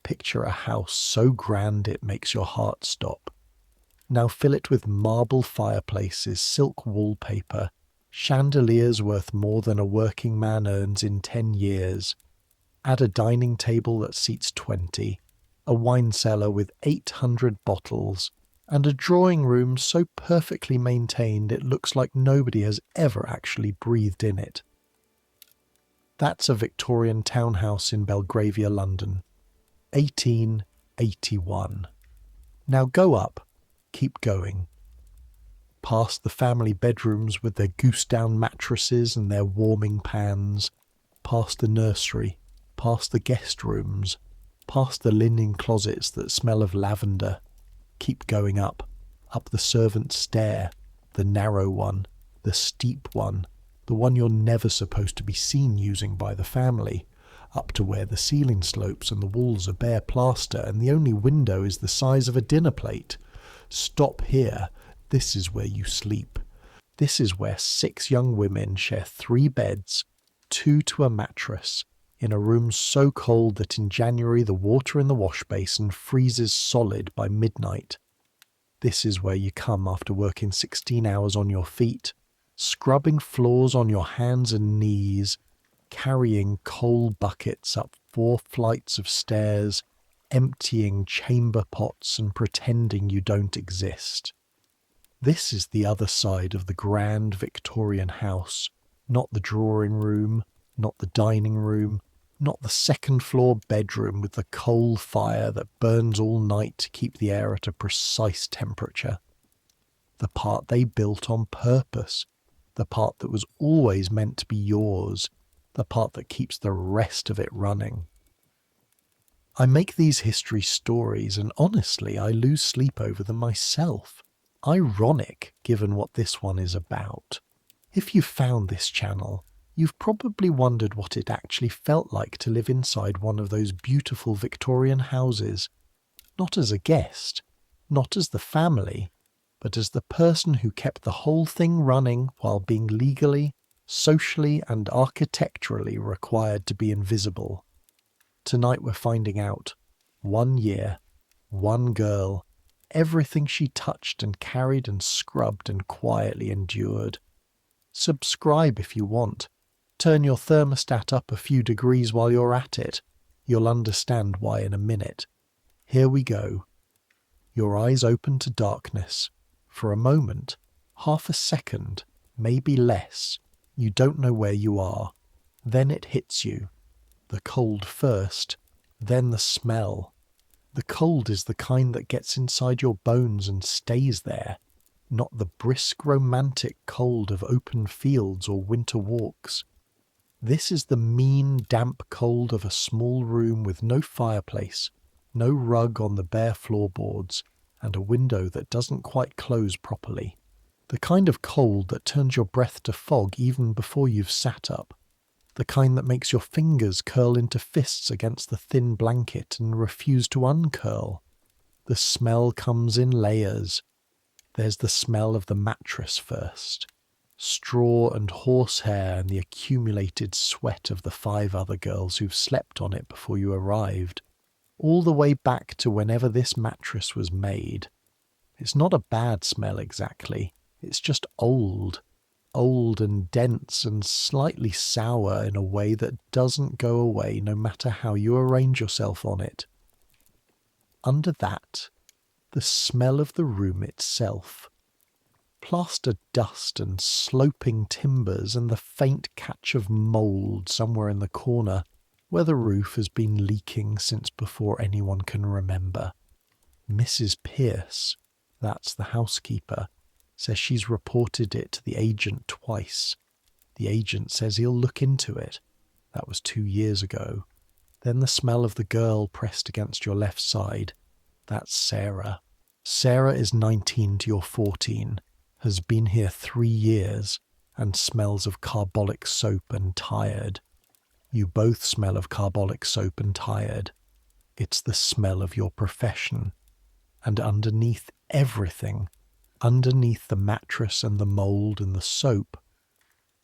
picture a house so grand it makes your heart stop. Now fill it with marble fireplaces, silk wallpaper, chandeliers worth more than a working man earns in 10 years. Add a dining table that seats 20, a wine cellar with 800 bottles, and a drawing room so perfectly maintained it looks like nobody has ever actually breathed in it. That's a Victorian townhouse in Belgravia, London. 1881. Now go up. Keep going. Past the family bedrooms with their goose-down mattresses and their warming pans. Past the nursery. Past the guest rooms. Past the linen closets that smell of lavender. Keep going up. Up the servants' stair. The narrow one. The steep one. The one you're never supposed to be seen using by the family. Up to where the ceiling slopes and the walls are bare plaster and the only window is the size of a dinner plate. Stop here. This is where you sleep. This is where 6 young women share 3 beds, 2 to a mattress, in a room so cold that in January the water in the wash basin freezes solid by midnight. This is where you come after working 16 hours on your feet, scrubbing floors on your hands and knees, carrying coal buckets up 4 flights of stairs, emptying chamber pots and pretending you don't exist. This is the other side of the grand Victorian house, not the drawing room, not the dining room, not the second floor bedroom with the coal fire that burns all night to keep the air at a precise temperature. The part they built on purpose, the part that was always meant to be yours, the part that keeps the rest of it running. I make these history stories and honestly I lose sleep over them myself. Ironic given what this one is about. If you found this channel, you've probably wondered what it actually felt like to live inside one of those beautiful Victorian houses, not as a guest, not as the family, but as the person who kept the whole thing running while being legally, socially and architecturally required to be invisible. Tonight we're finding out. 1 year, 1 girl, everything she touched and carried and scrubbed and quietly endured. Subscribe if you want. Turn your thermostat up a few degrees while you're at it. You'll understand why in a minute. Here we go. Your eyes open to darkness. For a moment, half a second, maybe less, you don't know where you are. Then it hits you. The cold first, then the smell. The cold is the kind that gets inside your bones and stays there, not the brisk romantic cold of open fields or winter walks. This is the mean, damp cold of a small room with no fireplace, no rug on the bare floorboards, and a window that doesn't quite close properly. The kind of cold that turns your breath to fog even before you've sat up. The kind that makes your fingers curl into fists against the thin blanket and refuse to uncurl. The smell comes in layers. There's the smell of the mattress first. Straw and horsehair and the accumulated sweat of the 5 other girls who've slept on it before you arrived. All the way back to whenever this mattress was made. It's not a bad smell exactly. It's just old. Old and dense and slightly sour in a way that doesn't go away no matter how you arrange yourself on it. Under that, the smell of the room itself. Plaster dust and sloping timbers and the faint catch of mould somewhere in the corner where the roof has been leaking since before anyone can remember. Mrs. Pierce, that's the housekeeper, says she's reported it to the agent twice. The agent says he'll look into it. That was 2 years ago. Then the smell of the girl pressed against your left side. That's Sarah. Sarah is 19 to your 14, has been here 3 years, and smells of carbolic soap and tired. You both smell of carbolic soap and tired. It's the smell of your profession. And underneath everything, underneath the mattress and the mould and the soap,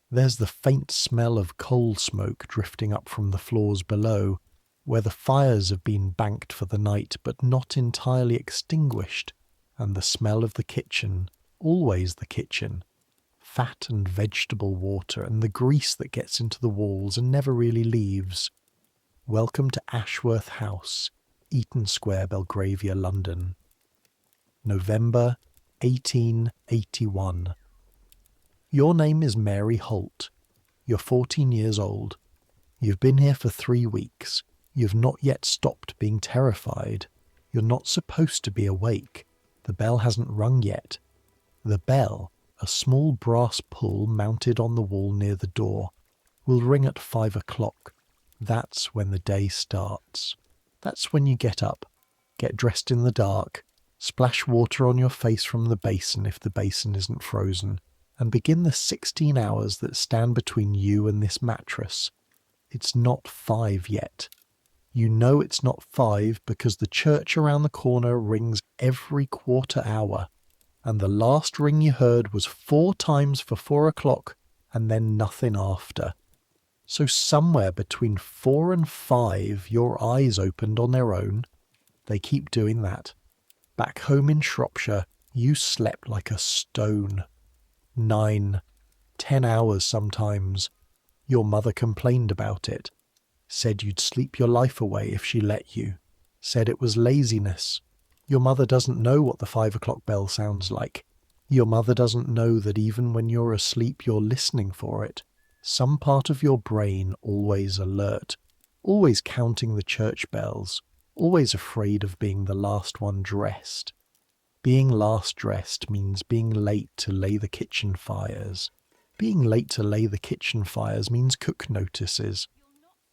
there's the faint smell of coal smoke drifting up from the floors below, where the fires have been banked for the night but not entirely extinguished, and the smell of the kitchen, always the kitchen, fat and vegetable water and the grease that gets into the walls and never really leaves. Welcome to Ashworth House, Eaton Square, Belgravia, London. November 1881. Your name is Mary Holt. You're 14 years old. You've been here for 3 weeks. You've not yet stopped being terrified. You're not supposed to be awake. The bell hasn't rung yet. The bell, a small brass pull mounted on the wall near the door, will ring at 5 o'clock. That's when the day starts. That's when you get up, get dressed in the dark, splash water on your face from the basin if the basin isn't frozen, and begin the 16 hours that stand between you and this mattress. It's not 5 yet. You know it's not 5 because the church around the corner rings every quarter hour, and the last ring you heard was 4 times for 4 o'clock and then nothing after. So somewhere between 4 and 5 your eyes opened on their own. They keep doing that. Back home in Shropshire you slept like a stone. 9, 10 hours sometimes. Your mother complained about it. Said you'd sleep your life away if she let you. Said it was laziness. Your mother doesn't know what the 5 o'clock bell sounds like. Your mother doesn't know that even when you're asleep you're listening for it. Some part of your brain always alert, always counting the church bells, always afraid of being the last one dressed. Being last dressed means being late to lay the kitchen fires. Being late to lay the kitchen fires means cook notices.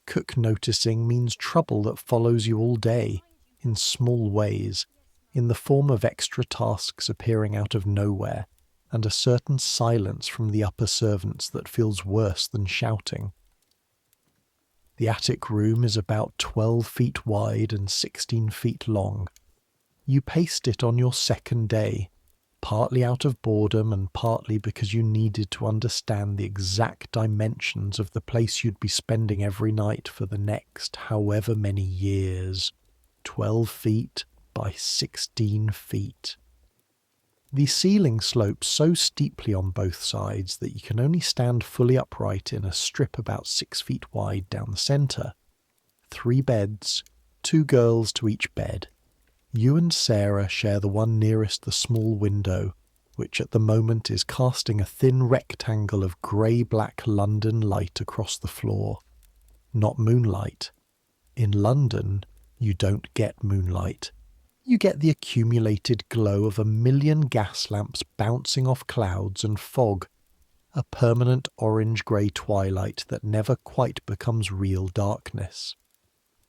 Cook noticing means trouble that follows you all day, in small ways, in the form of extra tasks appearing out of nowhere, and a certain silence from the upper servants that feels worse than shouting. The attic room is about 12 feet wide and 16 feet long. You paced it on your second day, partly out of boredom and partly because you needed to understand the exact dimensions of the place you'd be spending every night for the next however many years. 12 feet by 16 feet. The ceiling slopes so steeply on both sides that you can only stand fully upright in a strip about 6 feet wide down the centre. 3 beds, 2 girls to each bed. You and Sarah share the one nearest the small window, which at the moment is casting a thin rectangle of grey-black London light across the floor. Not moonlight. In London, you don't get moonlight. You get the accumulated glow of a million gas lamps bouncing off clouds and fog, a permanent orange-grey twilight that never quite becomes real darkness.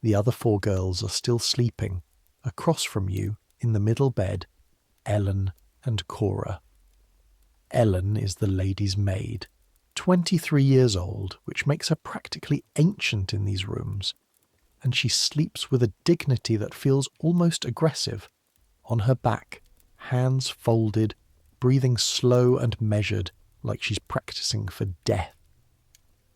The other 4 girls are still sleeping. Across from you, in the middle bed, Ellen and Cora. Ellen is the lady's maid, 23 years old, which makes her practically ancient in these rooms, and she sleeps with a dignity that feels almost aggressive, on her back, hands folded, breathing slow and measured, like she's practicing for death.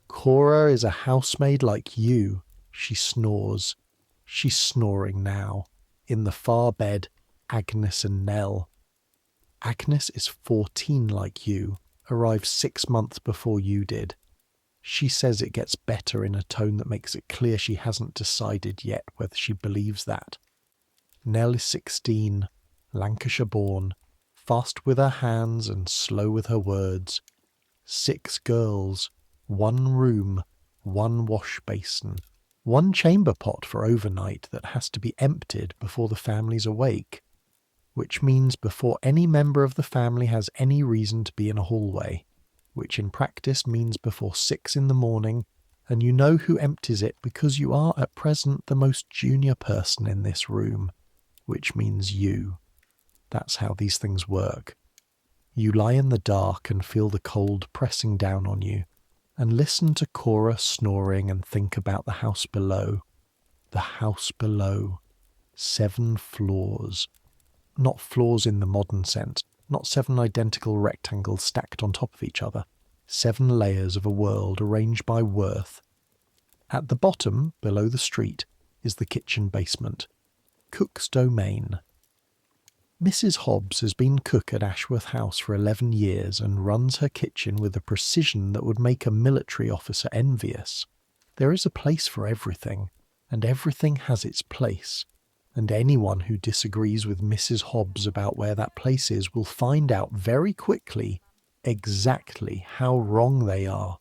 Cora is a housemaid like you, she snores. She's snoring now. In the far bed, Agnes and Nell. Agnes is 14 like you, arrived 6 months before you did. She says it gets better in a tone that makes it clear she hasn't decided yet whether she believes that. Nell is 16, Lancashire born, fast with her hands and slow with her words. 6 girls, 1 room, 1 wash basin. 1 chamber pot for overnight that has to be emptied before the family's awake, which means before any member of the family has any reason to be in a hallway, which in practice means before 6 in the morning, and you know who empties it because you are at present the most junior person in this room, which means you. That's how these things work. You lie in the dark and feel the cold pressing down on you, and listen to Cora snoring and think about the house below. The house below. 7 floors. Not floors in the modern sense, not 7 identical rectangles stacked on top of each other. 7 layers of a world arranged by worth. At the bottom, below the street, is the kitchen basement, cook's domain. Mrs. Hobbs has been cook at Ashworth House for 11 years and runs her kitchen with a precision that would make a military officer envious. There is a place for everything, and everything has its place, and anyone who disagrees with Mrs. Hobbs about where that place is will find out very quickly exactly how wrong they are.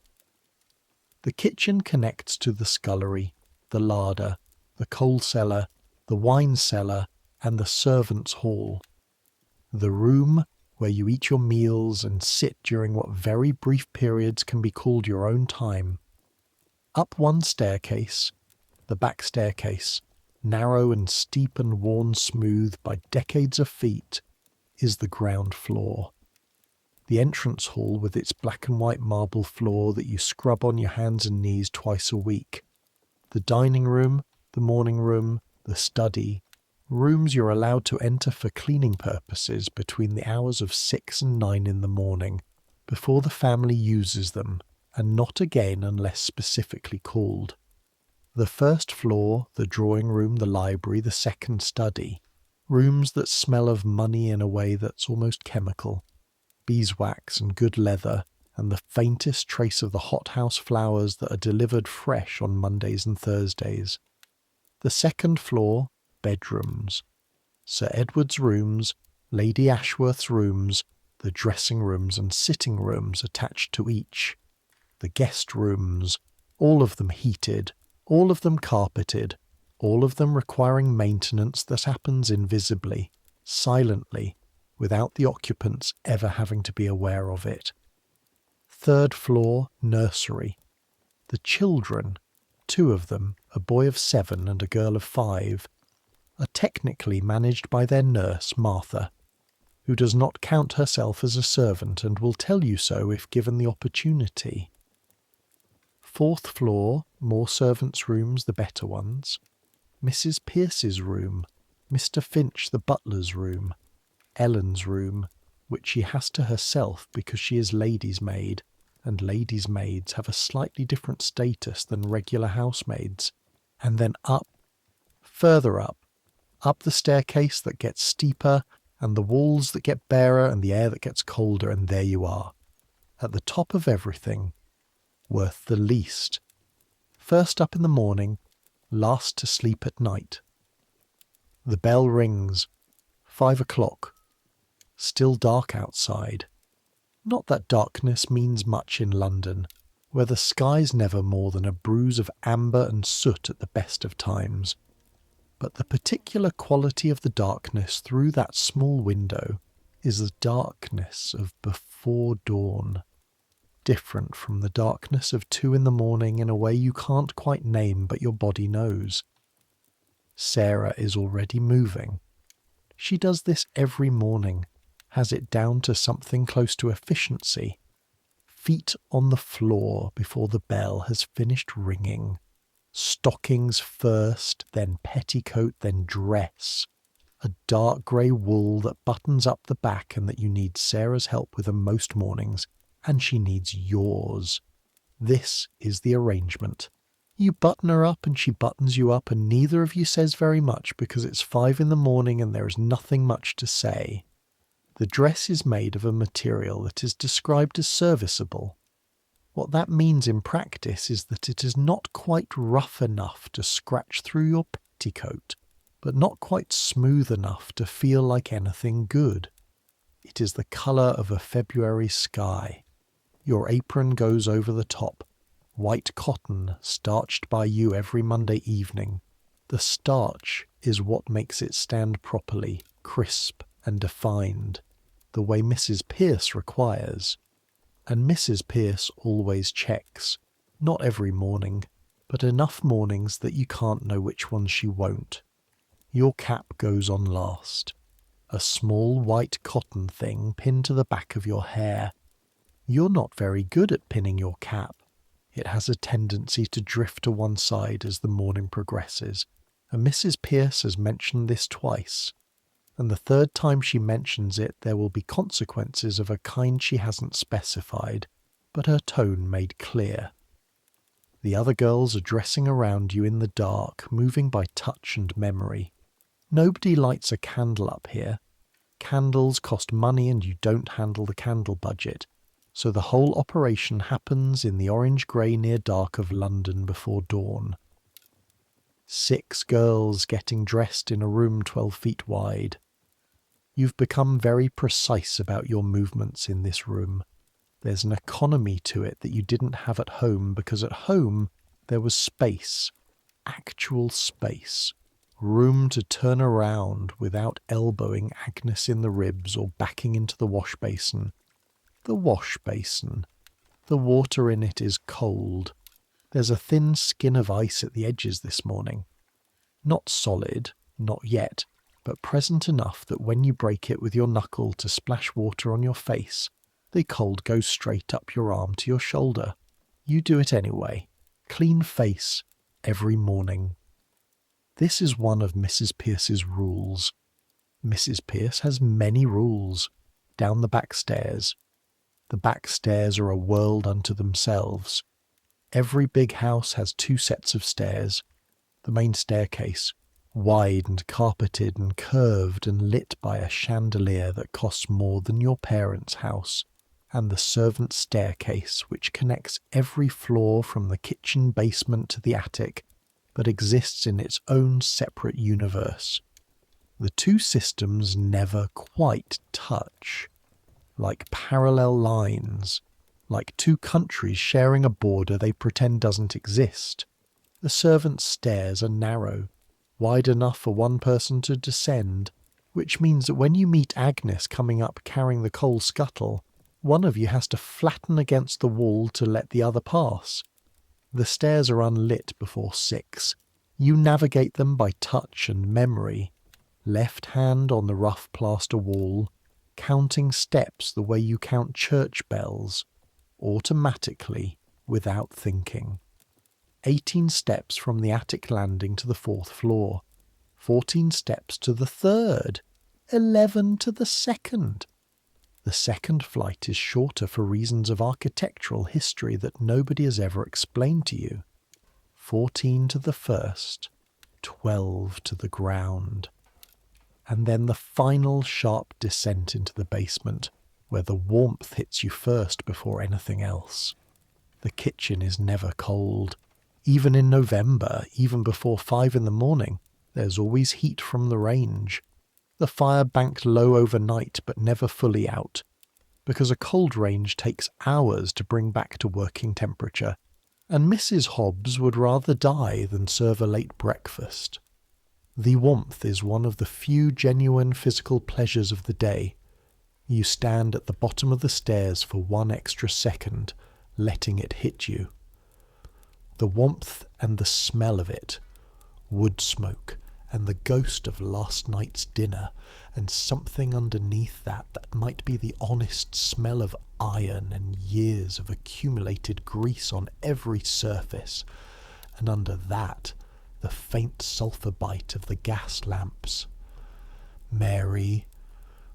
The kitchen connects to the scullery, the larder, the coal cellar, the wine cellar, and the servants' hall. The room where you eat your meals and sit during what very brief periods can be called your own time. Up one staircase, the back staircase, narrow and steep and worn smooth by decades of feet, is the ground floor. The entrance hall with its black and white marble floor that you scrub on your hands and knees twice a week. The dining room, the morning room, the study, rooms you're allowed to enter for cleaning purposes between the hours of 6 and 9 in the morning, before the family uses them, and not again unless specifically called. The first floor, the drawing room, the library, the second study, rooms that smell of money in a way that's almost chemical, beeswax and good leather, and the faintest trace of the hothouse flowers that are delivered fresh on Mondays and Thursdays. The second floor, bedrooms. Sir Edward's rooms, Lady Ashworth's rooms, the dressing rooms and sitting rooms attached to each. The guest rooms, all of them heated, all of them carpeted, all of them requiring maintenance that happens invisibly, silently, without the occupants ever having to be aware of it. Third floor, nursery. The children, 2 of them, a boy of 7 and a girl of 5, are technically managed by their nurse, Martha, who does not count herself as a servant and will tell you so if given the opportunity. Fourth floor, more servants' rooms, the better ones. Mrs. Pierce's room, Mr. Finch the butler's room, Ellen's room, which she has to herself because she is lady's maid, and ladies' maids have a slightly different status than regular housemaids, and then up, further up the staircase that gets steeper, and the walls that get barer, and the air that gets colder, and there you are, at the top of everything, worth the least. First up in the morning, last to sleep at night. The bell rings. 5 o'clock. Still dark outside. Not that darkness means much in London, where the sky's never more than a bruise of amber and soot at the best of times. But the particular quality of the darkness through that small window is the darkness of before dawn, different from the darkness of 2 in the morning in a way you can't quite name but your body knows. Sarah is already moving. She does this every morning, has it down to something close to efficiency. Feet on the floor before the bell has finished ringing. Stockings first, then petticoat, then dress. A dark grey wool that buttons up the back and that you need Sarah's help with most mornings, and she needs yours. This is the arrangement. You button her up and she buttons you up, and neither of you says very much because it's 5 in the morning and there is nothing much to say. The dress is made of a material that is described as serviceable. What that means in practice is that it is not quite rough enough to scratch through your petticoat, but not quite smooth enough to feel like anything good. It is the colour of a February sky. Your apron goes over the top. White cotton starched by you every Monday evening. The starch is what makes it stand properly, crisp and defined, the way Mrs. Pierce requires. And Mrs. Pierce always checks, not every morning, but enough mornings that you can't know which ones she won't. Your cap goes on last. A small white cotton thing pinned to the back of your hair. You're not very good at pinning your cap. It has a tendency to drift to one side as the morning progresses, and Mrs. Pierce has mentioned this twice. And the third time she mentions it, there will be consequences of a kind she hasn't specified, but her tone made clear. The other girls are dressing around you in the dark, moving by touch and memory. Nobody lights a candle up here. Candles cost money and you don't handle the candle budget, so the whole operation happens in the orange-grey near dark of London before dawn. 6 girls getting dressed in a room 12 feet wide. You've become very precise about your movements in this room. There's an economy to it that you didn't have at home, because at home there was space, actual space, room to turn around without elbowing Agnes in the ribs or backing into the wash basin. The wash basin. The water in it is cold. There's a thin skin of ice at the edges this morning. Not solid, not yet, but present enough that when you break it with your knuckle to splash water on your face, the cold goes straight up your arm to your shoulder. You do it anyway. Clean face, every morning. This is one of Mrs. Pierce's rules. Mrs. Pierce has many rules. Down the back stairs. The back stairs are a world unto themselves. Every big house has 2 sets of stairs. The main staircase, wide and carpeted and curved and lit by a chandelier that costs more than your parents' house, and the servants' staircase, which connects every floor from the kitchen basement to the attic, but exists in its own separate universe. The 2 systems never quite touch. Like parallel lines, like 2 countries sharing a border they pretend doesn't exist. The servants' stairs are narrow, wide enough for one person to descend, which means that when you meet Agnes coming up carrying the coal scuttle, one of you has to flatten against the wall to let the other pass. The stairs are unlit before 6. You navigate them by touch and memory. Left hand on the rough plaster wall, counting steps the way you count church bells, automatically, without thinking. 18 steps from the attic landing to the 4th floor, 14 steps to the 3rd, 11 to the 2nd. The 2nd flight is shorter for reasons of architectural history that nobody has ever explained to you. 14 to the 1st, 12 to the ground. And then the final sharp descent into the basement, where the warmth hits you first before anything else. The kitchen is never cold. Even in November, even before 5 in the morning, there's always heat from the range. The fire banked low overnight but never fully out, because a cold range takes hours to bring back to working temperature, and Mrs. Hobbs would rather die than serve a late breakfast. The warmth is one of the few genuine physical pleasures of the day. You stand at the bottom of the stairs for 1 extra second, letting it hit you. The warmth and the smell of it, wood smoke, and the ghost of last night's dinner, and something underneath that might be the honest smell of iron and years of accumulated grease on every surface, and under that the faint sulphur bite of the gas lamps. Mary.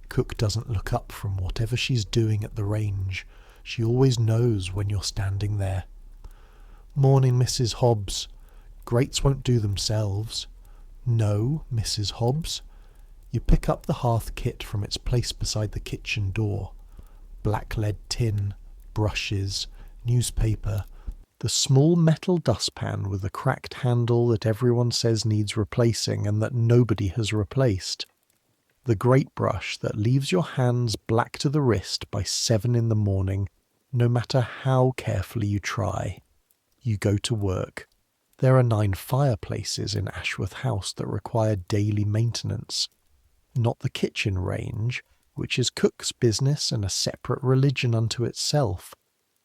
Cook doesn't look up from whatever she's doing at the range. She always knows when you're standing there. Morning, Mrs. Hobbs. Grates won't do themselves. No, Mrs. Hobbs. You pick up the hearth kit from its place beside the kitchen door. Black lead tin, brushes, newspaper, the small metal dustpan with the cracked handle that everyone says needs replacing and that nobody has replaced. The grate brush that leaves your hands black to the wrist by 7 in the morning, no matter how carefully you try. You go to work. There are 9 fireplaces in Ashworth House that require daily maintenance. Not the kitchen range, which is cook's business and a separate religion unto itself.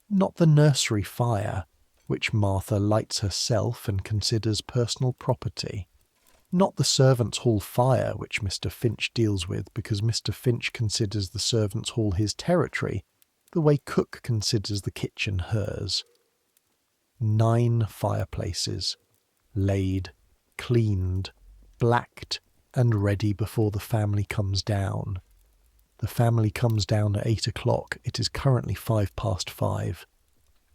Not the nursery fire, which Martha lights herself and considers personal property. Not the servants' hall fire, which Mr. Finch deals with because Mr. Finch considers the servants' hall his territory, the way cook considers the kitchen hers. 9 fireplaces, laid, cleaned, blacked, and ready before the family comes down. The family comes down at 8 o'clock. It is currently 5 past 5.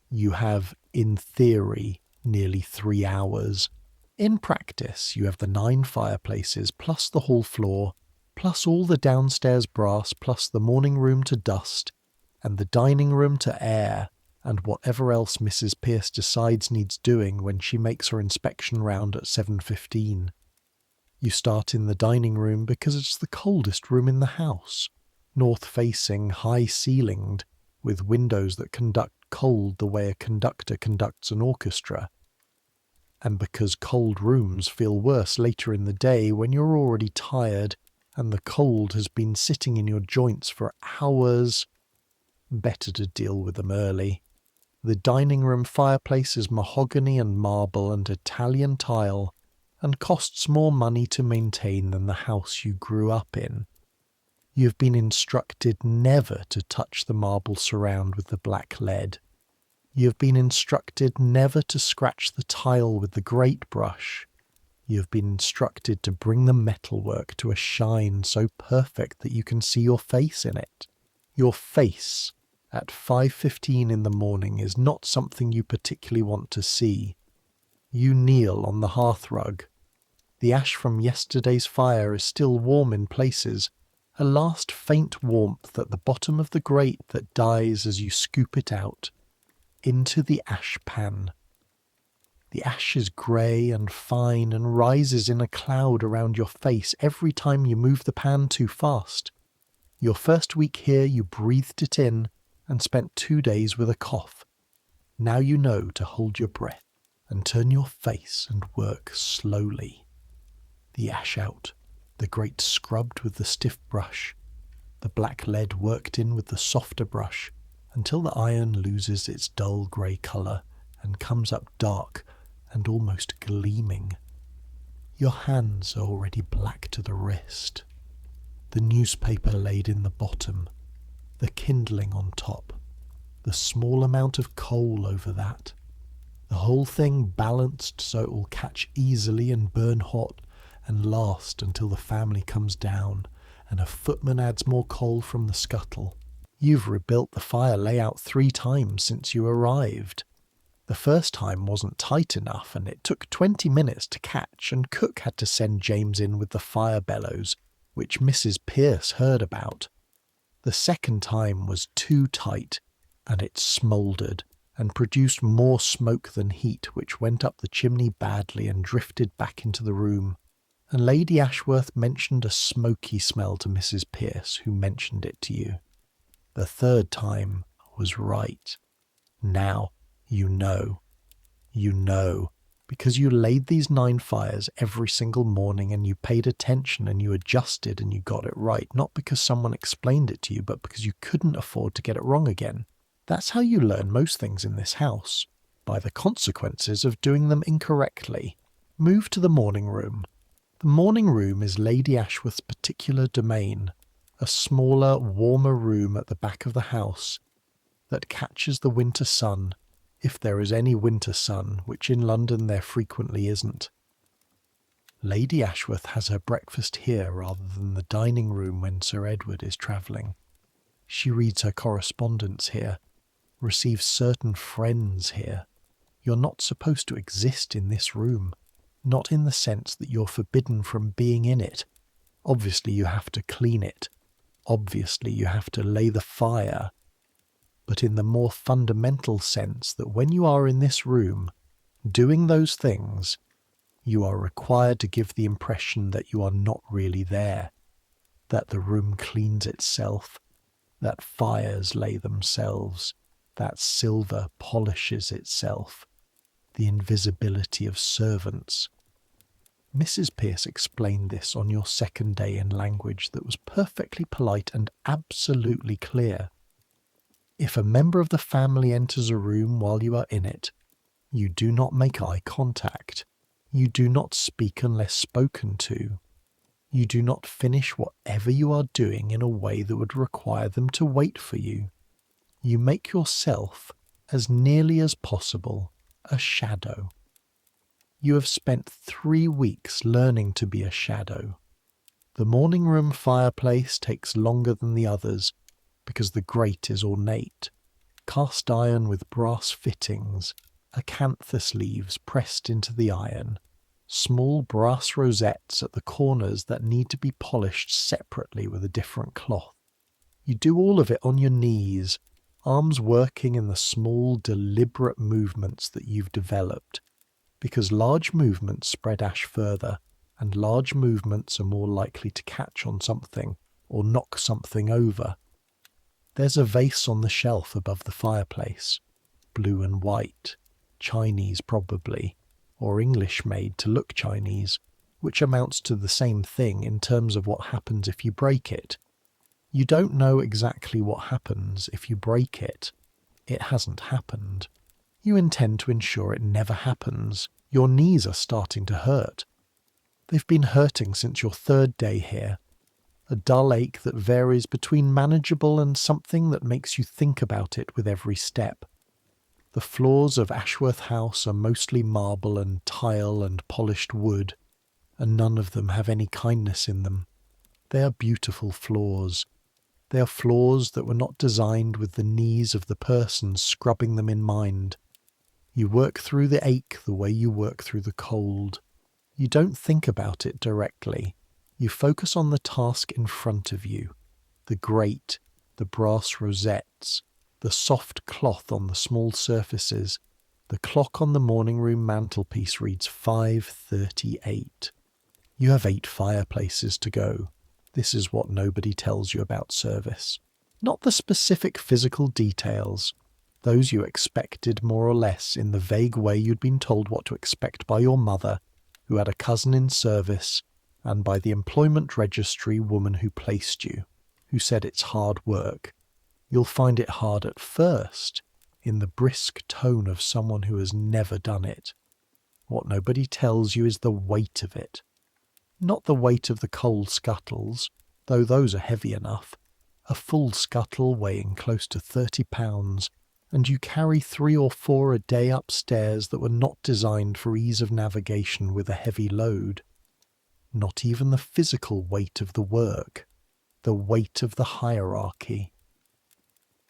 You have, in theory, nearly 3 hours. In practice, you have the 9 fireplaces, plus the hall floor, plus all the downstairs brass, plus the morning room to dust, and the dining room to air, and whatever else Mrs. Pierce decides needs doing when she makes her inspection round at 7:15. You start in the dining room because it's the coldest room in the house, north-facing, high-ceilinged, with windows that conduct cold the way a conductor conducts an orchestra, and because cold rooms feel worse later in the day when you're already tired and the cold has been sitting in your joints for hours. Better to deal with them early. The dining room fireplace is mahogany and marble and Italian tile, and costs more money to maintain than the house you grew up in. You've been instructed never to touch the marble surround with the black lead. You've been instructed never to scratch the tile with the grate brush. You've been instructed to bring the metalwork to a shine so perfect that you can see your face in it. Your face at 5:15 in the morning is not something you particularly want to see. You kneel on the hearthrug. The ash from yesterday's fire is still warm in places, a last faint warmth at the bottom of the grate that dies as you scoop it out into the ash pan. The ash is grey and fine and rises in a cloud around your face every time you move the pan too fast. Your first week here you breathed it in and spent 2 days with a cough. Now you know to hold your breath and turn your face and work slowly. The ash out, the grate scrubbed with the stiff brush, the black lead worked in with the softer brush, until the iron loses its dull grey colour and comes up dark and almost gleaming. Your hands are already black to the wrist. The newspaper laid in the bottom, the kindling on top, the small amount of coal over that, the whole thing balanced so it will catch easily and burn hot and last until the family comes down and a footman adds more coal from the scuttle. You've rebuilt the fire layout 3 times since you arrived. The first time wasn't tight enough and it took 20 minutes to catch, and Cook had to send James in with the fire bellows, which Mrs. Pierce heard about. The second time was too tight and it smouldered and produced more smoke than heat, which went up the chimney badly and drifted back into the room. And Lady Ashworth mentioned a smoky smell to Mrs. Pierce, who mentioned it to you. The third time was right. Now you know. You know, because you laid these 9 fires every single morning and you paid attention and you adjusted and you got it right, not because someone explained it to you, but because you couldn't afford to get it wrong again. That's how you learn most things in this house, by the consequences of doing them incorrectly. Move to the morning room. The morning room is Lady Ashworth's particular domain, a smaller, warmer room at the back of the house that catches the winter sun, if there is any winter sun, which in London there frequently isn't. Lady Ashworth has her breakfast here rather than the dining room when Sir Edward is travelling. She reads her correspondence here, receives certain friends here. You're not supposed to exist in this room, not in the sense that you're forbidden from being in it. Obviously you have to clean it. Obviously you have to lay the fire. But in the more fundamental sense that when you are in this room, doing those things, you are required to give the impression that you are not really there, that the room cleans itself, that fires lay themselves, that silver polishes itself, the invisibility of servants. Mrs. Pierce explained this on your second day in language that was perfectly polite and absolutely clear. If a member of the family enters a room while you are in it, you do not make eye contact. You do not speak unless spoken to. You do not finish whatever you are doing in a way that would require them to wait for you. You make yourself, as nearly as possible, a shadow. You have spent 3 weeks learning to be a shadow. The morning room fireplace takes longer than the others because the grate is ornate, cast iron with brass fittings, acanthus leaves pressed into the iron, small brass rosettes at the corners that need to be polished separately with a different cloth. You do all of it on your knees, arms working in the small, deliberate movements that you've developed, because large movements spread ash further, and large movements are more likely to catch on something or knock something over. There's a vase on the shelf above the fireplace, blue and white, Chinese probably, or English made to look Chinese, which amounts to the same thing in terms of what happens if you break it. You don't know exactly what happens if you break it. It hasn't happened. You intend to ensure it never happens. Your knees are starting to hurt. They've been hurting since your third day here. A dull ache that varies between manageable and something that makes you think about it with every step. The floors of Ashworth House are mostly marble and tile and polished wood, and none of them have any kindness in them. They are beautiful floors. They are floors that were not designed with the knees of the person scrubbing them in mind. You work through the ache the way you work through the cold. You don't think about it directly. You focus on the task in front of you. The grate, the brass rosettes, the soft cloth on the small surfaces. The clock on the morning room mantelpiece reads 5:38. You have 8 fireplaces to go. This is what nobody tells you about service. Not the specific physical details. Those you expected more or less in the vague way you'd been told what to expect by your mother, who had a cousin in service, and by the employment registry woman who placed you, who said it's hard work. You'll find it hard at first, in the brisk tone of someone who has never done it. What nobody tells you is the weight of it. Not the weight of the coal scuttles, though those are heavy enough. A full scuttle weighing close to 30 pounds, and you carry 3 or 4 a day upstairs that were not designed for ease of navigation with a heavy load. Not even the physical weight of the work, the weight of the hierarchy.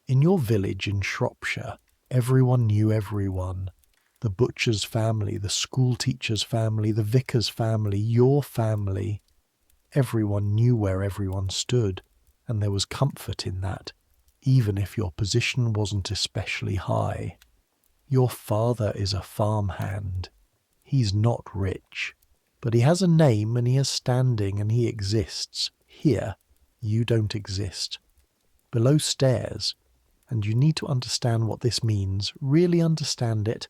In your village in Shropshire, everyone knew everyone. The butcher's family, the schoolteacher's family, the vicar's family, your family. Everyone knew where everyone stood, and there was comfort in that, even if your position wasn't especially high. Your father is a farmhand. He's not rich, but he has a name and he has standing and he exists. Here, you don't exist. Below stairs, and you need to understand what this means, really understand it.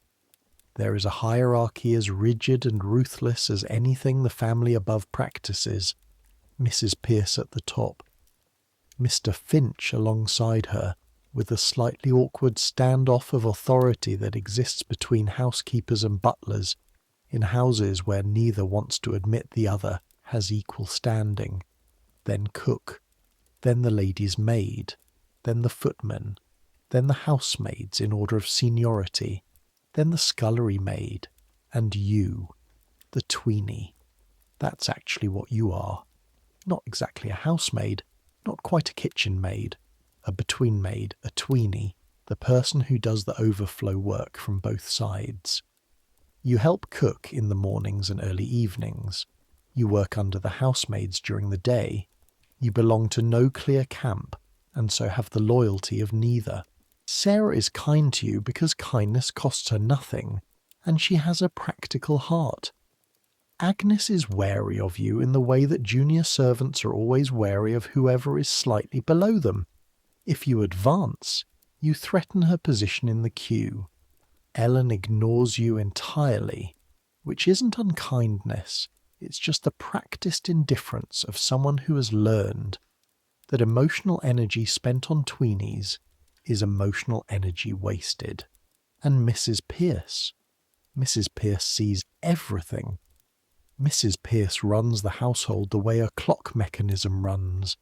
There is a hierarchy as rigid and ruthless as anything the family above practices. Mrs. Pierce at the top. Mr. Finch alongside her, with the slightly awkward standoff of authority that exists between housekeepers and butlers, in houses where neither wants to admit the other has equal standing. Then cook, then the lady's maid, then the footman, then the housemaids in order of seniority, then the scullery maid, and you, the tweenie. That's actually what you are. Not exactly a housemaid, not quite a kitchen maid, a between maid, a tweenie, the person who does the overflow work from both sides. You help cook in the mornings and early evenings. You work under the housemaids during the day. You belong to no clear camp, and so have the loyalty of neither. Sarah is kind to you because kindness costs her nothing, and she has a practical heart. Agnes is wary of you in the way that junior servants are always wary of whoever is slightly below them. If you advance, you threaten her position in the queue. Ellen ignores you entirely, which isn't unkindness, it's just the practiced indifference of someone who has learned that emotional energy spent on tweenies is emotional energy wasted. And Mrs. Pierce sees everything. Mrs. Pierce runs the household the way a clock mechanism runs.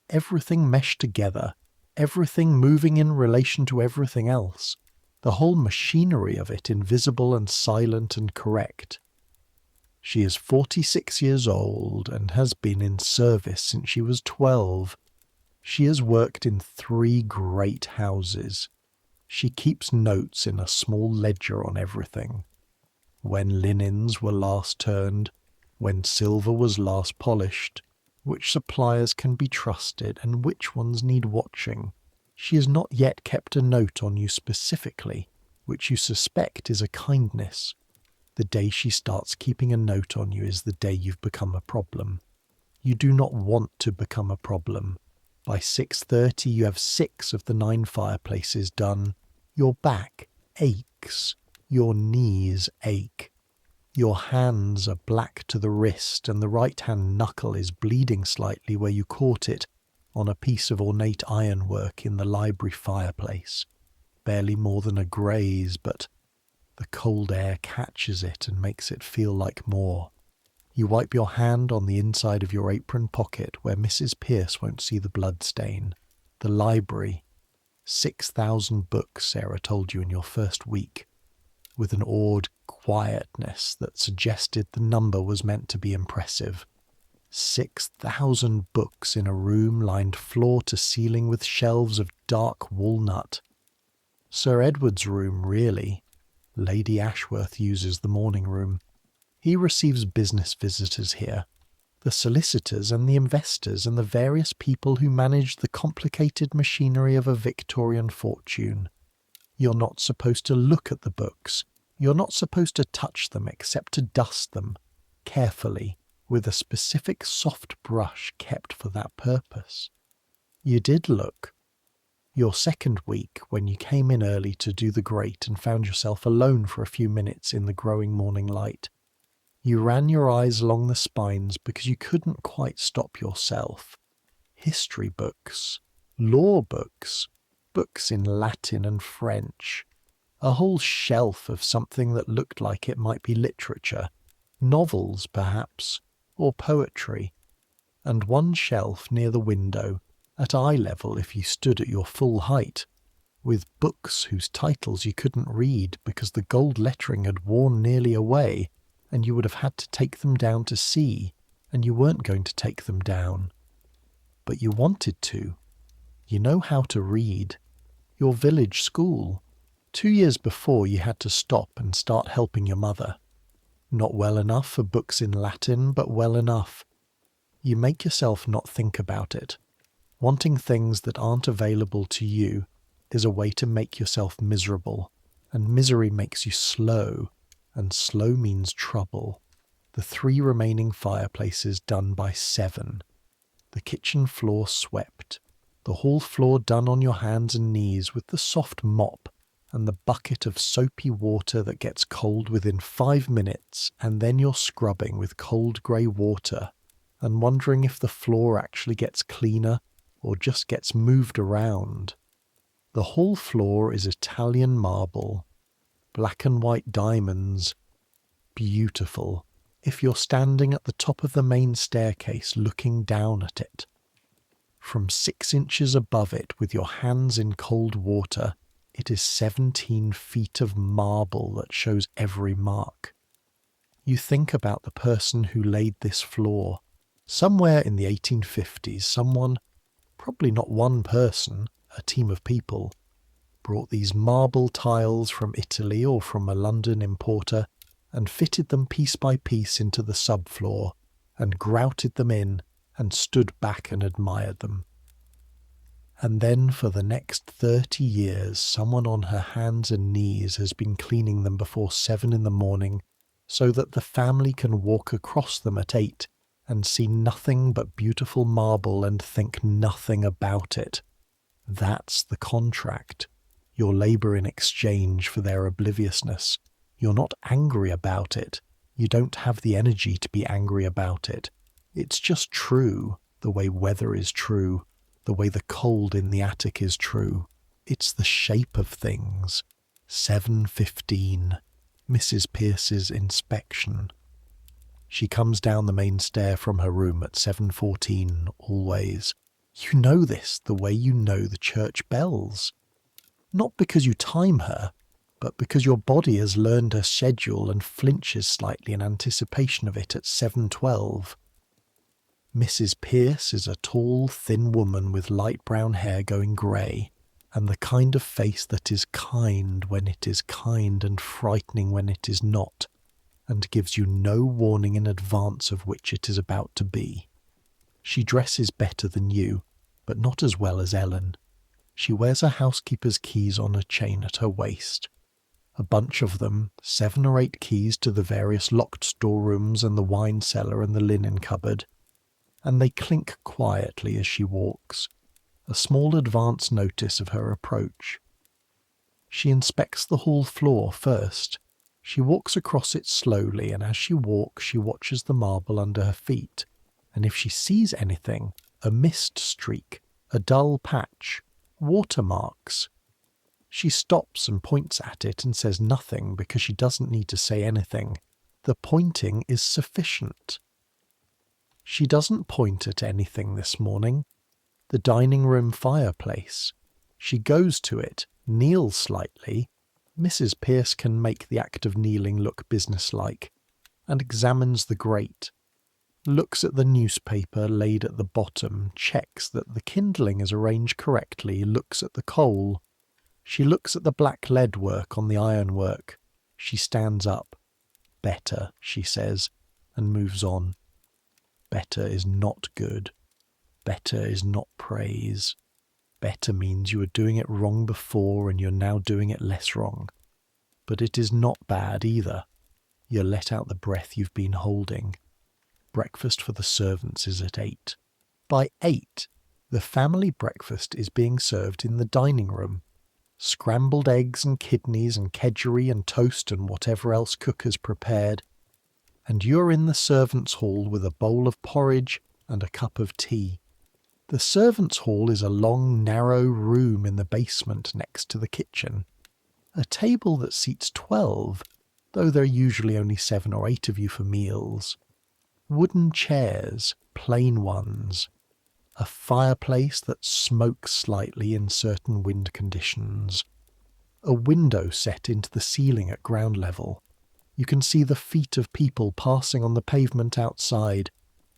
Everything meshed together, everything moving in relation to everything else, the whole machinery of it invisible and silent and correct. She is 46 years old and has been in service since she was 12. She has worked in 3 great houses. She keeps notes in a small ledger on everything. When linens were last turned, when silver was last polished, which suppliers can be trusted and which ones need watching. She has not yet kept a note on you specifically, which you suspect is a kindness. The day she starts keeping a note on you is the day you've become a problem. You do not want to become a problem. By 6:30 you have 6 of the 9 fireplaces done. Your back aches. Your knees ache. Your hands are black to the wrist and the right hand knuckle is bleeding slightly where you caught it on a piece of ornate ironwork in the library fireplace. Barely more than a graze, but the cold air catches it and makes it feel like more. You wipe your hand on the inside of your apron pocket where Mrs. Pierce won't see the blood stain. The library. 6,000 books, Sarah told you in your first week, with an awed quietness that suggested the number was meant to be impressive. 6,000 books in a room lined floor to ceiling with shelves of dark walnut. Sir Edward's room, really. Lady Ashworth uses the morning room. He receives business visitors here, the solicitors and the investors and the various people who manage the complicated machinery of a Victorian fortune. You're not supposed to look at the books. You're not supposed to touch them except to dust them, carefully, with a specific soft brush kept for that purpose. You did look. Your second week, when you came in early to do the grate and found yourself alone for a few minutes in the growing morning light, you ran your eyes along the spines because you couldn't quite stop yourself. History books, law books, books in Latin and French, a whole shelf of something that looked like it might be literature, novels perhaps, or poetry, and one shelf near the window, at eye level if you stood at your full height, with books whose titles you couldn't read because the gold lettering had worn nearly away, and you would have had to take them down to see, and you weren't going to take them down. But you wanted to. You know how to read. Your village school. 2 years before you had to stop and start helping your mother. Not well enough for books in Latin, but well enough. You make yourself not think about it. Wanting things that aren't available to you is a way to make yourself miserable, and misery makes you slow, and slow means trouble. The 3 remaining fireplaces done by 7. The kitchen floor swept. The hall floor done on your hands and knees with the soft mop and the bucket of soapy water that gets cold within 5 minutes, and then you're scrubbing with cold grey water and wondering if the floor actually gets cleaner or just gets moved around. The hall floor is Italian marble. Black and white diamonds. Beautiful, if you're standing at the top of the main staircase looking down at it. From 6 inches above it with your hands in cold water, it is 17 feet of marble that shows every mark. You think about the person who laid this floor. Somewhere in the 1850s, someone, probably not one person, a team of people, brought these marble tiles from Italy or from a London importer and fitted them piece by piece into the subfloor and grouted them in and stood back and admired them. And then for the next 30 years someone on her hands and knees has been cleaning them before 7 in the morning so that the family can walk across them at 8 and see nothing but beautiful marble and think nothing about it. That's the contract. Your labour in exchange for their obliviousness. You're not angry about it. You don't have the energy to be angry about it. It's just true, the way weather is true, the way the cold in the attic is true. It's the shape of things. 7:15. Mrs. Pierce's inspection. She comes down the main stair from her room at 7:14, always. You know this the way you know the church bells. Not because you time her, but because your body has learned her schedule and flinches slightly in anticipation of it at 7:12. Mrs. Pierce is a tall, thin woman with light brown hair going grey, and the kind of face that is kind when it is kind and frightening when it is not, and gives you no warning in advance of which it is about to be. She dresses better than you, but not as well as Ellen. She wears a housekeeper's keys on a chain at her waist. A bunch of them, 7 or 8 keys to the various locked storerooms and the wine cellar and the linen cupboard, and they clink quietly as she walks, a small advance notice of her approach. She inspects the hall floor first. She walks across it slowly, and as she walks she watches the marble under her feet, and if she sees anything, a mist streak, a dull patch, watermarks, she stops and points at it and says nothing because she doesn't need to say anything. The pointing is sufficient. She doesn't point at anything this morning. The dining room fireplace. She goes to it, kneels slightly. Mrs. Pierce can make the act of kneeling look businesslike, and examines the grate. Looks at the newspaper laid at the bottom, checks that the kindling is arranged correctly, looks at the coal. She looks at the black lead work on the ironwork. She stands up. Better, she says, and moves on. Better is not good. Better is not praise. Better means you were doing it wrong before and you're now doing it less wrong. But it is not bad either. You let out the breath you've been holding. Breakfast for the servants is at 8. By 8, the family breakfast is being served in the dining room. Scrambled eggs and kidneys and kedgeree and toast and whatever else cook has prepared. And you're in the servants' hall with a bowl of porridge and a cup of tea. The servants' hall is a long, narrow room in the basement next to the kitchen. A table that seats 12, though there are usually only 7 or 8 of you for meals. Wooden chairs, plain ones. A fireplace that smokes slightly in certain wind conditions. A window set into the ceiling at ground level. You can see the feet of people passing on the pavement outside,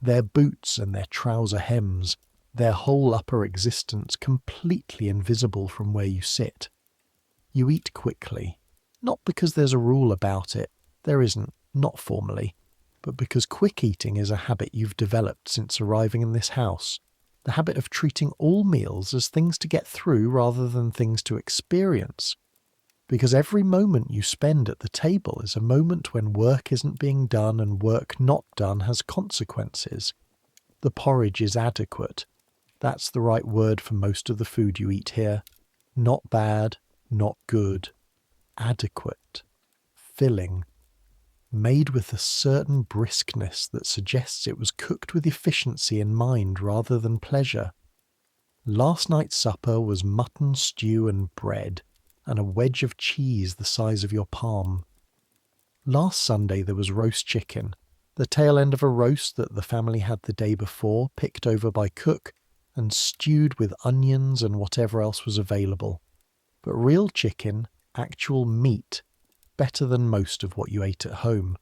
their boots and their trouser hems, their whole upper existence completely invisible from where you sit. You eat quickly, not because there's a rule about it, there isn't, not formally, but because quick eating is a habit you've developed since arriving in this house. The habit of treating all meals as things to get through rather than things to experience. Because every moment you spend at the table is a moment when work isn't being done and work not done has consequences. The porridge is adequate. That's the right word for most of the food you eat here. Not bad, not good. Adequate. Filling. Made with a certain briskness that suggests it was cooked with efficiency in mind rather than pleasure. Last night's supper was mutton stew and bread, and a wedge of cheese the size of your palm. Last Sunday there was roast chicken, the tail end of a roast that the family had the day before, picked over by cook, and stewed with onions and whatever else was available. But real chicken, actual meat, better than most of what you ate at home.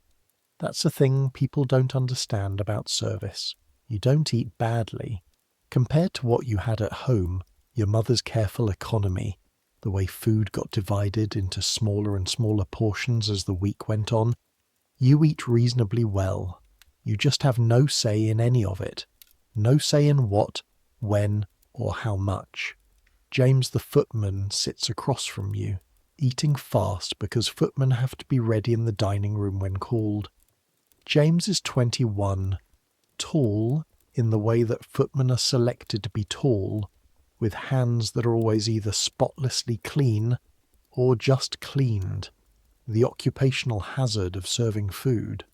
That's a thing people don't understand about service. You don't eat badly. Compared to what you had at home, your mother's careful economy, the way food got divided into smaller and smaller portions as the week went on, you eat reasonably well. You just have no say in any of it. No say in what, when, or how much. James the footman sits across from you, eating fast because footmen have to be ready in the dining room when called. James is 21, tall in the way that footmen are selected to be tall, with hands that are always either spotlessly clean or just cleaned, the occupational hazard of serving food.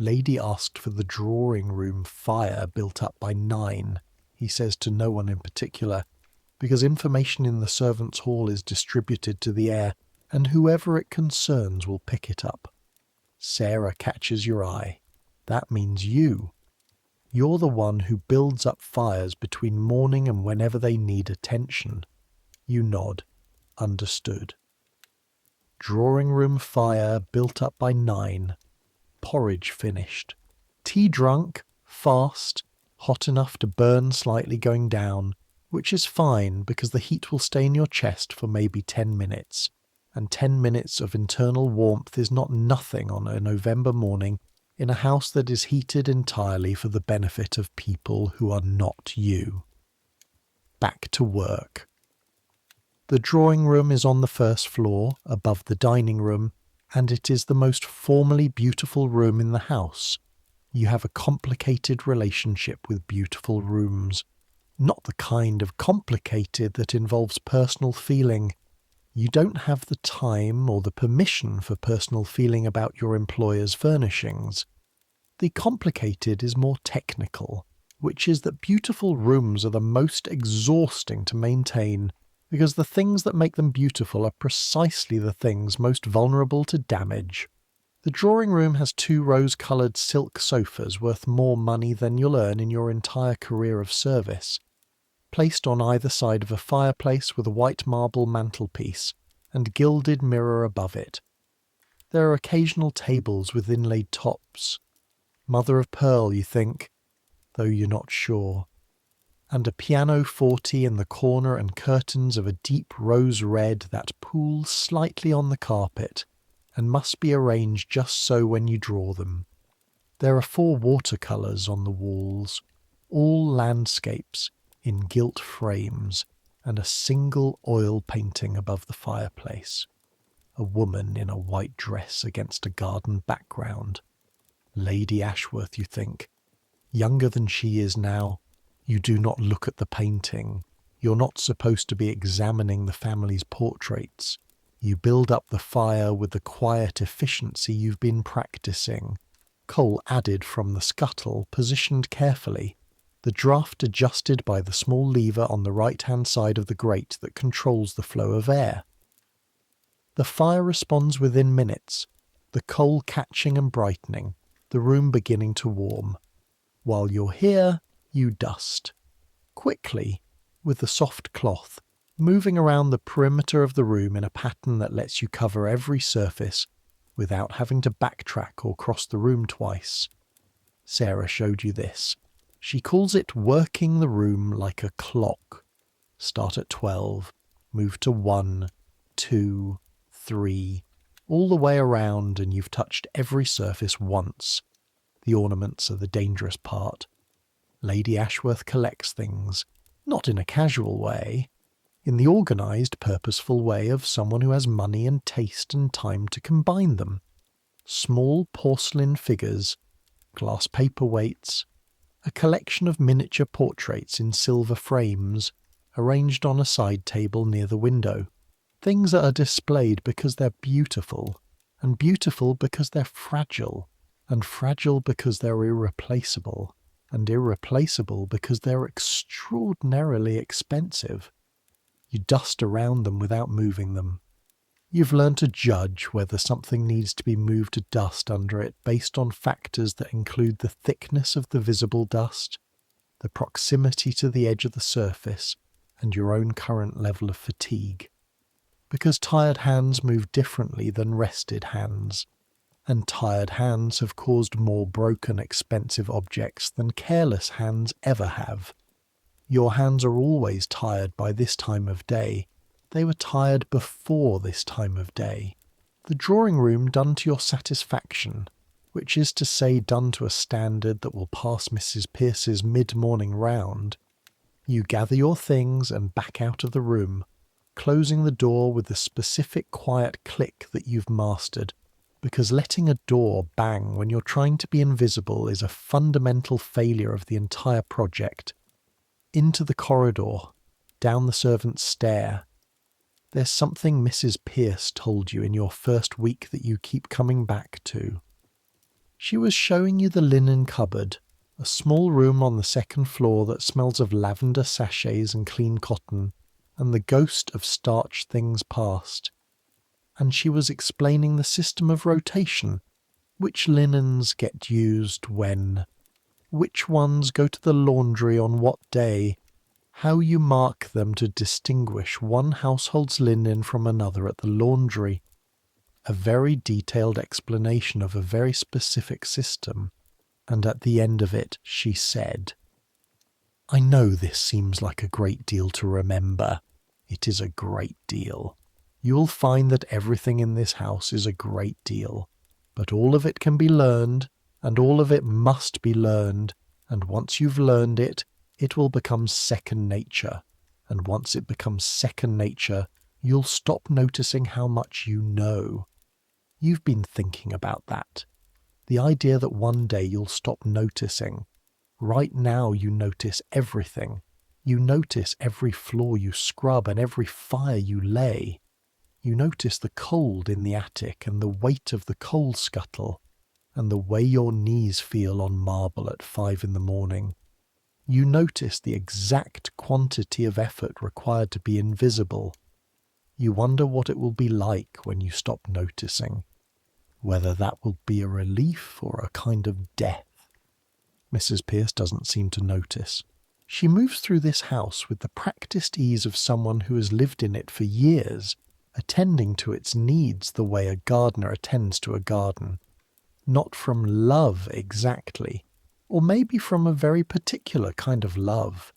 Lady asked for the drawing-room fire built up by 9, he says to no one in particular, because information in the servants' hall is distributed to the air, and whoever it concerns will pick it up. Sarah catches your eye. That means you. You're the one who builds up fires between morning and whenever they need attention. You nod. Understood. Drawing-room fire built up by 9. Porridge finished. Tea drunk, fast, hot enough to burn slightly going down, which is fine because the heat will stay in your chest for maybe 10 minutes, and 10 minutes of internal warmth is not nothing on a November morning in a house that is heated entirely for the benefit of people who are not you. Back to work. The drawing room is on the first floor, above the dining room, and it is the most formally beautiful room in the house. You have a complicated relationship with beautiful rooms. Not the kind of complicated that involves personal feeling. You don't have the time or the permission for personal feeling about your employer's furnishings. The complicated is more technical, which is that beautiful rooms are the most exhausting to maintain because the things that make them beautiful are precisely the things most vulnerable to damage. The drawing room has 2 rose-coloured silk sofas worth more money than you'll earn in your entire career of service, placed on either side of a fireplace with a white marble mantelpiece and gilded mirror above it. There are occasional tables with inlaid tops. Mother of pearl, you think, though you're not sure. And a pianoforte in the corner and curtains of a deep rose red that pools slightly on the carpet and must be arranged just so when you draw them. There are 4 watercolours on the walls, all landscapes in gilt frames, and a single oil painting above the fireplace. A woman in a white dress against a garden background. Lady Ashworth, you think. Younger than she is now. You do not look at the painting. You're not supposed to be examining the family's portraits. You build up the fire with the quiet efficiency you've been practicing. Coal added from the scuttle, positioned carefully. The draught adjusted by the small lever on the right-hand side of the grate that controls the flow of air. The fire responds within minutes, the coal catching and brightening, the room beginning to warm. While you're here, you dust. Quickly, with the soft cloth, moving around the perimeter of the room in a pattern that lets you cover every surface without having to backtrack or cross the room twice. Sarah showed you this. She calls it working the room like a clock. Start at 12, move to 1, 2, 3, all the way around, and you've touched every surface once. The ornaments are the dangerous part. Lady Ashworth collects things, not in a casual way, in the organised, purposeful way of someone who has money and taste and time to combine them. Small porcelain figures, glass paperweights, a collection of miniature portraits in silver frames, arranged on a side table near the window. Things that are displayed because they're beautiful, and beautiful because they're fragile, and fragile because they're irreplaceable, and irreplaceable because they're extraordinarily expensive. You dust around them without moving them. You've learned to judge whether something needs to be moved to dust under it based on factors that include the thickness of the visible dust, the proximity to the edge of the surface, and your own current level of fatigue. Because tired hands move differently than rested hands, and tired hands have caused more broken, expensive objects than careless hands ever have. Your hands are always tired by this time of day. They were tired before this time of day. The drawing room done to your satisfaction, which is to say done to a standard that will pass Mrs. Pierce's mid-morning round. You gather your things and back out of the room, closing the door with the specific quiet click that you've mastered, because letting a door bang when you're trying to be invisible is a fundamental failure of the entire project. Into the corridor, down the servants' stair. There's something Mrs. Pierce told you in your first week that you keep coming back to. She was showing you the linen cupboard, a small room on the second floor that smells of lavender sachets and clean cotton, and the ghost of starched things past. And she was explaining the system of rotation, which linens get used when, which ones go to the laundry on what day, how you mark them to distinguish one household's linen from another at the laundry. A very detailed explanation of a very specific system, and at the end of it she said, I know this seems like a great deal to remember. It is a great deal. You'll find that everything in this house is a great deal, but all of it can be learned, and all of it must be learned, and once you've learned it, it will become second nature, and once it becomes second nature, you'll stop noticing how much you know. You've been thinking about that. The idea that one day you'll stop noticing. Right now you notice everything. You notice every floor you scrub and every fire you lay. You notice the cold in the attic and the weight of the coal scuttle, and the way your knees feel on marble at 5 in the morning. You notice the exact quantity of effort required to be invisible. You wonder what it will be like when you stop noticing, whether that will be a relief or a kind of death. Mrs. Pierce doesn't seem to notice. She moves through this house with the practiced ease of someone who has lived in it for years, attending to its needs the way a gardener attends to a garden. Not from love exactly, or maybe from a very particular kind of love.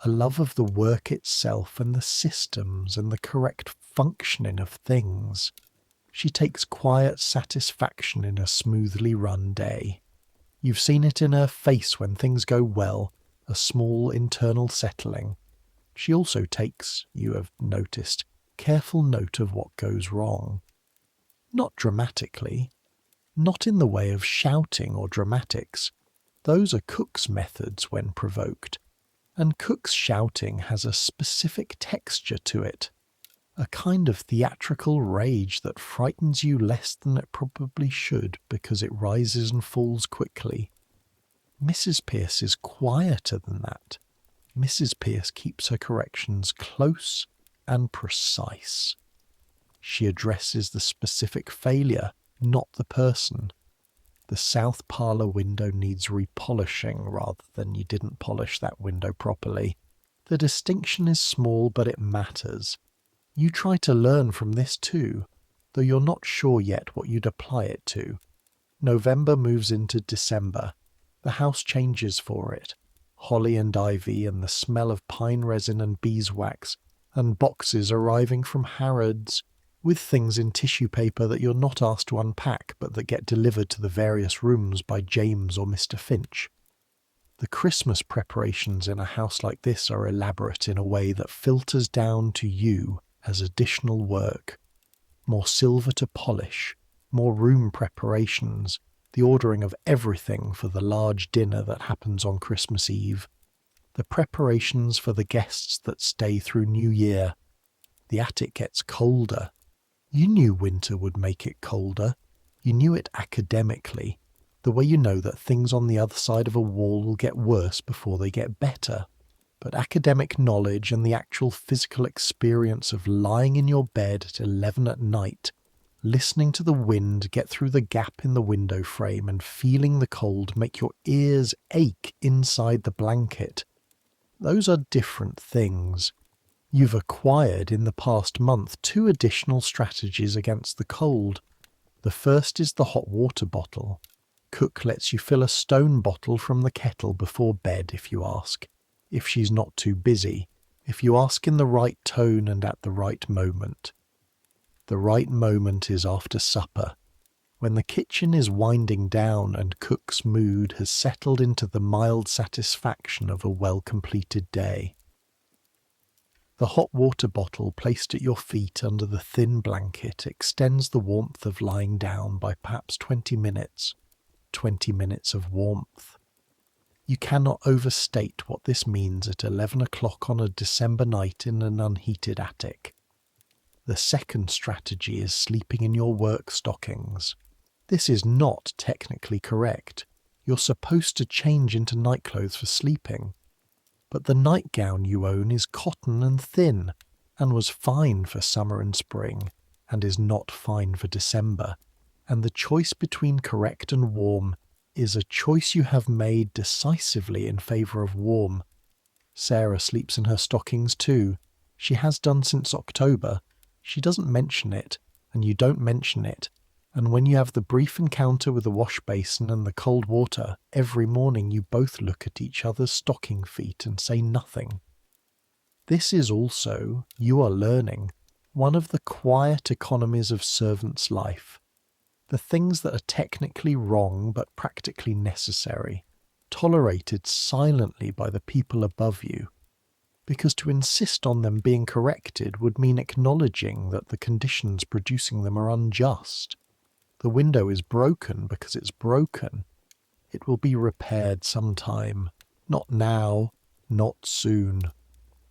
A love of the work itself and the systems and the correct functioning of things. She takes quiet satisfaction in a smoothly run day. You've seen it in her face when things go well, a small internal settling. She also takes, you have noticed, careful note of what goes wrong. Not dramatically. Not in the way of shouting or dramatics. Those are Cook's methods when provoked. And Cook's shouting has a specific texture to it. A kind of theatrical rage that frightens you less than it probably should because it rises and falls quickly. Mrs. Pierce is quieter than that. Mrs. Pierce keeps her corrections close and precise. She addresses the specific failure, not the person. The south parlour window needs repolishing rather than you didn't polish that window properly. The distinction is small, but it matters. You try to learn from this too, though you're not sure yet what you'd apply it to. November moves into December. The house changes for it. Holly and ivy and the smell of pine resin and beeswax, and boxes arriving from Harrods, with things in tissue paper that you're not asked to unpack but that get delivered to the various rooms by James or Mr. Finch. The Christmas preparations in a house like this are elaborate in a way that filters down to you as additional work. More silver to polish, more room preparations, the ordering of everything for the large dinner that happens on Christmas Eve, the preparations for the guests that stay through New Year. The attic gets colder. You knew winter would make it colder. You knew it academically, the way you know that things on the other side of a wall will get worse before they get better. But academic knowledge and the actual physical experience of lying in your bed at 11 at night, listening to the wind get through the gap in the window frame and feeling the cold make your ears ache inside the blanket. Those are different things. You've acquired in the past month 2 additional strategies against the cold. The first is the hot water bottle. Cook lets you fill a stone bottle from the kettle before bed if you ask. If she's not too busy, if you ask in the right tone and at the right moment. The right moment is after supper, when the kitchen is winding down and Cook's mood has settled into the mild satisfaction of a well-completed day. The hot water bottle placed at your feet under the thin blanket extends the warmth of lying down by perhaps 20 minutes. 20 minutes of warmth. You cannot overstate what this means at 11 o'clock on a December night in an unheated attic. The second strategy is sleeping in your work stockings. This is not technically correct. You're supposed to change into nightclothes for sleeping. But the nightgown you own is cotton and thin, and was fine for summer and spring, and is not fine for December. And the choice between correct and warm is a choice you have made decisively in favour of warm. Sarah sleeps in her stockings too. She has done since October. She doesn't mention it, and you don't mention it. And when you have the brief encounter with the wash basin and the cold water, every morning you both look at each other's stocking feet and say nothing. This is also, you are learning, one of the quiet economies of servants' life. The things that are technically wrong but practically necessary, tolerated silently by the people above you, because to insist on them being corrected would mean acknowledging that the conditions producing them are unjust. The window is broken because it's broken. It will be repaired sometime. Not now, not soon.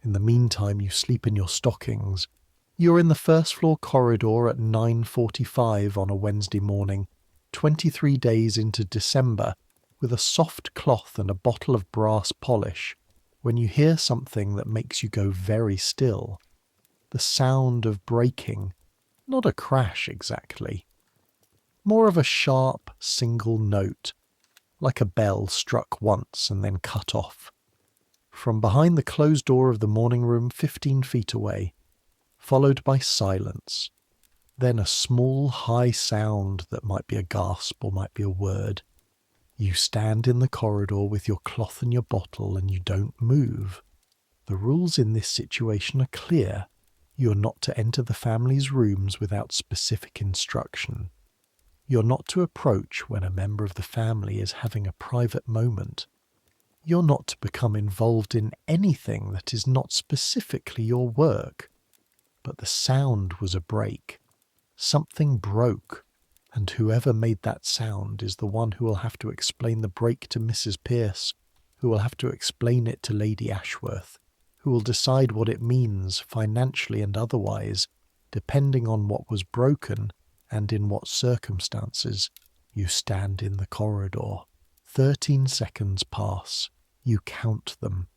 In the meantime, you sleep in your stockings. You're in the first floor corridor at 9:45 on a Wednesday morning, 23 days into December, with a soft cloth and a bottle of brass polish, when you hear something that makes you go very still. The sound of breaking, not a crash exactly. More of a sharp, single note, like a bell struck once and then cut off. From behind the closed door of the morning room 15 feet away, followed by silence, then a small, high sound that might be a gasp or might be a word. You stand in the corridor with your cloth and your bottle and you don't move. The rules in this situation are clear. You're not to enter the family's rooms without specific instruction. You're not to approach when a member of the family is having a private moment. You're not to become involved in anything that is not specifically your work. But the sound was a break. Something broke, and whoever made that sound is the one who will have to explain the break to Mrs. Pierce, who will have to explain it to Lady Ashworth, who will decide what it means financially and otherwise, depending on what was broken and in what circumstances. You stand in the corridor. 13 seconds pass. You count them.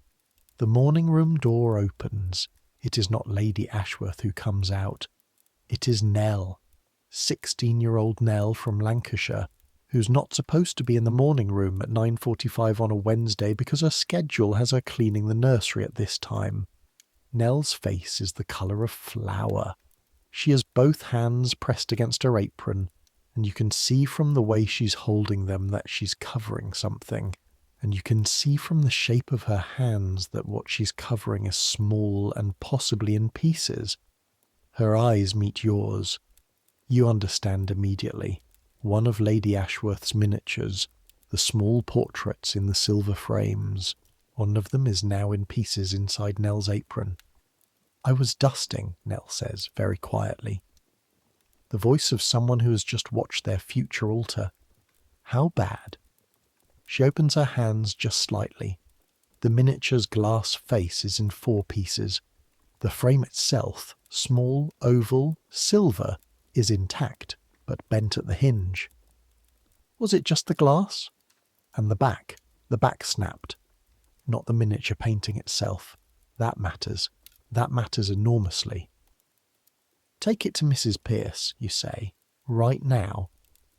The morning room door opens. It is not Lady Ashworth who comes out. It is Nell, 16-year-old Nell from Lancashire, who's not supposed to be in the morning room at 9:45 on a Wednesday because her schedule has her cleaning the nursery at this time. Nell's face is the colour of flour. She has both hands pressed against her apron, and you can see from the way she's holding them that she's covering something, and you can see from the shape of her hands that what she's covering is small and possibly in pieces. Her eyes meet yours. You understand immediately. One of Lady Ashworth's miniatures, the small portraits in the silver frames. One of them is now in pieces inside Nell's apron. "I was dusting," Nell says, very quietly. The voice of someone who has just watched their future altar. "How bad?" She opens her hands just slightly. The miniature's glass face is in 4 pieces. The frame itself, small, oval, silver, is intact, but bent at the hinge. Was it just the glass? And the back snapped. Not the miniature painting itself. That matters. That matters enormously. "Take it to Mrs. Pierce," you say, "right now,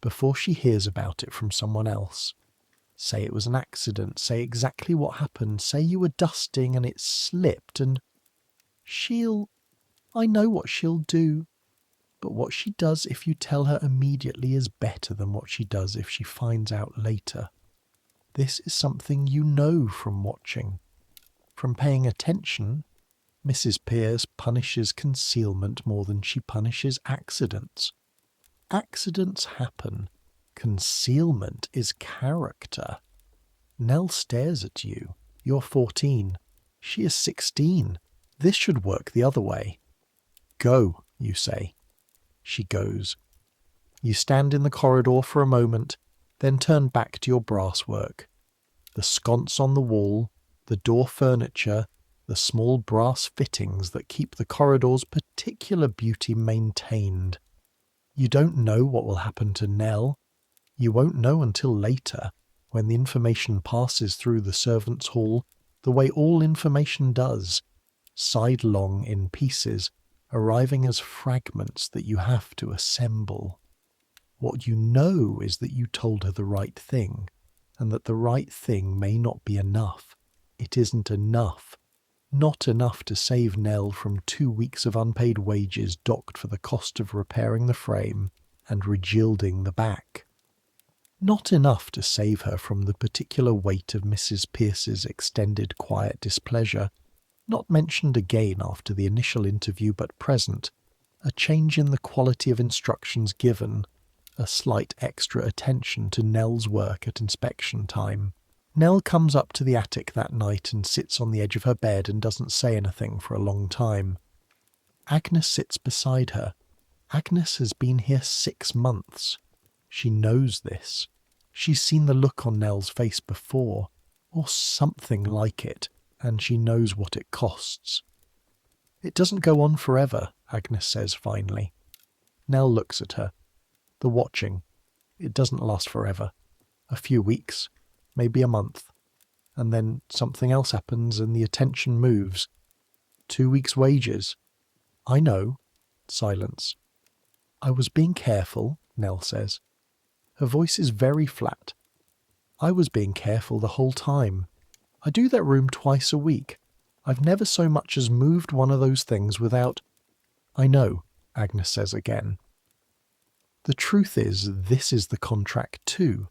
before she hears about it from someone else. Say it was an accident, say exactly what happened, say you were dusting and it slipped and I know what she'll do. But what she does if you tell her immediately is better than what she does if she finds out later. This is something you know from watching. From paying attention, Mrs. Pierce punishes concealment more than she punishes accidents. Accidents happen. Concealment is character. Nell stares at you. You're 14. She is 16. This should work the other way. "Go," you say. She goes. You stand in the corridor for a moment, then turn back to your brass work. The sconce on the wall, the door furniture, the small brass fittings that keep the corridor's particular beauty maintained. You don't know what will happen to Nell. You won't know until later, when the information passes through the servants' hall, the way all information does, sidelong in pieces, arriving as fragments that you have to assemble. What you know is that you told her the right thing, and that the right thing may not be enough. It isn't enough. Not enough to save Nell from 2 weeks of unpaid wages docked for the cost of repairing the frame, and regilding the back. Not enough to save her from the particular weight of Mrs. Pierce's extended quiet displeasure, not mentioned again after the initial interview but present, a change in the quality of instructions given, a slight extra attention to Nell's work at inspection time. Nell comes up to the attic that night and sits on the edge of her bed and doesn't say anything for a long time. Agnes sits beside her. Agnes has been here 6 months. She knows this. She's seen the look on Nell's face before, or something like it, and she knows what it costs. It doesn't go on forever, Agnes says finally. Nell looks at her. The watching. It doesn't last forever. A few weeks, maybe a month. And then something else happens and the attention moves. 2 weeks' wages. I know. Silence. I was being careful, Nell says. Her voice is very flat. I was being careful the whole time. I do that room twice a week. I've never so much as moved one of those things without... I know, Agnes says again. The truth is, this is the contract too.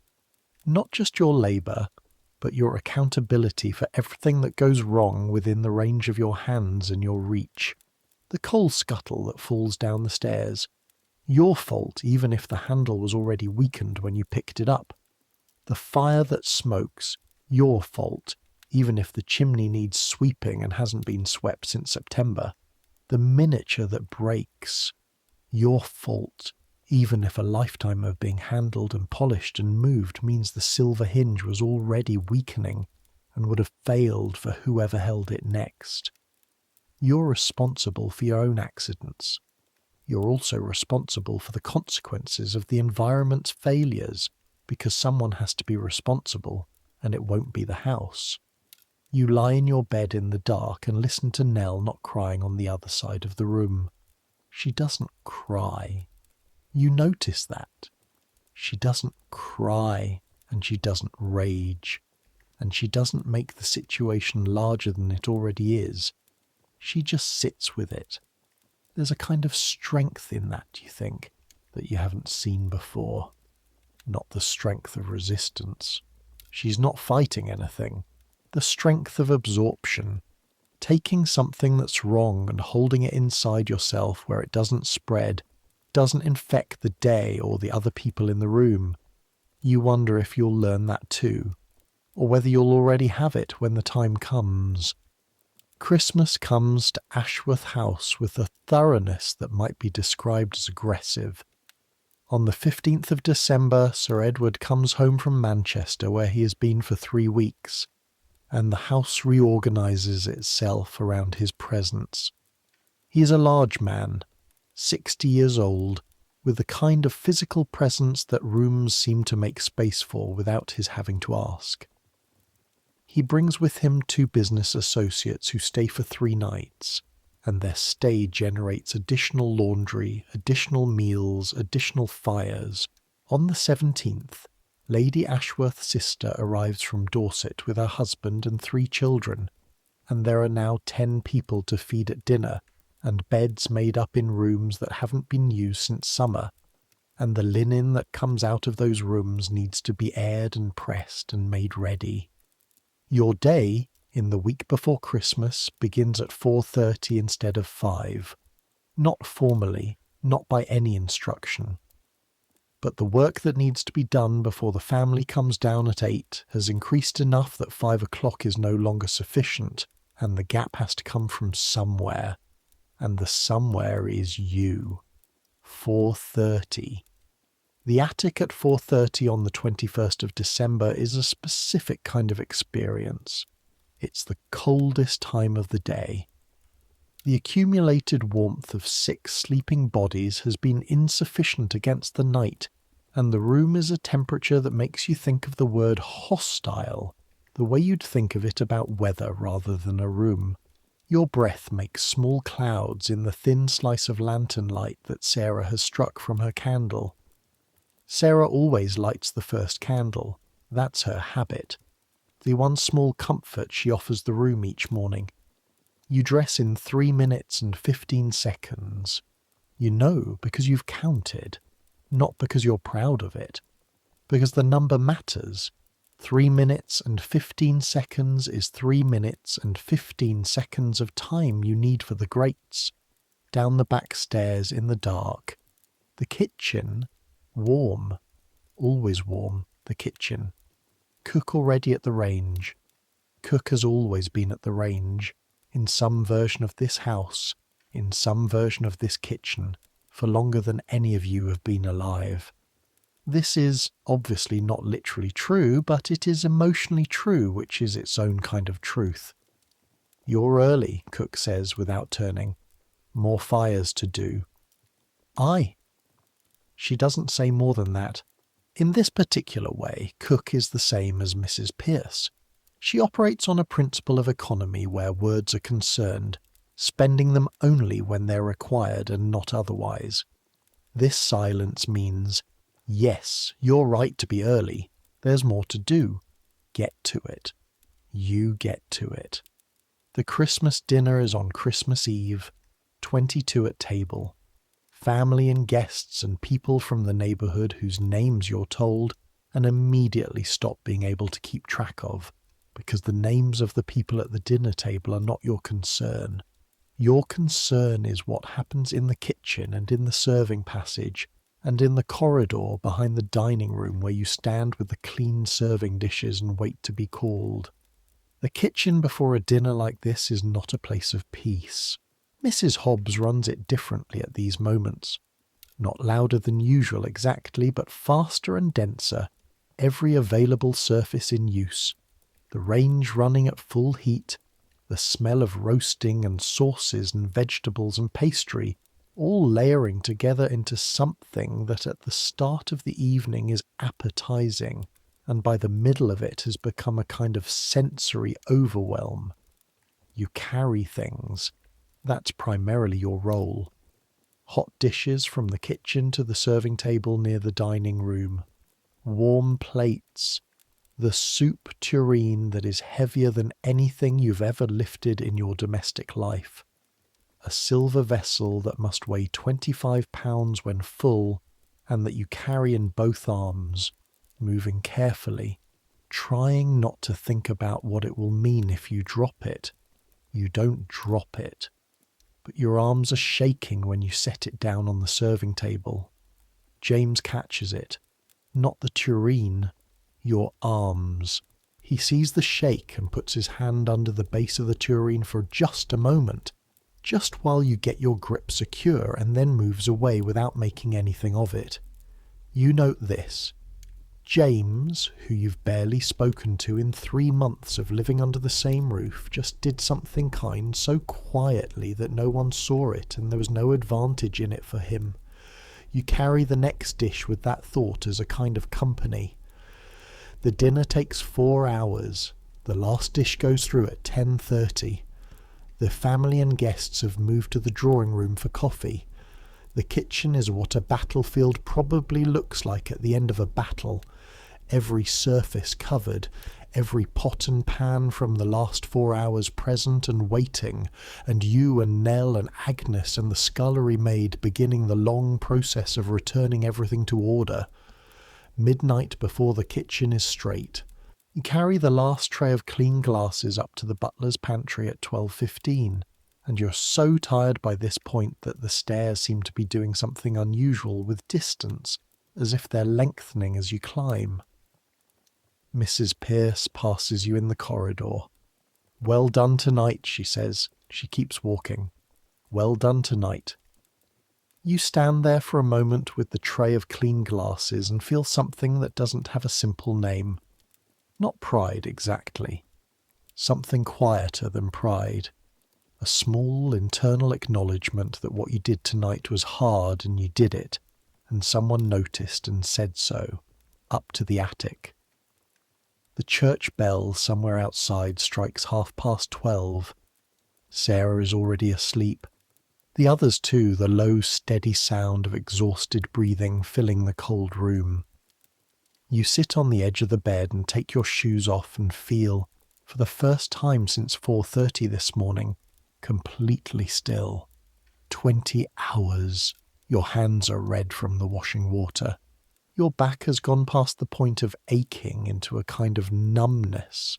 Not just your labour, but your accountability for everything that goes wrong within the range of your hands and your reach. The coal scuttle that falls down the stairs. Your fault even if the handle was already weakened when you picked it up. The fire that smokes. Your fault even if the chimney needs sweeping and hasn't been swept since September. The miniature that breaks. Your fault even if a lifetime of being handled and polished and moved means the silver hinge was already weakening and would have failed for whoever held it next. You're responsible for your own accidents. You're also responsible for the consequences of the environment's failures, because someone has to be responsible, and it won't be the house. You lie in your bed in the dark and listen to Nell not crying on the other side of the room. She doesn't cry. You notice that. She doesn't cry, and she doesn't rage, and she doesn't make the situation larger than it already is. She just sits with it. There's a kind of strength in that, you think, that you haven't seen before. Not the strength of resistance. She's not fighting anything. The strength of absorption. Taking something that's wrong and holding it inside yourself where it doesn't spread, doesn't infect the day or the other people in the room. You wonder if you'll learn that too, or whether you'll already have it when the time comes. Christmas comes to Ashworth House with a thoroughness that might be described as aggressive. On the 15th of December, Sir Edward comes home from Manchester, where he has been for 3 weeks, and the house reorganises itself around his presence. He is a large man, 60 years old, with the kind of physical presence that rooms seem to make space for without his having to ask. He brings with him 2 business associates who stay for 3 nights, and their stay generates additional laundry, additional meals, additional fires. On the 17th, Lady Ashworth's sister arrives from Dorset with her husband and 3 children, and there are now 10 people to feed at dinner, and beds made up in rooms that haven't been used since summer, and the linen that comes out of those rooms needs to be aired and pressed and made ready. Your day, in the week before Christmas, begins at 4:30 instead of 5. Not formally, not by any instruction. But the work that needs to be done before the family comes down at 8 has increased enough that 5 o'clock is no longer sufficient, and the gap has to come from somewhere. And the somewhere is you. 4:30. The attic at 4:30 on the 21st of December is a specific kind of experience. It's the coldest time of the day. The accumulated warmth of 6 sleeping bodies has been insufficient against the night, and the room is a temperature that makes you think of the word hostile, the way you'd think of it about weather rather than a room. Your breath makes small clouds in the thin slice of lantern light that Sarah has struck from her candle. Sarah always lights the first candle. That's her habit. The one small comfort she offers the room each morning. You dress in 3 minutes and 15 seconds. You know because you've counted. Not because you're proud of it, because the number matters. 3 minutes and 15 seconds is 3 minutes and 15 seconds of time you need for the grates. Down the back stairs in the dark. The kitchen, warm. Always warm, the kitchen. Cook already at the range. Cook has always been at the range, in some version of this house, in some version of this kitchen, for longer than any of you have been alive. This is obviously not literally true, but it is emotionally true, which is its own kind of truth. You're early, Cook says without turning. More fires to do. Aye. She doesn't say more than that. In this particular way, Cook is the same as Mrs. Pierce. She operates on a principle of economy where words are concerned, spending them only when they're required and not otherwise. This silence means, yes, you're right to be early. There's more to do. Get to it. You get to it. The Christmas dinner is on Christmas Eve, 22 at table. Family and guests and people from the neighbourhood whose names you're told and immediately stop being able to keep track of, because the names of the people at the dinner table are not your concern. Your concern is what happens in the kitchen and in the serving passage and in the corridor behind the dining room where you stand with the clean serving dishes and wait to be called. The kitchen before a dinner like this is not a place of peace. Mrs. Hobbs runs it differently at these moments. Not louder than usual exactly, but faster and denser, every available surface in use, the range running at full heat, the smell of roasting and sauces and vegetables and pastry, all layering together into something that at the start of the evening is appetizing, and by the middle of it has become a kind of sensory overwhelm. You carry things. That's primarily your role. Hot dishes from the kitchen to the serving table near the dining room. Warm plates. The soup tureen that is heavier than anything you've ever lifted in your domestic life. A silver vessel that must weigh 25 pounds when full and that you carry in both arms, moving carefully, trying not to think about what it will mean if you drop it. You don't drop it. But your arms are shaking when you set it down on the serving table. James catches it. Not the tureen, your arms. He sees the shake and puts his hand under the base of the tureen for just a moment, just while you get your grip secure, and then moves away without making anything of it. You note this. James, who you've barely spoken to in 3 months of living under the same roof, just did something kind so quietly that no one saw it and there was no advantage in it for him. You carry the next dish with that thought as a kind of company. The dinner takes 4 hours. The last dish goes through at 10:30. The family and guests have moved to the drawing room for coffee. The kitchen is what a battlefield probably looks like at the end of a battle. Every surface covered, every pot and pan from the last 4 hours present and waiting, and you and Nell and Agnes and the scullery maid beginning the long process of returning everything to order. Midnight before the kitchen is straight. You carry the last tray of clean glasses up to the butler's pantry at 12:15, and you're so tired by this point that the stairs seem to be doing something unusual with distance, as if they're lengthening as you climb. Mrs. Pierce passes you in the corridor. "Well done tonight," she says. She keeps walking. "Well done tonight." You stand there for a moment with the tray of clean glasses and feel something that doesn't have a simple name. Not pride exactly. Something quieter than pride. A small internal acknowledgement that what you did tonight was hard and you did it, and someone noticed and said so, up to the attic. The church bell somewhere outside strikes 12:30. Sarah is already asleep. The others too, the low, steady sound of exhausted breathing filling the cold room. You sit on the edge of the bed and take your shoes off and feel, for the first time since 4:30 this morning, completely still. 20 hours. Your hands are red from the washing water. Your back has gone past the point of aching into a kind of numbness,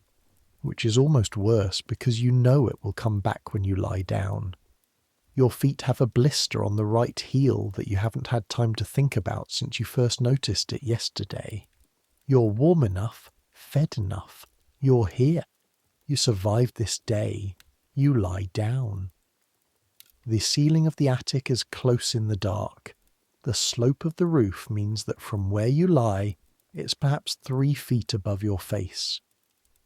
which is almost worse because you know it will come back when you lie down. Your feet have a blister on the right heel that you haven't had time to think about since you first noticed it yesterday. You're warm enough, fed enough. You're here. You survived this day. You lie down. The ceiling of the attic is close in the dark. The slope of the roof means that from where you lie, it's perhaps 3 feet above your face.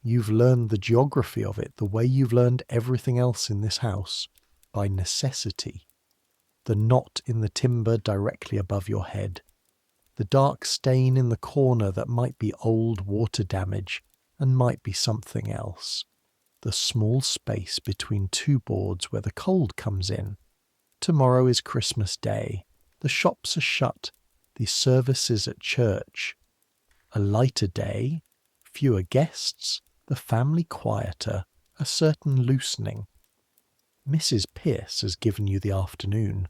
You've learned the geography of it the way you've learned everything else in this house, by necessity. The knot in the timber directly above your head. The dark stain in the corner that might be old water damage and might be something else. The small space between 2 boards where the cold comes in. Tomorrow is Christmas Day. The shops are shut. The service is at church. A lighter day. Fewer guests. The family quieter. A certain loosening. Mrs. Pierce has given you the afternoon.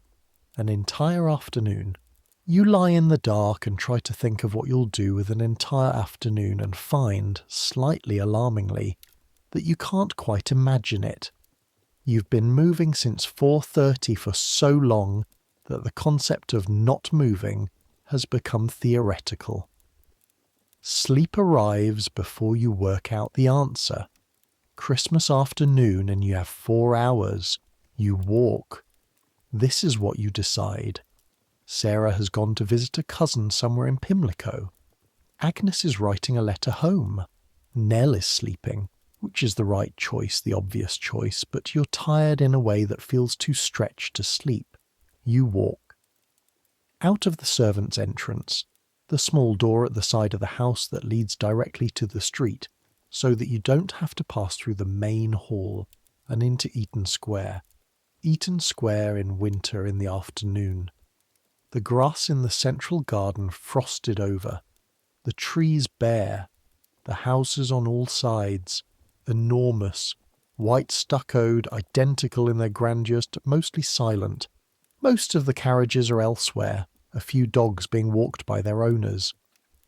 An entire afternoon. You lie in the dark and try to think of what you'll do with an entire afternoon and find, slightly alarmingly, that you can't quite imagine it. You've been moving since 4:30 for so long that the concept of not moving has become theoretical. Sleep arrives before you work out the answer. Christmas afternoon and you have 4 hours. You walk. This is what you decide. Sarah has gone to visit a cousin somewhere in Pimlico. Agnes is writing a letter home. Nell is sleeping, which is the right choice, the obvious choice, but you're tired in a way that feels too stretched to sleep. You walk. Out of the servants' entrance, the small door at the side of the house that leads directly to the street, so that you don't have to pass through the main hall and into Eaton Square. Eaton Square in winter in the afternoon. The grass in the central garden frosted over, the trees bare, the houses on all sides, enormous, white stuccoed, identical in their grandeur, mostly silent. Most of the carriages are elsewhere, a few dogs being walked by their owners.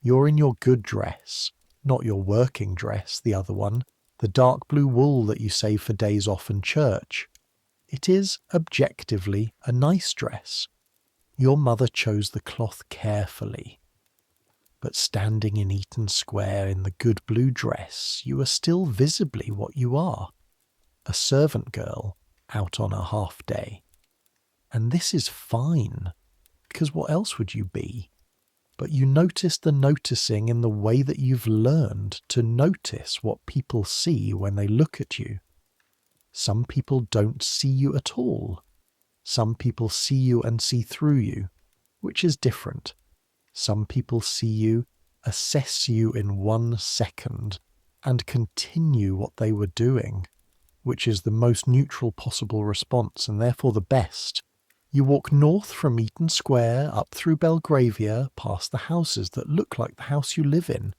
You're in your good dress, not your working dress, the other one, the dark blue wool that you save for days off and church. It is, objectively, a nice dress. Your mother chose the cloth carefully. But standing in Eaton Square in the good blue dress, you are still visibly what you are, a servant girl out on a half day. And this is fine, because what else would you be? But you notice the noticing in the way that you've learned to notice what people see when they look at you. Some people don't see you at all. Some people see you and see through you, which is different. Some people see you, assess you in 1 second, and continue what they were doing, which is the most neutral possible response and therefore the best. You walk north from Eaton Square, up through Belgravia, past the houses that look like the house you live in.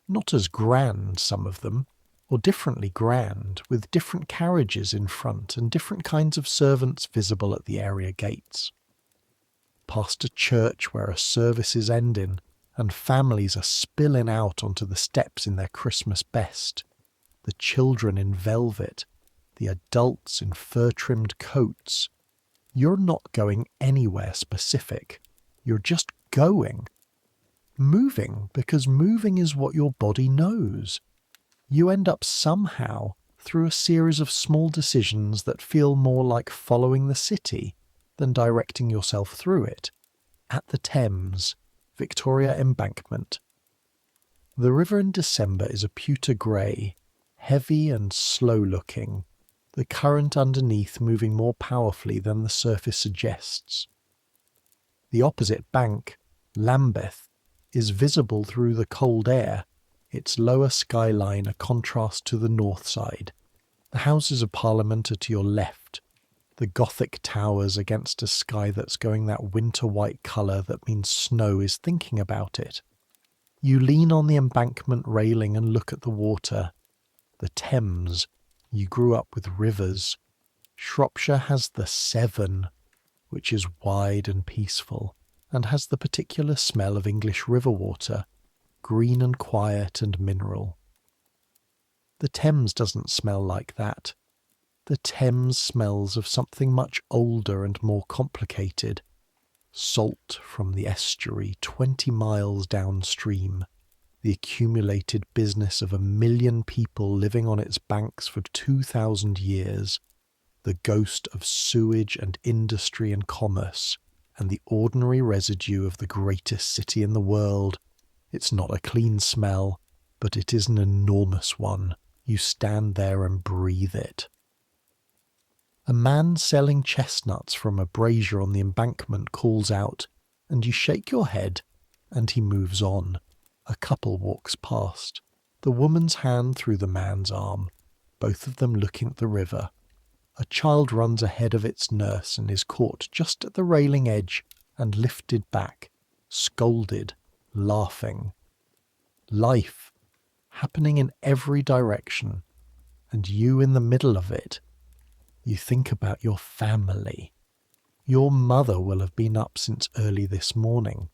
Not as grand, some of them, or differently grand, with different carriages in front and different kinds of servants visible at the area gates. Past a church where a service is ending, and families are spilling out onto the steps in their Christmas best. The children in velvet, the adults in fur-trimmed coats. You're not going anywhere specific. You're just going. Moving, because moving is what your body knows. You end up somehow through a series of small decisions that feel more like following the city than directing yourself through it. At the Thames, Victoria Embankment. The river in December is a pewter grey, heavy and slow-looking, the current underneath moving more powerfully than the surface suggests. The opposite bank, Lambeth, is visible through the cold air, its lower skyline a contrast to the north side. The Houses of Parliament are to your left, the Gothic towers against a sky that's going that winter white colour that means snow is thinking about it. You lean on the embankment railing and look at the water. The Thames. You grew up with rivers. Shropshire has the Severn. which is wide and peaceful and has the particular smell of English river water, green and quiet and mineral. The Thames doesn't smell like that. The Thames smells of something much older and more complicated. Salt from the estuary 20 miles downstream, the accumulated business of 1 million people living on its banks for 2,000 years, the ghost of sewage and industry and commerce, and the ordinary residue of the greatest city in the world. It's not a clean smell, but it is an enormous one. You stand there and breathe it. A man selling chestnuts from a brazier on the embankment calls out, and you shake your head, and he moves on. A couple walks past, the woman's hand through the man's arm, both of them looking at the river. A child runs ahead of its nurse and is caught just at the railing edge and lifted back, scolded, laughing. Life, happening in every direction, and you in the middle of it. You think about your family. Your mother will have been up since early this morning.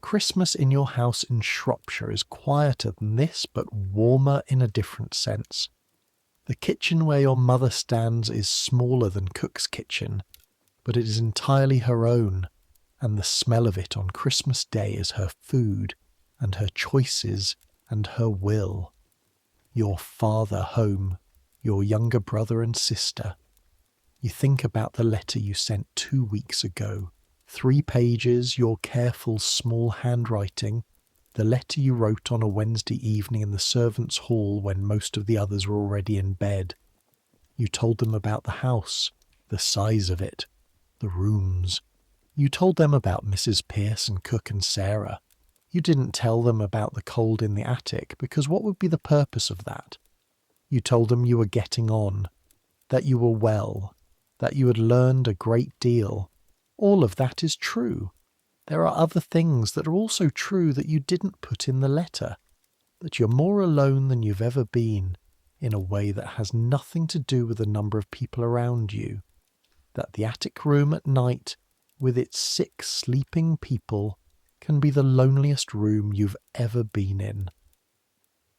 Christmas in your house in Shropshire is quieter than this, but warmer in a different sense. The kitchen where your mother stands is smaller than Cook's kitchen, but it is entirely her own, and the smell of it on Christmas Day is her food, and her choices, and her will. Your father home, your younger brother and sister. You think about the letter you sent 2 weeks ago, 3 pages, your careful small handwriting, the letter you wrote on a Wednesday evening in the servants' hall when most of the others were already in bed. You told them about the house, the size of it, the rooms. You told them about Mrs. Pearce and Cook and Sarah. You didn't tell them about the cold in the attic, because what would be the purpose of that? You told them you were getting on, that you were well, that you had learned a great deal. All of that is true. There are other things that are also true that you didn't put in the letter, that you're more alone than you've ever been, in a way that has nothing to do with the number of people around you, that the attic room at night, with its 6 sleeping people, can be the loneliest room you've ever been in,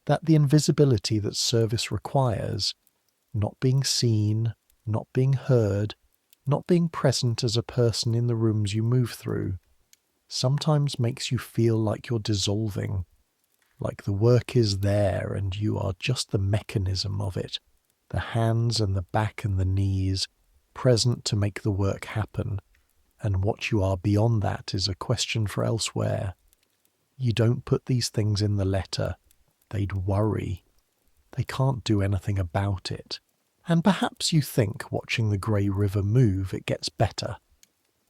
that the invisibility that service requires, not being seen, not being heard, not being present as a person in the rooms you move through, sometimes makes you feel like you're dissolving, like the work is there and you are just the mechanism of it, the hands and the back and the knees, present to make the work happen, and what you are beyond that is a question for elsewhere. You don't put these things in the letter. They'd worry. They can't do anything about it. And perhaps you think, watching the Grey River move, it gets better.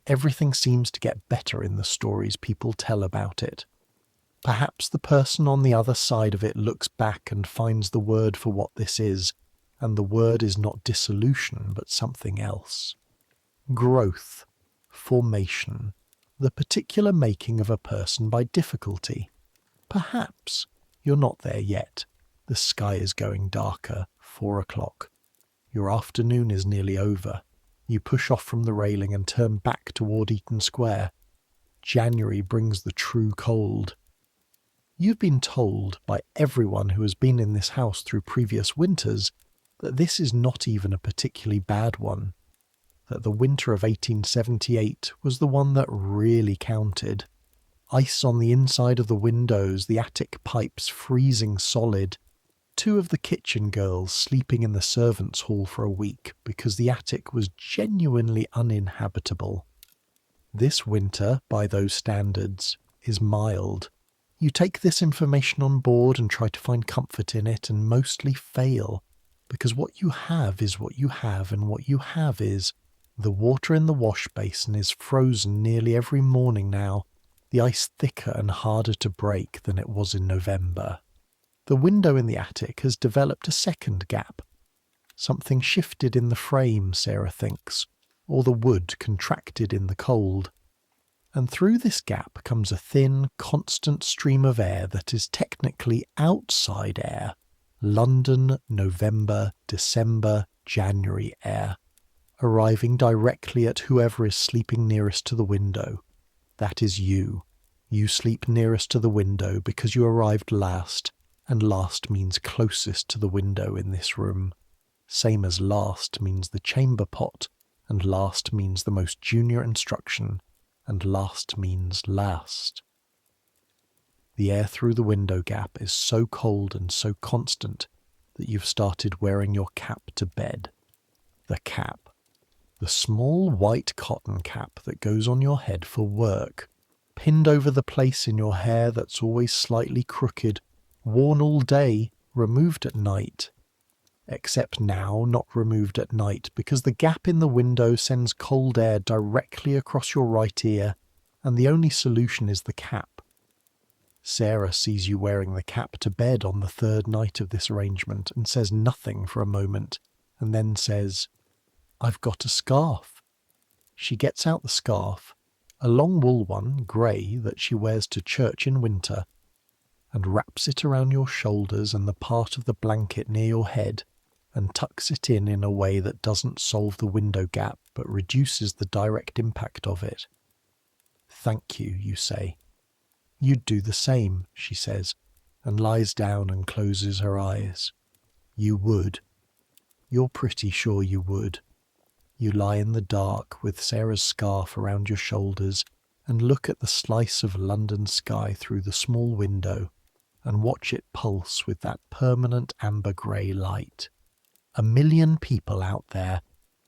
Everything seems to get better in the stories people tell about it. Perhaps the person on the other side of it looks back and finds the word for what this is, and the word is not dissolution, but something else. Growth, formation, the particular making of a person by difficulty. Perhaps you're not there yet. The sky is going darker, 4 o'clock. Your afternoon is nearly over. You push off from the railing and turn back toward Eaton Square. January brings the true cold. You've been told by everyone who has been in this house through previous winters that this is not even a particularly bad one, that the winter of 1878 was the one that really counted. Ice on the inside of the windows, the attic pipes freezing solid, 2 of the kitchen girls sleeping in the servants' hall for a week because the attic was genuinely uninhabitable. This winter, by those standards, is mild. You take this information on board and try to find comfort in it and mostly fail, because what you have is what you have, and what you have is the water in the wash basin is frozen nearly every morning now, the ice thicker and harder to break than it was in November. The window in the attic has developed a second gap. Something shifted in the frame, Sarah thinks, or the wood contracted in the cold. And through this gap comes a thin, constant stream of air that is technically outside air, London, November, December, January air. arriving directly at whoever is sleeping nearest to the window. That is you. You sleep nearest to the window because you arrived last, and last means closest to the window in this room. Same as last means the chamber pot, and last means the most junior instruction, and last means last. The air through the window gap is so cold and so constant that you've started wearing your cap to bed. The cap. The small white cotton cap that goes on your head for work, pinned over the place in your hair that's always slightly crooked, worn all day, removed at night. Except now not removed at night because the gap in the window sends cold air directly across your right ear, and the only solution is the cap. Sarah sees you wearing the cap to bed on the third night of this arrangement and says nothing for a moment, and then says, "I've got a scarf." She gets out the scarf, a long wool one, grey, that she wears to church in winter, and wraps it around your shoulders and the part of the blanket near your head, and tucks it in a way that doesn't solve the window gap but reduces the direct impact of it. "Thank you," you say. "You'd do the same," she says, and lies down and closes her eyes. You would. You're pretty sure you would. You lie in the dark with Sarah's scarf around your shoulders and look at the slice of London sky through the small window and watch it pulse with that permanent amber-grey light. 1,000,000 people out there,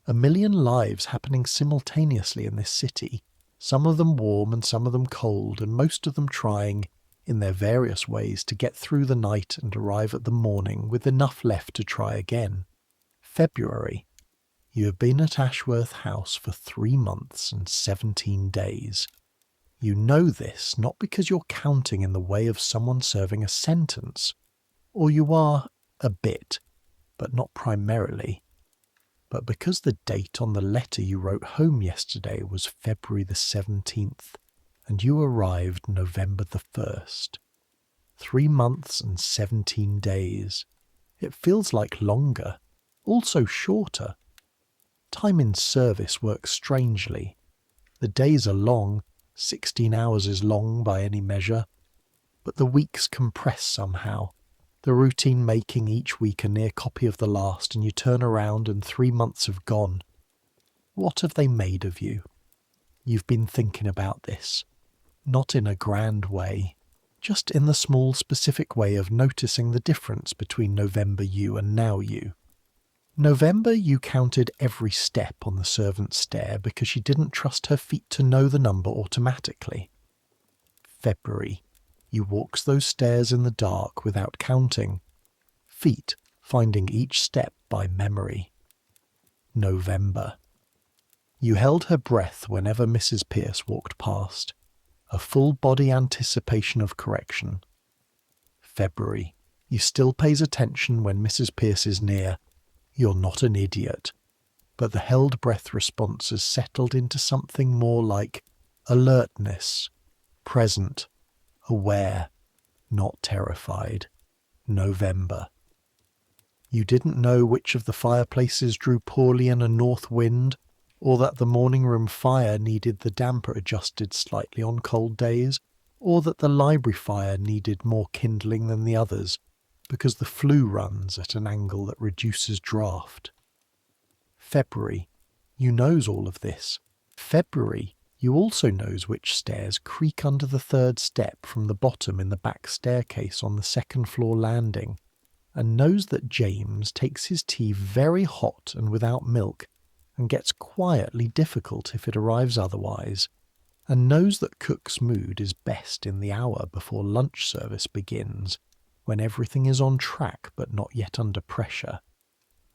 1,000,000 lives happening simultaneously in this city, some of them warm and some of them cold, and most of them trying, in their various ways, to get through the night and arrive at the morning with enough left to try again. February. You have been at Ashworth House for 3 months and 17 days. You know this not because you're counting in the way of someone serving a sentence, or you are a bit, but not primarily, but because the date on the letter you wrote home yesterday was February the 17th, and you arrived November the 1st. 3 months and 17 days. It feels like longer, also shorter. Time in service works strangely. The days are long, 16 hours is long by any measure, but the weeks compress somehow, the routine making each week a near copy of the last, and you turn around and 3 months have gone. What have they made of you? You've been thinking about this, not in a grand way, just in the small specific way of noticing the difference between November you and now you. November you counted every step on the servant's stair because she didn't trust her feet to know the number automatically. February, you walks those stairs in the dark without counting, feet finding each step by memory. November. You held her breath whenever Mrs. Pierce walked past, a full-body anticipation of correction. February. You still pays attention when Mrs. Pierce is near. You're not an idiot. But the held breath response has settled into something more like alertness, present, aware, not terrified. November. You didn't know which of the fireplaces drew poorly in a north wind, or that the morning room fire needed the damper adjusted slightly on cold days, or that the library fire needed more kindling than the others, because the flue runs at an angle that reduces draught. February, you knows all of this. February, you also knows which stairs creak under the third step from the bottom in the back staircase on the second floor landing, and knows that James takes his tea very hot and without milk, and gets quietly difficult if it arrives otherwise, and knows that Cook's mood is best in the hour before lunch service begins, when everything is on track but not yet under pressure,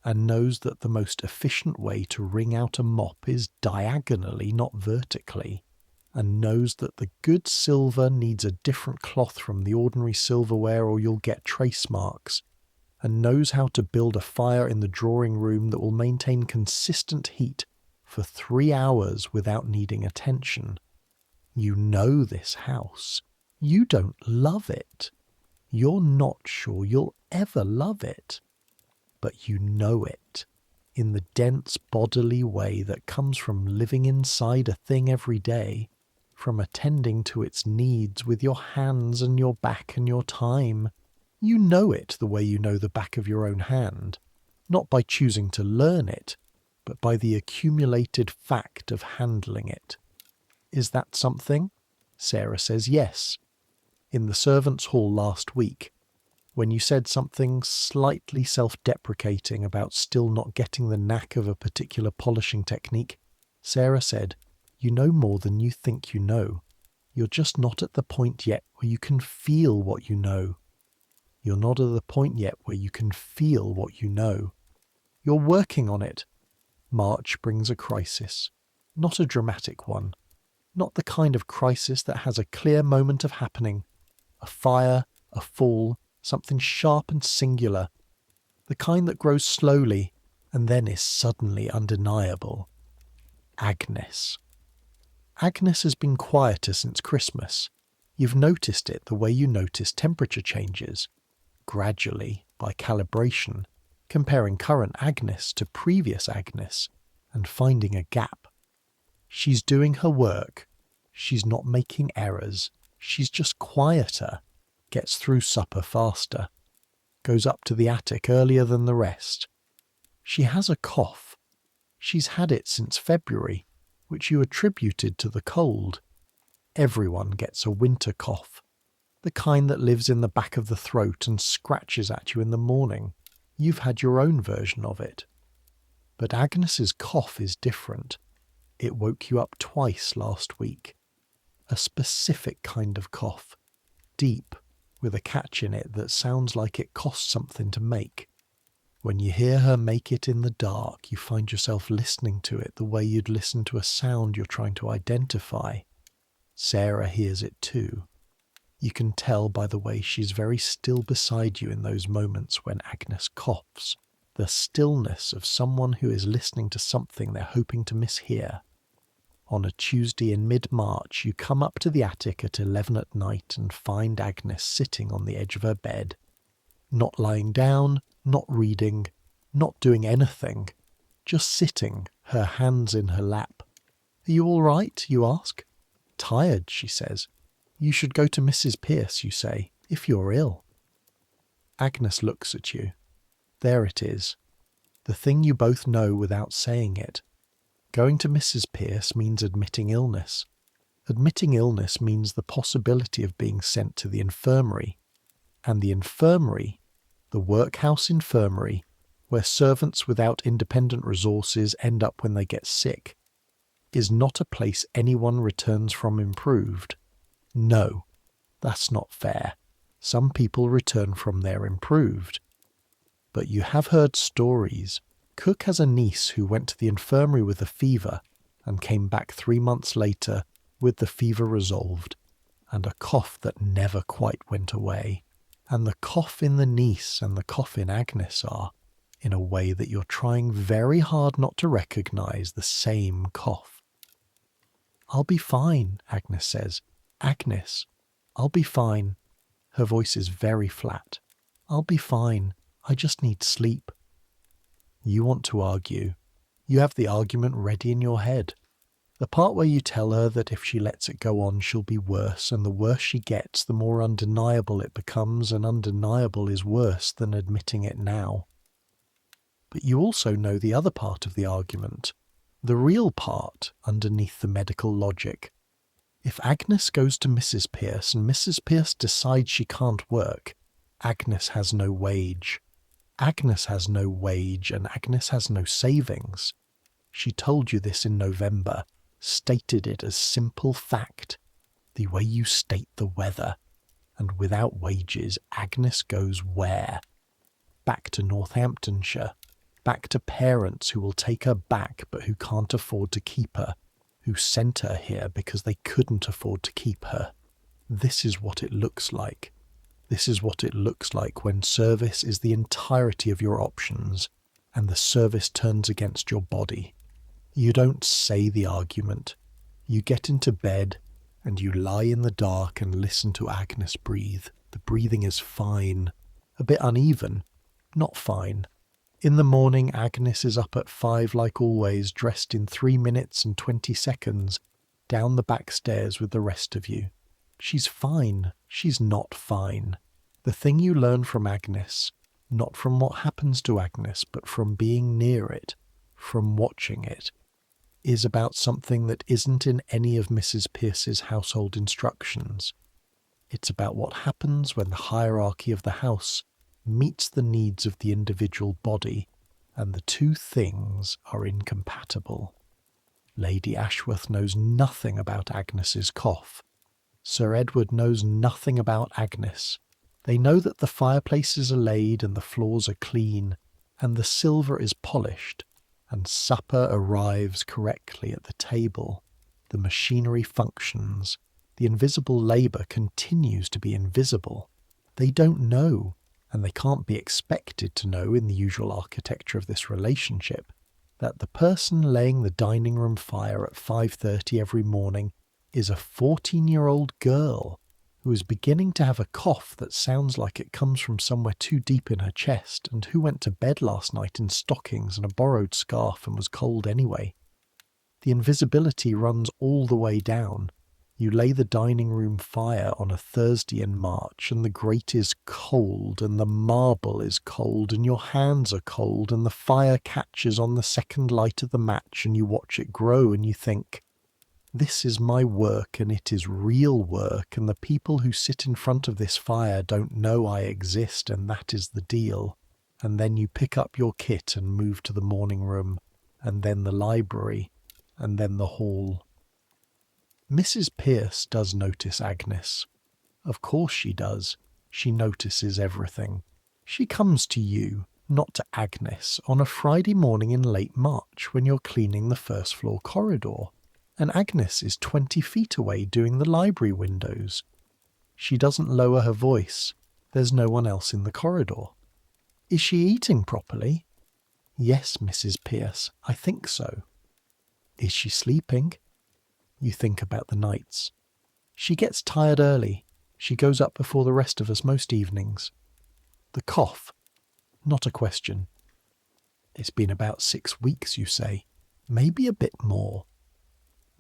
and knows that the most efficient way to wring out a mop is diagonally, not vertically, and knows that the good silver needs a different cloth from the ordinary silverware or you'll get trace marks, and knows how to build a fire in the drawing room that will maintain consistent heat for 3 hours without needing attention. You know this house. You don't love it. You're not sure you'll ever love it. But you know it. in the dense bodily way that comes from living inside a thing every day, from attending to its needs with your hands and your back and your time. You know it the way you know the back of your own hand, not by choosing to learn it, but by the accumulated fact of handling it. Is that something? Sarah says yes. In the servants' hall last week, when you said something slightly self-deprecating about still not getting the knack of a particular polishing technique, Sarah said, "You know more than you think you know. You're just not at the point yet where you can feel what you know. You're not at the point yet where you can feel what you know. You're working on it." March brings a crisis. Not a dramatic one. Not the kind of crisis that has a clear moment of happening. A fire, a fall, something sharp and singular. The kind that grows slowly and then is suddenly undeniable. Agnes. Agnes has been quieter since Christmas. You've noticed it the way you notice temperature changes. Gradually, by calibration, comparing current Agnes to previous Agnes and finding a gap. She's doing her work. She's not making errors. She's just quieter, gets through supper faster, goes up to the attic earlier than the rest. She has a cough. She's had it since February, which you attributed to the cold. Everyone gets a winter cough, the kind that lives in the back of the throat and scratches at you in the morning. You've had your own version of it. But Agnes's cough is different. It woke you up twice last week. A specific kind of cough, deep, with a catch in it that sounds like it costs something to make. When you hear her make it in the dark, you find yourself listening to it the way you'd listen to a sound you're trying to identify. Sarah hears it too. You can tell by the way she's very still beside you in those moments when Agnes coughs, the stillness of someone who is listening to something they're hoping to mishear. On a Tuesday in mid-March, you come up to the attic at 11 at night and find Agnes sitting on the edge of her bed. Not lying down, not reading, not doing anything, just sitting, her hands in her lap. "Are you all right?" you ask. "Tired," she says. "You should go to Mrs. Pierce," you say, "if you're ill." Agnes looks at you. There it is. The thing you both know without saying it. Going to Mrs. Pierce means admitting illness. Admitting illness means the possibility of being sent to the infirmary. And the infirmary, the workhouse infirmary, where servants without independent resources end up when they get sick, is not a place anyone returns from improved. No, that's not fair. Some people return from there improved. But you have heard stories. Cook has a niece who went to the infirmary with a fever and came back 3 months later with the fever resolved and a cough that never quite went away. And the cough in the niece and the cough in Agnes are, in a way that you're trying very hard not to recognise, the same cough. "I'll be fine," Agnes says. "Agnes, I'll be fine." Her voice is very flat. "I'll be fine. I just need sleep." You want to argue. You have the argument ready in your head. The part where you tell her that if she lets it go on, she'll be worse, and the worse she gets, the more undeniable it becomes, and undeniable is worse than admitting it now. But you also know the other part of the argument, the real part underneath the medical logic. If Agnes goes to Mrs. Pierce and Mrs. Pierce decides she can't work, Agnes has no wage. Agnes has no wage and Agnes has no savings. She told you this in November, stated it as simple fact, the way you state the weather. And without wages, Agnes goes where? Back to Northamptonshire. Back to parents who will take her back but who can't afford to keep her, who sent her here because they couldn't afford to keep her. This is what it looks like. This is what it looks like when service is the entirety of your options and the service turns against your body. You don't say the argument. You get into bed and you lie in the dark and listen to Agnes breathe. The breathing is fine. A bit uneven. Not fine. In the morning, Agnes is up at 5 like always, dressed in 3 minutes and 20 seconds, down the back stairs with the rest of you. She's fine. She's not fine. The thing you learn from Agnes, not from what happens to Agnes, but from being near it, from watching it, is about something that isn't in any of Mrs. Pierce's household instructions. It's about what happens when the hierarchy of the house meets the needs of the individual body, and the two things are incompatible. Lady Ashworth knows nothing about Agnes's cough. Sir Edward knows nothing about Agnes. They know that the fireplaces are laid and the floors are clean, and the silver is polished, and supper arrives correctly at the table. The machinery functions. The invisible labour continues to be invisible. They don't know, and they can't be expected to know in the usual architecture of this relationship, that the person laying the dining room fire at 5:30 every morning is a 14-year-old girl who is beginning to have a cough that sounds like it comes from somewhere too deep in her chest, and who went to bed last night in stockings and a borrowed scarf and was cold anyway. The invisibility runs all the way down. You lay the dining room fire on a Thursday in March, and the grate is cold, and the marble is cold, and your hands are cold, and the fire catches on the second light of the match, and you watch it grow, and you think, this is my work, and it is real work, and the people who sit in front of this fire don't know I exist, and that is the deal. And then you pick up your kit and move to the morning room, and then the library, and then the hall. Mrs. Pierce does notice Agnes. Of course she does. She notices everything. She comes to you, not to Agnes, on a Friday morning in late March when you're cleaning the first floor corridor, and Agnes is 20 feet away doing the library windows. She doesn't lower her voice. There's no one else in the corridor. Is she eating properly? Yes, Mrs. Pierce, I think so. Is she sleeping? You think about the nights. She gets tired early. She goes up before the rest of us most evenings. The cough. Not a question. It's been about 6 weeks, you say. Maybe a bit more.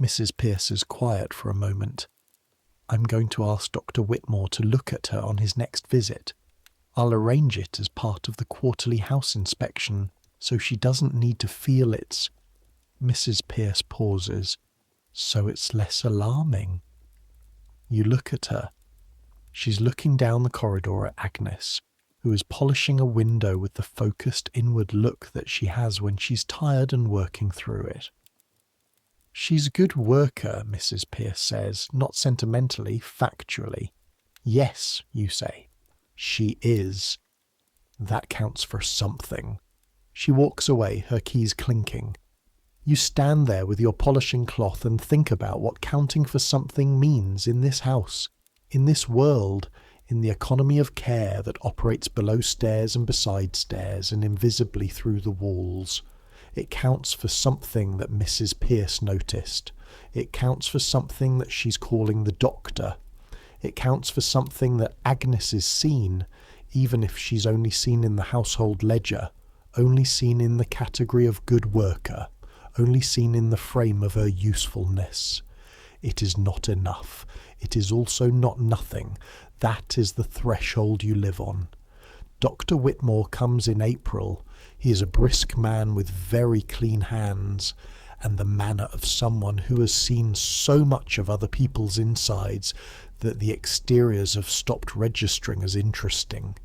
Mrs. Pierce is quiet for a moment. I'm going to ask Dr. Whitmore to look at her on his next visit. I'll arrange it as part of the quarterly house inspection, so she doesn't need to feel it's... Mrs. Pierce pauses. So it's less alarming. You look at her. She's looking down the corridor at Agnes, who is polishing a window with the focused inward look that she has when she's tired and working through it. She's a good worker, Mrs. Pierce says, not sentimentally, factually. Yes, you say. She is. That counts for something. She walks away, her keys clinking. You stand there with your polishing cloth and think about what counting for something means in this house, in this world, in the economy of care that operates below stairs and beside stairs and invisibly through the walls. It counts for something that Mrs. Pierce noticed. It counts for something that she's calling the doctor. It counts for something that Agnes is seen, even if she's only seen in the household ledger, only seen in the category of good worker, only seen in the frame of her usefulness. It is not enough. It is also not nothing. That is the threshold you live on. Dr. Whitmore comes in April. He is a brisk man with very clean hands, and the manner of someone who has seen so much of other people's insides that the exteriors have stopped registering as interesting.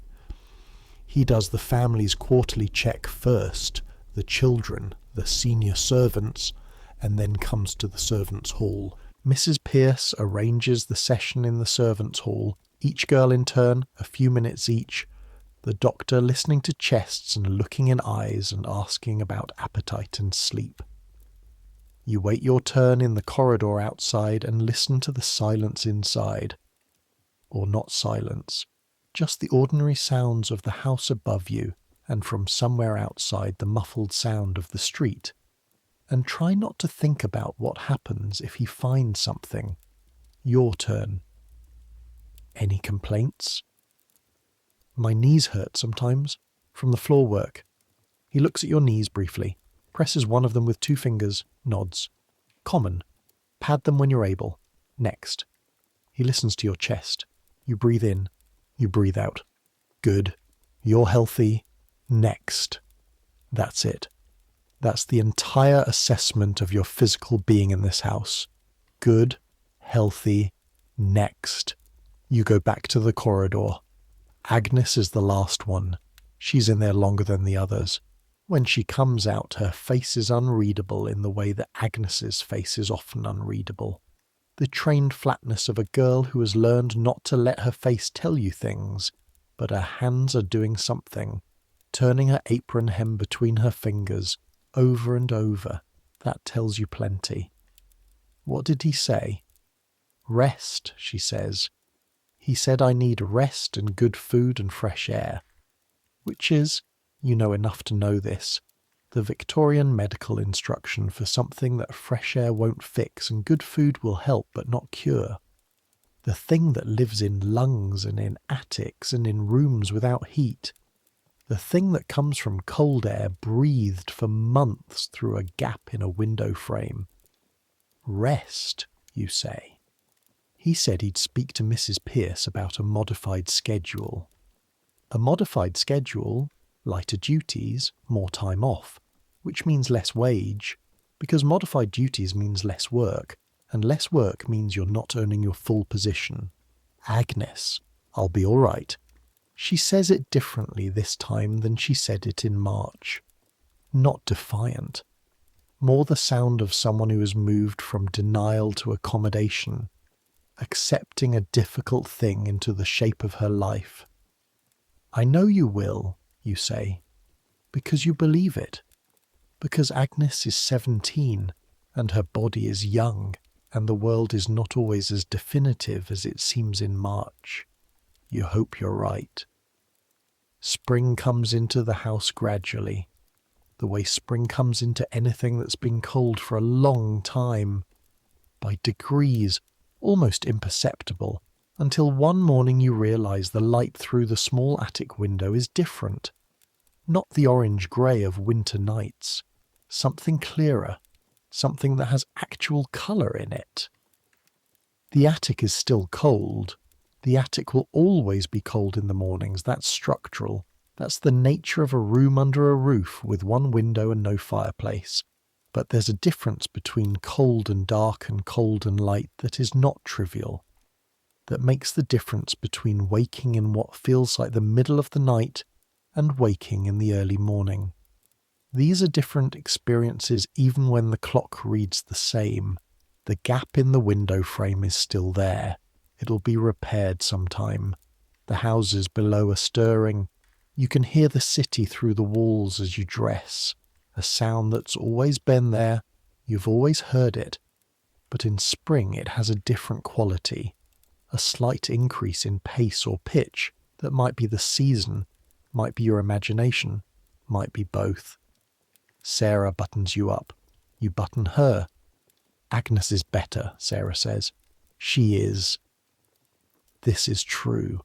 He does the family's quarterly check first, the children, the senior servants, and then comes to the servants' hall. Mrs. Pierce arranges the session in the servants' hall, each girl in turn, a few minutes each, the doctor listening to chests and looking in eyes and asking about appetite and sleep. You wait your turn in the corridor outside and listen to the silence inside. Or not silence, just the ordinary sounds of the house above you, and from somewhere outside the muffled sound of the street. And try not to think about what happens if he finds something. Your turn. Any complaints? My knees hurt sometimes, from the floor work. He looks at your knees briefly, presses one of them with 2 fingers, nods. Common. Pad them when you're able. Next. He listens to your chest. You breathe in. You breathe out. Good. You're healthy. Next. That's it. That's the entire assessment of your physical being in this house. Good. Healthy. Next. You go back to the corridor. Agnes is the last one. She's in there longer than the others. When she comes out, her face is unreadable in the way that Agnes's face is often unreadable. The trained flatness of a girl who has learned not to let her face tell you things, but her hands are doing something, turning her apron hem between her fingers, over and over. That tells you plenty. What did he say? Rest, she says. He said I need rest and good food and fresh air. Which is, you know enough to know this, the Victorian medical instruction for something that fresh air won't fix and good food will help but not cure. The thing that lives in lungs and in attics and in rooms without heat. The thing that comes from cold air breathed for months through a gap in a window frame. Rest, you say. He said he'd speak to Mrs. Pierce about a modified schedule. A modified schedule, lighter duties, more time off, which means less wage, because modified duties means less work, and less work means you're not earning your full position. Agnes, I'll be all right. She says it differently this time than she said it in March. Not defiant. More the sound of someone who has moved from denial to accommodation, accepting a difficult thing into the shape of her life. I know you will, you say, because you believe it. Because Agnes is 17, and her body is young, and the world is not always as definitive as it seems in March. You hope you're right. Spring comes into the house gradually, the way spring comes into anything that's been cold for a long time, by degrees, almost imperceptible, until one morning you realize the light through the small attic window is different. Not the orange-grey of winter nights. Something clearer. Something that has actual colour in it. The attic is still cold. The attic will always be cold in the mornings. That's structural. That's the nature of a room under a roof with one window and no fireplace. But there's a difference between cold and dark and cold and light that is not trivial. That makes the difference between waking in what feels like the middle of the night and waking in the early morning. These are different experiences even when the clock reads the same. The gap in the window frame is still there. It'll be repaired sometime. The houses below are stirring. You can hear the city through the walls as you dress. A sound that's always been there. You've always heard it. But in spring it has a different quality. A slight increase in pace or pitch that might be the season, might be your imagination, might be both. Sarah buttons you up. You button her. Agnes is better, Sarah says. She is. This is true.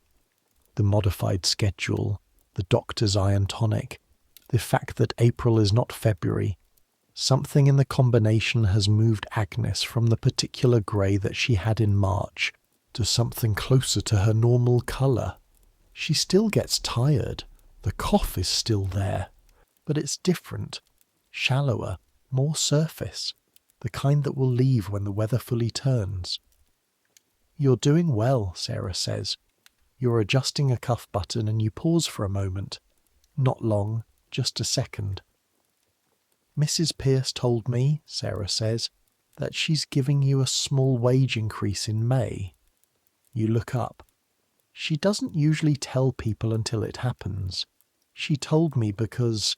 The modified schedule, the doctor's iron tonic, the fact that April is not February. Something in the combination has moved Agnes from the particular grey that she had in March to something closer to her normal colour. She still gets tired. The cough is still there. But it's different. Shallower, more surface. The kind that will leave when the weather fully turns. You're doing well, Sarah says. You're adjusting a cuff button and you pause for a moment. Not long, just a second. Mrs. Pierce told me, Sarah says, that she's giving you a small wage increase in May. You look up. She doesn't usually tell people until it happens. She told me because...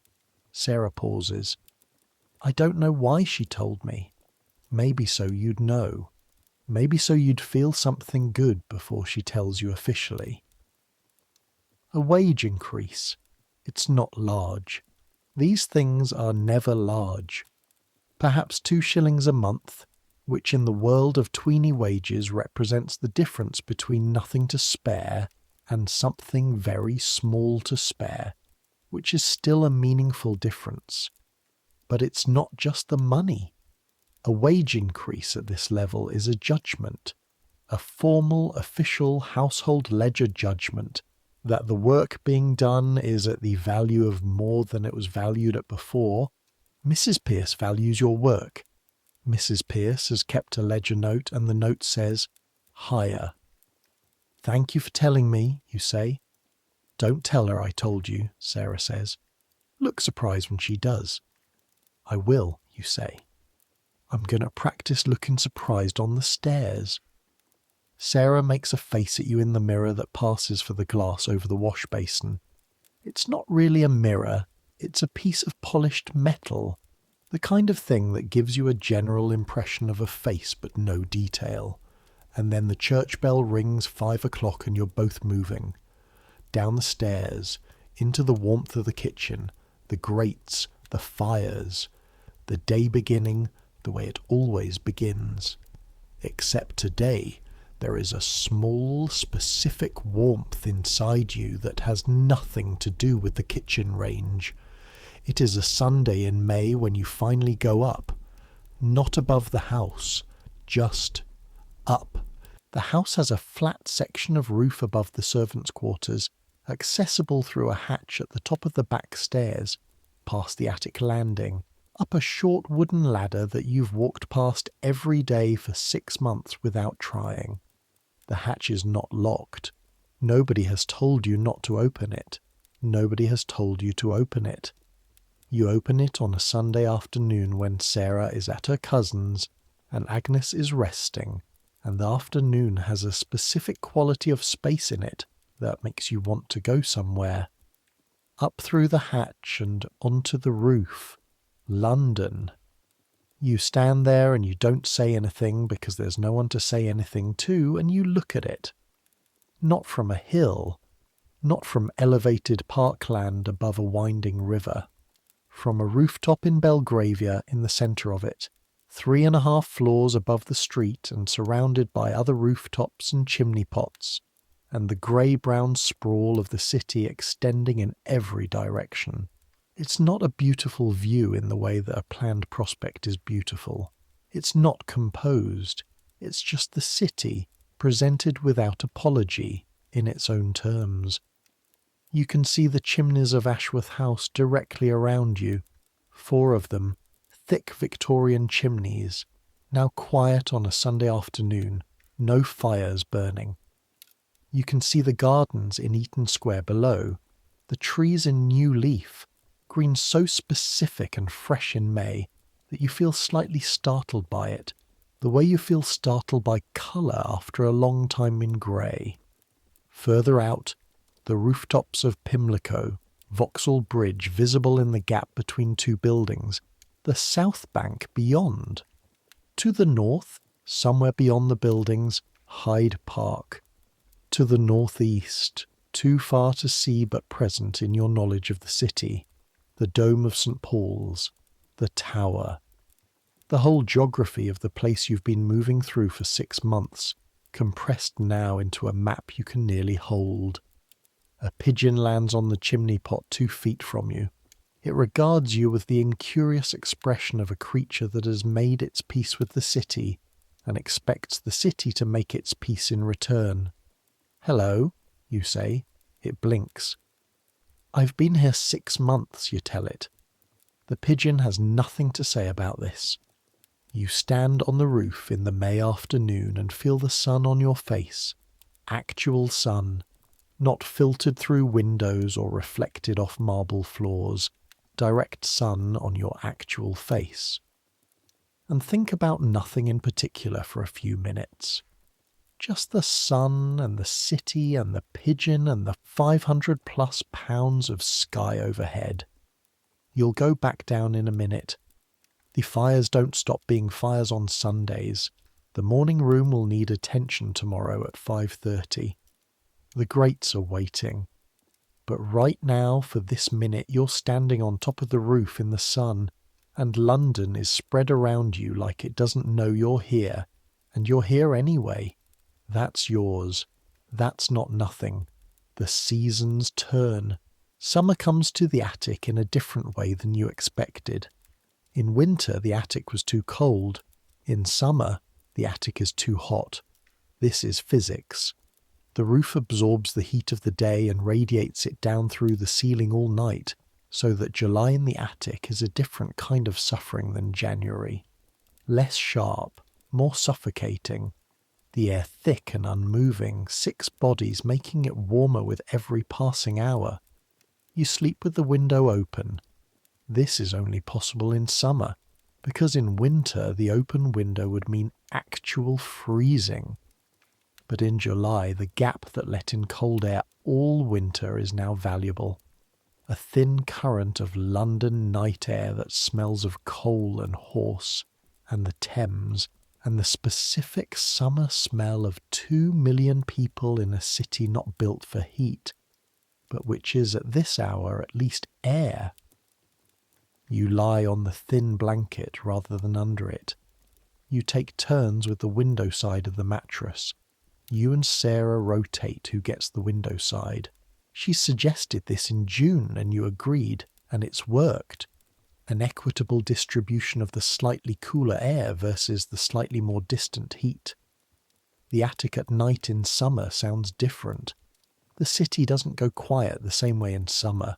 Sarah pauses. I don't know why she told me. Maybe so you'd know. Maybe so you'd feel something good before she tells you officially. A wage increase. It's not large. These things are never large. Perhaps 2 shillings a month, which in the world of tweeny wages represents the difference between nothing to spare and something very small to spare. which is still a meaningful difference. But it's not just the money. A wage increase at this level is a judgment, a formal, official household ledger judgment that the work being done is at the value of more than it was valued at before. Mrs. Pierce values your work. Mrs. Pierce has kept a ledger note, and the note says, higher. Thank you for telling me, you say. Don't tell her I told you, Sarah says. Look surprised when she does. I will, you say. I'm going to practice looking surprised on the stairs. Sarah makes a face at you in the mirror that passes for the glass over the wash basin. It's not really a mirror, it's a piece of polished metal, the kind of thing that gives you a general impression of a face but no detail. And then the church bell rings 5 o'clock and you're both moving. Down the stairs, into the warmth of the kitchen, the grates, the fires, the day beginning the way it always begins. Except today, there is a small, specific warmth inside you that has nothing to do with the kitchen range. It is a Sunday in May when you finally go up. Not above the house, just up. The house has a flat section of roof above the servants' quarters, accessible through a hatch at the top of the back stairs, past the attic landing, up a short wooden ladder that you've walked past every day for 6 months without trying. The hatch is not locked. Nobody has told you not to open it. Nobody has told you to open it. You open it on a Sunday afternoon when Sarah is at her cousin's and Agnes is resting, and the afternoon has a specific quality of space in it that makes you want to go somewhere. Up through the hatch and onto the roof. London. You stand there and you don't say anything because there's no one to say anything to, and you look at it. Not from a hill, not from elevated parkland above a winding river. From a rooftop in Belgravia in the centre of it, 3.5 floors above the street and surrounded by other rooftops and chimney pots, and the grey-brown sprawl of the city extending in every direction. It's not a beautiful view in the way that a planned prospect is beautiful. It's not composed. It's just the city, presented without apology, in its own terms. You can see the chimneys of Ashworth House directly around you, 4 of them, thick Victorian chimneys, now quiet on a Sunday afternoon, no fires burning. You can see the gardens in Eaton Square below, the trees in new leaf, green so specific and fresh in May that you feel slightly startled by it, the way you feel startled by colour after a long time in grey. Further out, the rooftops of Pimlico, Vauxhall Bridge visible in the gap between 2 buildings, the South Bank beyond. To the north, somewhere beyond the buildings, Hyde Park. To the northeast, too far to see but present in your knowledge of the city, the dome of St. Paul's, the tower. The whole geography of the place you've been moving through for 6 months, compressed now into a map you can nearly hold. A pigeon lands on the chimney pot 2 feet from you. It regards you with the incurious expression of a creature that has made its peace with the city and expects the city to make its peace in return. Hello, you say. It blinks. I've been here 6 months, you tell it. The pigeon has nothing to say about this. You stand on the roof in the May afternoon and feel the sun on your face. Actual sun. Not filtered through windows or reflected off marble floors. Direct sun on your actual face. And think about nothing in particular for a few minutes. Just the sun and the city and the pigeon and the 500+ pounds of sky overhead. You'll go back down in a minute. The fires don't stop being fires on Sundays. The morning room will need attention tomorrow at 5:30. The grates are waiting. But right now, for this minute, you're standing on top of the roof in the sun, and London is spread around you like it doesn't know you're here, and you're here anyway. That's yours. That's not nothing. The seasons turn. Summer comes to the attic in a different way than you expected. In winter, the attic was too cold. In summer, the attic is too hot. This is physics. The roof absorbs the heat of the day and radiates it down through the ceiling all night, so that July in the attic is a different kind of suffering than January. Less sharp, more suffocating. The air thick and unmoving, 6 bodies making it warmer with every passing hour. You sleep with the window open. This is only possible in summer, because in winter the open window would mean actual freezing. But in July, the gap that let in cold air all winter is now valuable. A thin current of London night air that smells of coal and horse, and the Thames, and the specific summer smell of 2 million people in a city not built for heat, but which is at this hour at least air. You lie on the thin blanket rather than under it. You take turns with the window side of the mattress. You and Sarah rotate who gets the window side. She suggested this in June and you agreed, and it's worked. An equitable distribution of the slightly cooler air versus the slightly more distant heat. The attic at night in summer sounds different. The city doesn't go quiet the same way in summer.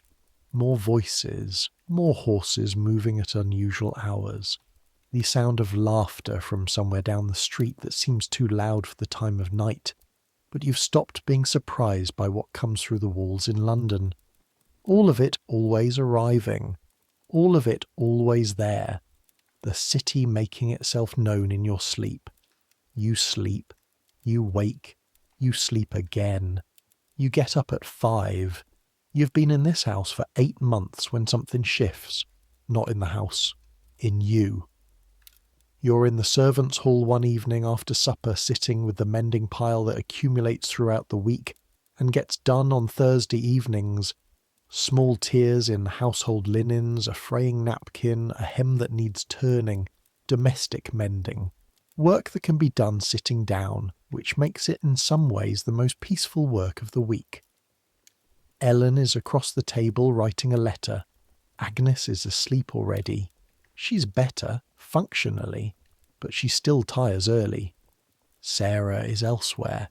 More voices, more horses moving at unusual hours. The sound of laughter from somewhere down the street that seems too loud for the time of night, but you've stopped being surprised by what comes through the walls in London. All of it always arriving. All of it always there. The city making itself known in your sleep. You sleep. You wake. You sleep again. You get up at 5. You've been in this house for 8 months when something shifts. Not in the house. In you. You're in the servants' hall one evening after supper sitting with the mending pile that accumulates throughout the week and gets done on Thursday evenings. Small tears in household linens, a fraying napkin, a hem that needs turning, domestic mending. Work that can be done sitting down, which makes it in some ways the most peaceful work of the week. Ellen is across the table writing a letter. Agnes is asleep already. She's better, functionally, but she still tires early. Sarah is elsewhere.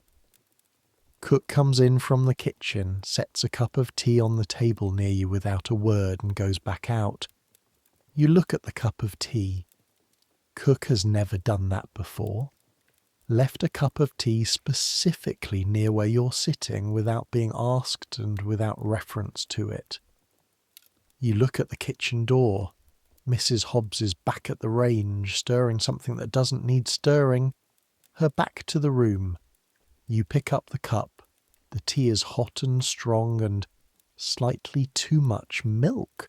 Cook comes in from the kitchen, sets a cup of tea on the table near you without a word and goes back out. You look at the cup of tea. Cook has never done that before. Left a cup of tea specifically near where you're sitting without being asked and without reference to it. You look at the kitchen door. Mrs. Hobbs is back at the range, stirring something that doesn't need stirring. Her back to the room. You pick up the cup. The tea is hot and strong and slightly too much milk,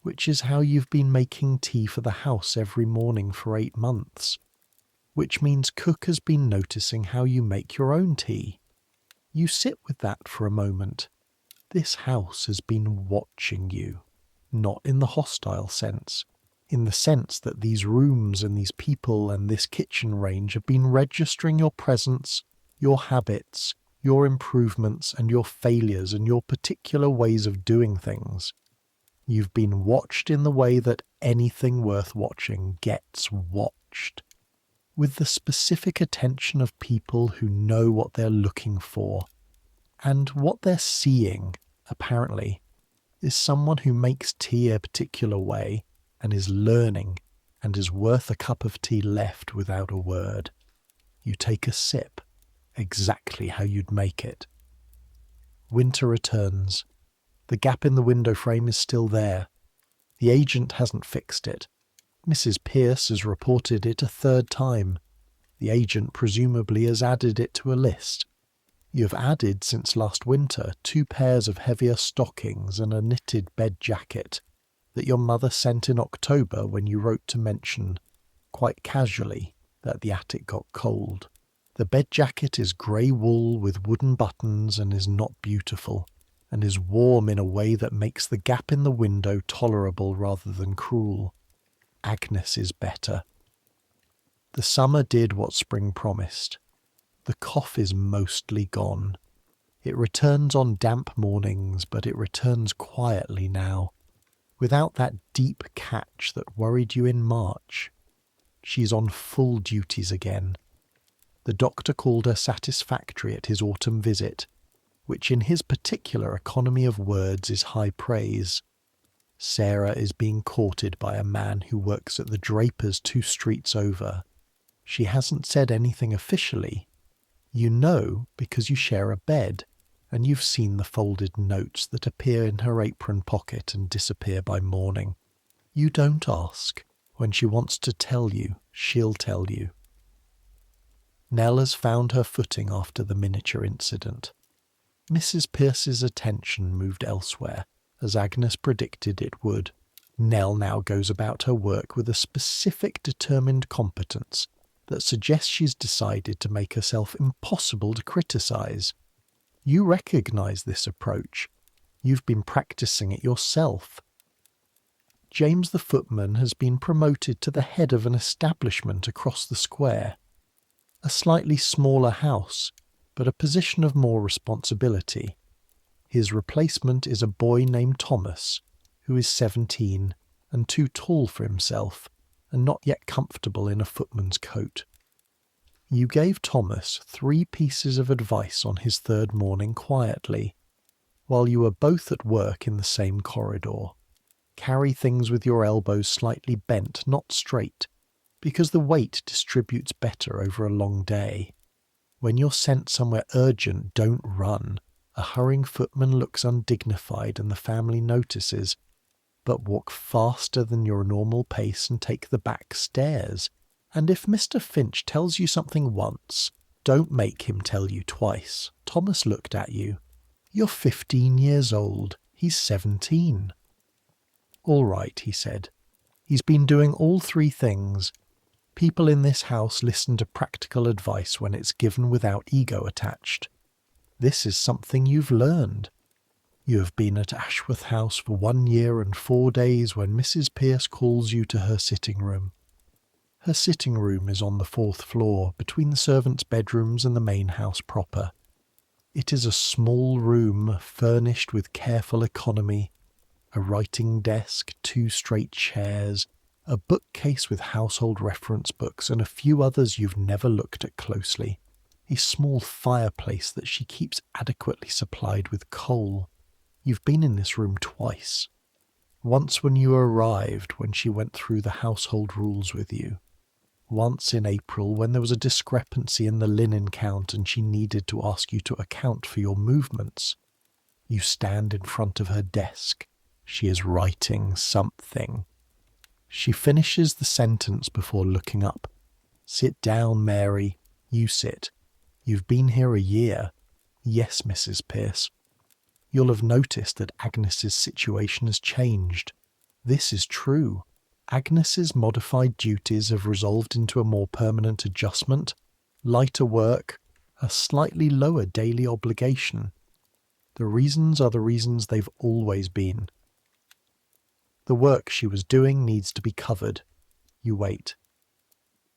which is how you've been making tea for the house every morning for 8 months. Which means Cook has been noticing how you make your own tea. You sit with that for a moment. This house has been watching you. Not in the hostile sense, in the sense that these rooms and these people and this kitchen range have been registering your presence, your habits, your improvements and your failures and your particular ways of doing things. You've been watched in the way that anything worth watching gets watched, with the specific attention of people who know what they're looking for. And what they're seeing, apparently, is someone who makes tea a particular way and is learning and is worth a cup of tea left without a word. You take a sip, exactly how you'd make it. Winter returns. The gap in the window frame is still there. The agent hasn't fixed it. Mrs. Pierce has reported it a 3rd time. The agent presumably has added it to a list. You have added since last winter 2 pairs of heavier stockings and a knitted bed jacket that your mother sent in October when you wrote to mention, quite casually, that the attic got cold. The bed jacket is grey wool with wooden buttons and is not beautiful, and is warm in a way that makes the gap in the window tolerable rather than cruel. Agnes is better. The summer did what spring promised. The cough is mostly gone. It returns on damp mornings, but it returns quietly now, without that deep catch that worried you in March. She's on full duties again. The doctor called her satisfactory at his autumn visit, which in his particular economy of words is high praise. Sarah is being courted by a man who works at the draper's 2 streets over. She hasn't said anything officially. You know because you share a bed, and you've seen the folded notes that appear in her apron pocket and disappear by morning. You don't ask. When she wants to tell you, she'll tell you. Nell has found her footing after the miniature incident. Mrs. Pierce's attention moved elsewhere, as Agnes predicted it would. Nell now goes about her work with a specific determined competence that suggests she's decided to make herself impossible to criticise. You recognise this approach. You've been practising it yourself. James the footman has been promoted to the head of an establishment across the square. A slightly smaller house, but a position of more responsibility. His replacement is a boy named Thomas, who is 17 and too tall for himself, and not yet comfortable in a footman's coat. You gave Thomas 3 pieces of advice on his 3rd morning quietly, while you were both at work in the same corridor. Carry things with your elbows slightly bent, not straight, because the weight distributes better over a long day. When you're sent somewhere urgent, don't run. A hurrying footman looks undignified and the family notices, but walk faster than your normal pace and take the back stairs. And if Mr. Finch tells you something once, don't make him tell you twice. Thomas looked at you. You're 15 years old. He's 17. All right, he said. He's been doing all 3 things. People in this house listen to practical advice when it's given without ego attached. This is something you've learned. You have been at Ashworth House for 1 year and 4 days when Mrs. Pierce calls you to her sitting room. Her sitting room is on the 4th floor, between the servants' bedrooms and the main house proper. It is a small room furnished with careful economy, a writing desk, 2 straight chairs, a bookcase with household reference books and a few others you've never looked at closely, a small fireplace that she keeps adequately supplied with coal. You've been in this room twice. Once when you arrived, when she went through the household rules with you. Once in April when there was a discrepancy in the linen count and she needed to ask you to account for your movements. You stand in front of her desk. She is writing something. She finishes the sentence before looking up. Sit down, Mary. You sit. You've been here a year. Yes, Mrs. Pierce. You'll have noticed that Agnes's situation has changed. This is true. Agnes's modified duties have resolved into a more permanent adjustment, lighter work, a slightly lower daily obligation. The reasons are the reasons they've always been. The work she was doing needs to be covered. You wait.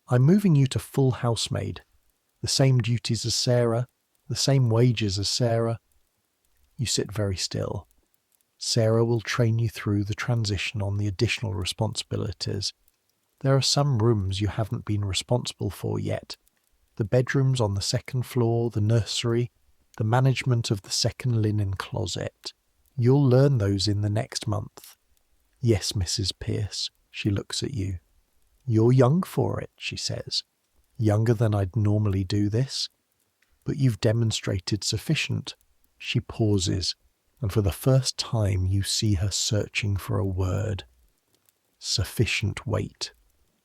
I'm moving you to full housemaid. The same duties as Sarah, the same wages as Sarah. You sit very still. Sarah will train you through the transition on the additional responsibilities. There are some rooms you haven't been responsible for yet. The bedrooms on the 2nd floor, the nursery, the management of the 2nd linen closet. You'll learn those in the next month. Yes, Mrs. Pierce, she looks at you. You're young for it, she says. Younger than I'd normally do this. But you've demonstrated sufficient. She pauses, and for the first time you see her searching for a word. Sufficient weight.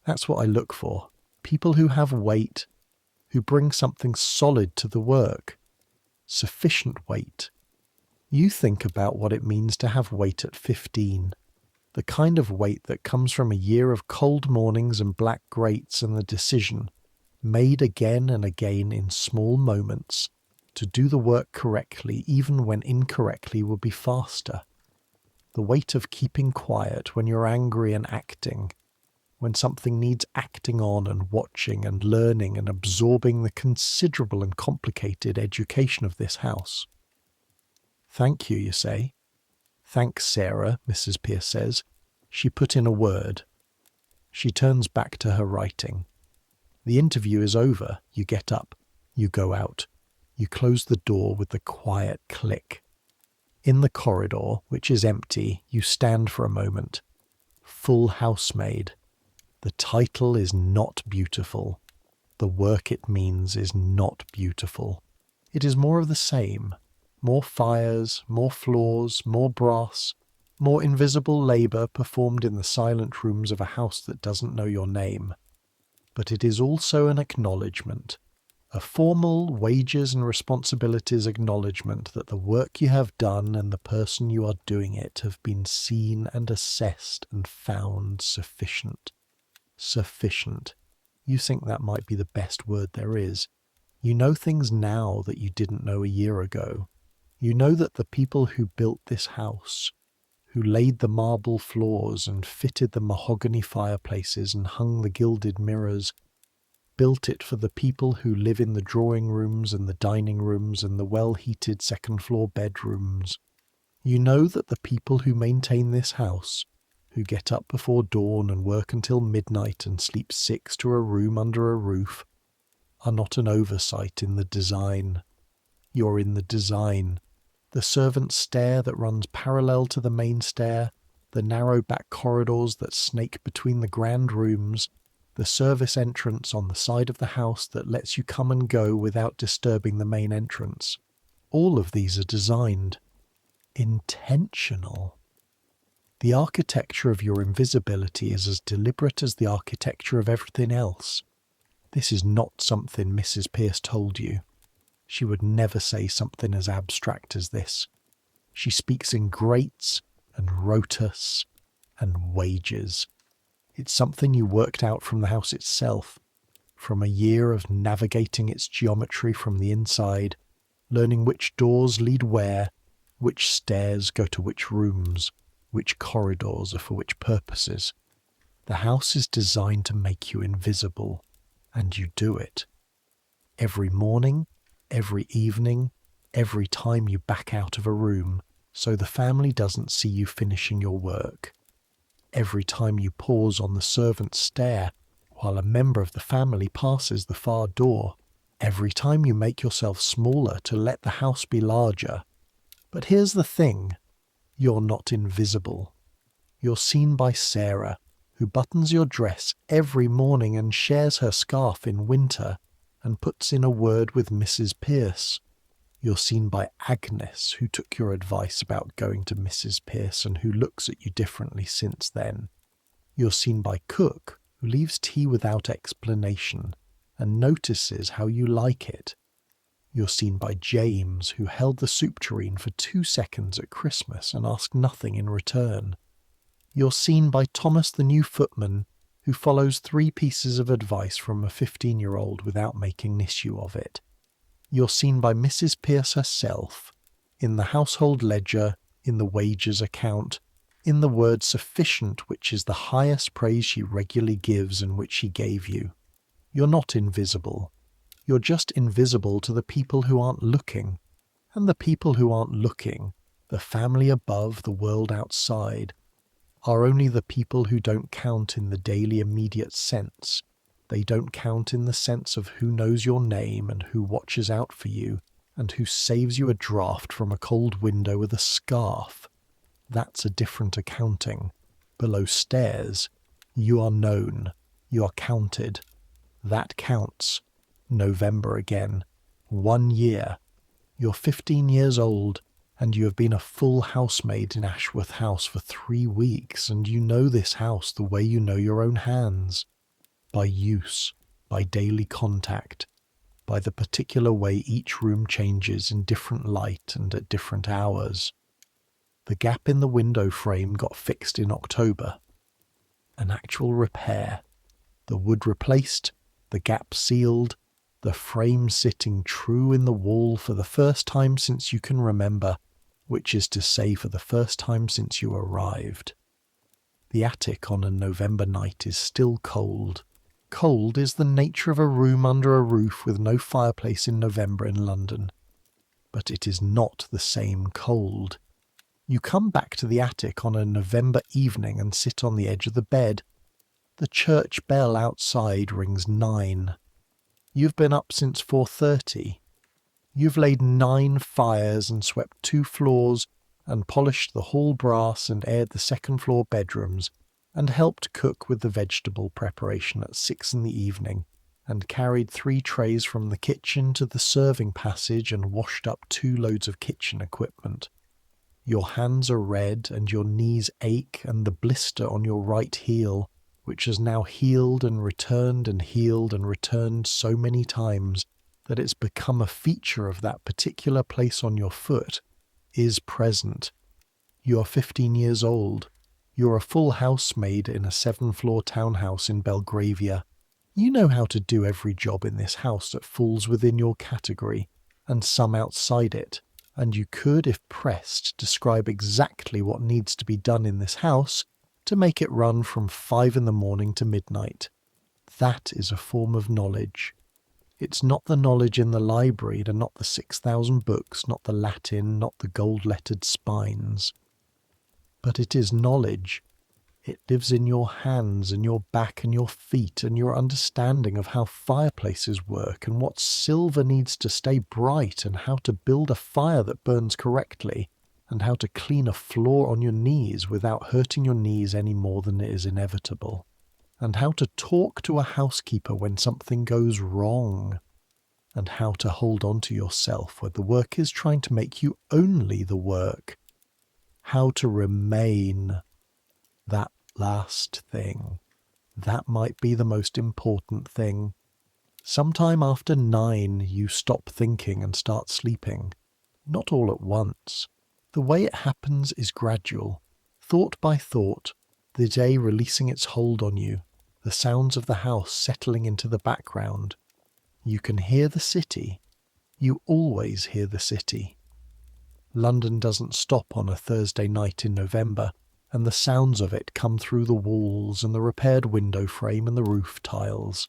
That's what I look for. People who have weight, who bring something solid to the work. Sufficient weight. You think about what it means to have weight at 15. The kind of weight that comes from a year of cold mornings and black grates and the decision, made again and again in small moments, to do the work correctly even when incorrectly will be faster. The weight of keeping quiet when you're angry and acting, when something needs acting on and watching and learning and absorbing the considerable and complicated education of this house. Thank you, you say. Thanks, Sarah, Mrs. Pierce says. She put in a word. She turns back to her writing. The interview is over. You get up. You go out. You close the door with the quiet click. In the corridor, which is empty, you stand for a moment. Full housemaid. The title is not beautiful. The work it means is not beautiful. It is more of the same. More fires, more floors, more brass, more invisible labour performed in the silent rooms of a house that doesn't know your name. But it is also an acknowledgement, a formal wages and responsibilities acknowledgement that the work you have done and the person you are doing it have been seen and assessed and found sufficient. Sufficient. You think that might be the best word there is. You know things now that you didn't know a year ago. You know that the people who built this house, who laid the marble floors and fitted the mahogany fireplaces and hung the gilded mirrors, built it for the people who live in the drawing rooms and the dining rooms and the well-heated second-floor bedrooms. You know that the people who maintain this house, who get up before dawn and work until midnight and sleep 6 to a room under a roof, are not an oversight in the design. You're in the design. The servants' stair that runs parallel to the main stair, the narrow back corridors that snake between the grand rooms, the service entrance on the side of the house that lets you come and go without disturbing the main entrance. All of these are designed. Intentional. The architecture of your invisibility is as deliberate as the architecture of everything else. This is not something Mrs. Pierce told you. She would never say something as abstract as this. She speaks in grates and rotus and wages. It's something you worked out from the house itself, from a year of navigating its geometry from the inside, learning which doors lead where, which stairs go to which rooms, which corridors are for which purposes. The house is designed to make you invisible, and you do it. Every morning, every evening, every time you back out of a room, so the family doesn't see you finishing your work. Every time you pause on the servant's stair while a member of the family passes the far door. Every time you make yourself smaller to let the house be larger. But here's the thing. You're not invisible. You're seen by Sarah, who buttons your dress every morning and shares her scarf in winter and puts in a word with Mrs. Pierce. You're seen by Agnes, who took your advice about going to Mrs. Pierce and who looks at you differently since then. You're seen by Cook, who leaves tea without explanation and notices how you like it. You're seen by James, who held the soup tureen for 2 seconds at Christmas and asked nothing in return. You're seen by Thomas the new footman, who follows 3 pieces of advice from a 15-year-old without making an issue of it. You're seen by Mrs. Pierce herself, in the household ledger, in the wages account, in the word sufficient, which is the highest praise she regularly gives and which she gave you. You're not invisible. You're just invisible to the people who aren't looking. And the people who aren't looking, the family above, the world outside, are only the people who don't count in the daily immediate sense. They don't count in the sense of who knows your name and who watches out for you and who saves you a draught from a cold window with a scarf. That's a different accounting. Below stairs, you are known. You are counted. That counts. November again. 1 year. You're 15 years old, and you have been a full housemaid in Ashworth House for 3 weeks, and you know this house the way you know your own hands. By use, by daily contact, by the particular way each room changes in different light and at different hours. The gap in the window frame got fixed in October. An actual repair. The wood replaced, the gap sealed, the frame sitting true in the wall for the first time since you can remember, which is to say for the first time since you arrived. The attic on a November night is still cold. Cold is the nature of a room under a roof with no fireplace in November in London. but it is not the same cold. You come back to the attic on a November evening and sit on the edge of the bed. The church bell outside rings 9. You've been up since 4:30. You've laid 9 fires and swept 2 floors and polished the hall brass and aired the second-floor bedrooms and helped cook with the vegetable preparation at 6 in the evening and carried 3 trays from the kitchen to the serving passage and washed up 2 loads of kitchen equipment. Your hands are red and your knees ache, and the blister on your right heel, which has now healed and returned so many times that it's become a feature of that particular place on your foot, is present. You are 15 years old. You're a full housemaid in a 7-floor townhouse in Belgravia. You know how to do every job in this house that falls within your category, and some outside it, and you could, if pressed, describe exactly what needs to be done in this house to make it run from 5 in the morning to midnight. That is a form of knowledge. It's not the knowledge in the library, and not the 6,000 books, not the Latin, not the gold-lettered spines. But it is knowledge. It lives in your hands and your back and your feet and your understanding of how fireplaces work and what silver needs to stay bright and how to build a fire that burns correctly and how to clean a floor on your knees without hurting your knees any more than it is inevitable, and how to talk to a housekeeper when something goes wrong, and how to hold on to yourself when the work is trying to make you only the work, how to remain. That last thing, that might be the most important thing. Sometime after 9, you stop thinking and start sleeping. Not all at once. The way it happens is gradual, thought by thought, the day releasing its hold on you, the sounds of the house settling into the background. You can hear the city. You always hear the city. London doesn't stop on a Thursday night in November, and the sounds of it come through the walls and the repaired window frame and the roof tiles.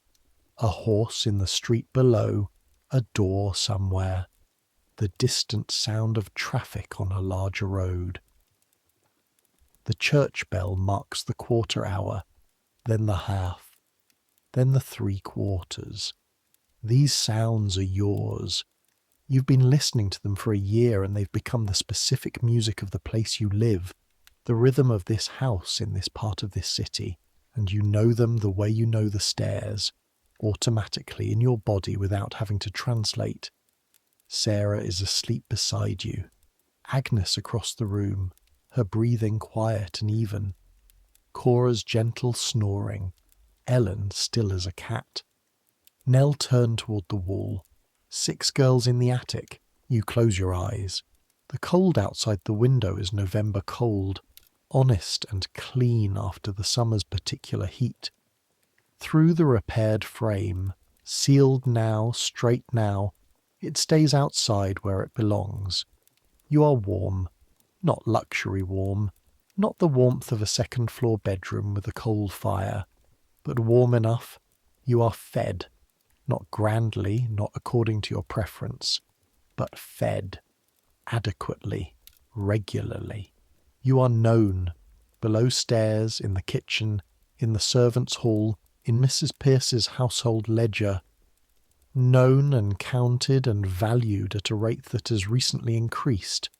A horse in the street below, a door somewhere, the distant sound of traffic on a larger road. The church bell marks the quarter hour, then the half, then the 3/4. These sounds are yours. You've been listening to them for a year, and they've become the specific music of the place you live, the rhythm of this house in this part of this city, and you know them the way you know the stairs, automatically in your body without having to translate. Sarah is asleep beside you. Agnes across the room, her breathing quiet and even. Cora's gentle snoring. Ellen still as a cat. Nell turned toward the wall. 6 girls in the attic. You close your eyes. The cold outside the window is November cold, honest and clean after the summer's particular heat. Through the repaired frame, sealed now, straight now, it stays outside where it belongs. You are warm, not luxury warm, not the warmth of a second-floor bedroom with a coal fire, but warm enough. You are fed, not grandly, not according to your preference, but fed, adequately, regularly. You are known, below stairs, in the kitchen, in the servants' hall, in Mrs. Pierce's household ledger, known and counted and valued at a rate that has recently increased.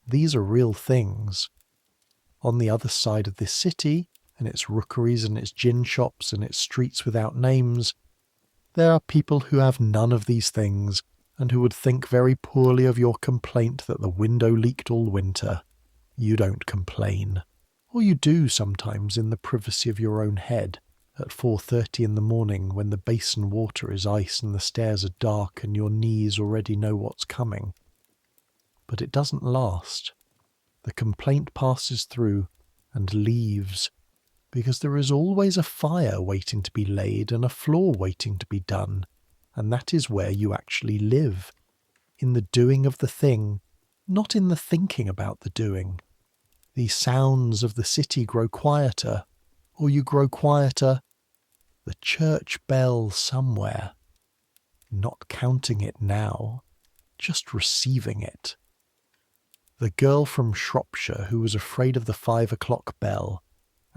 These are real things. On the other side of this city, and its rookeries and its gin shops and its streets without names, there are people who have none of these things and who would think very poorly of your complaint that the window leaked all winter. You don't complain. Or you do sometimes in the privacy of your own head, at 4:30 in the morning when the basin water is ice and the stairs are dark and your knees already know what's coming. But it doesn't last. The complaint passes through and leaves, because there is always a fire waiting to be laid and a floor waiting to be done, and that is where you actually live, in the doing of the thing, not in the thinking about the doing. The sounds of the city grow quieter, or you grow quieter. The church bell somewhere. Not counting it now, just receiving it. The girl from Shropshire who was afraid of the 5 o'clock bell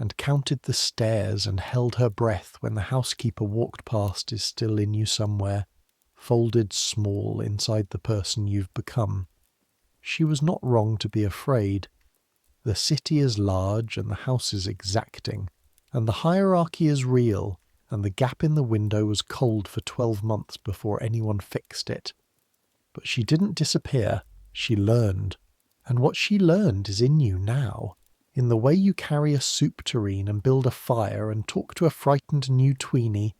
and counted the stairs and held her breath when the housekeeper walked past is still in you somewhere, folded small inside the person you've become. She was not wrong to be afraid. The city is large and the house is exacting, and the hierarchy is real, and the gap in the window was cold for 12 months before anyone fixed it. But she didn't disappear, she learned. And what she learned is in you now, in the way you carry a soup tureen and build a fire and talk to a frightened new tweenie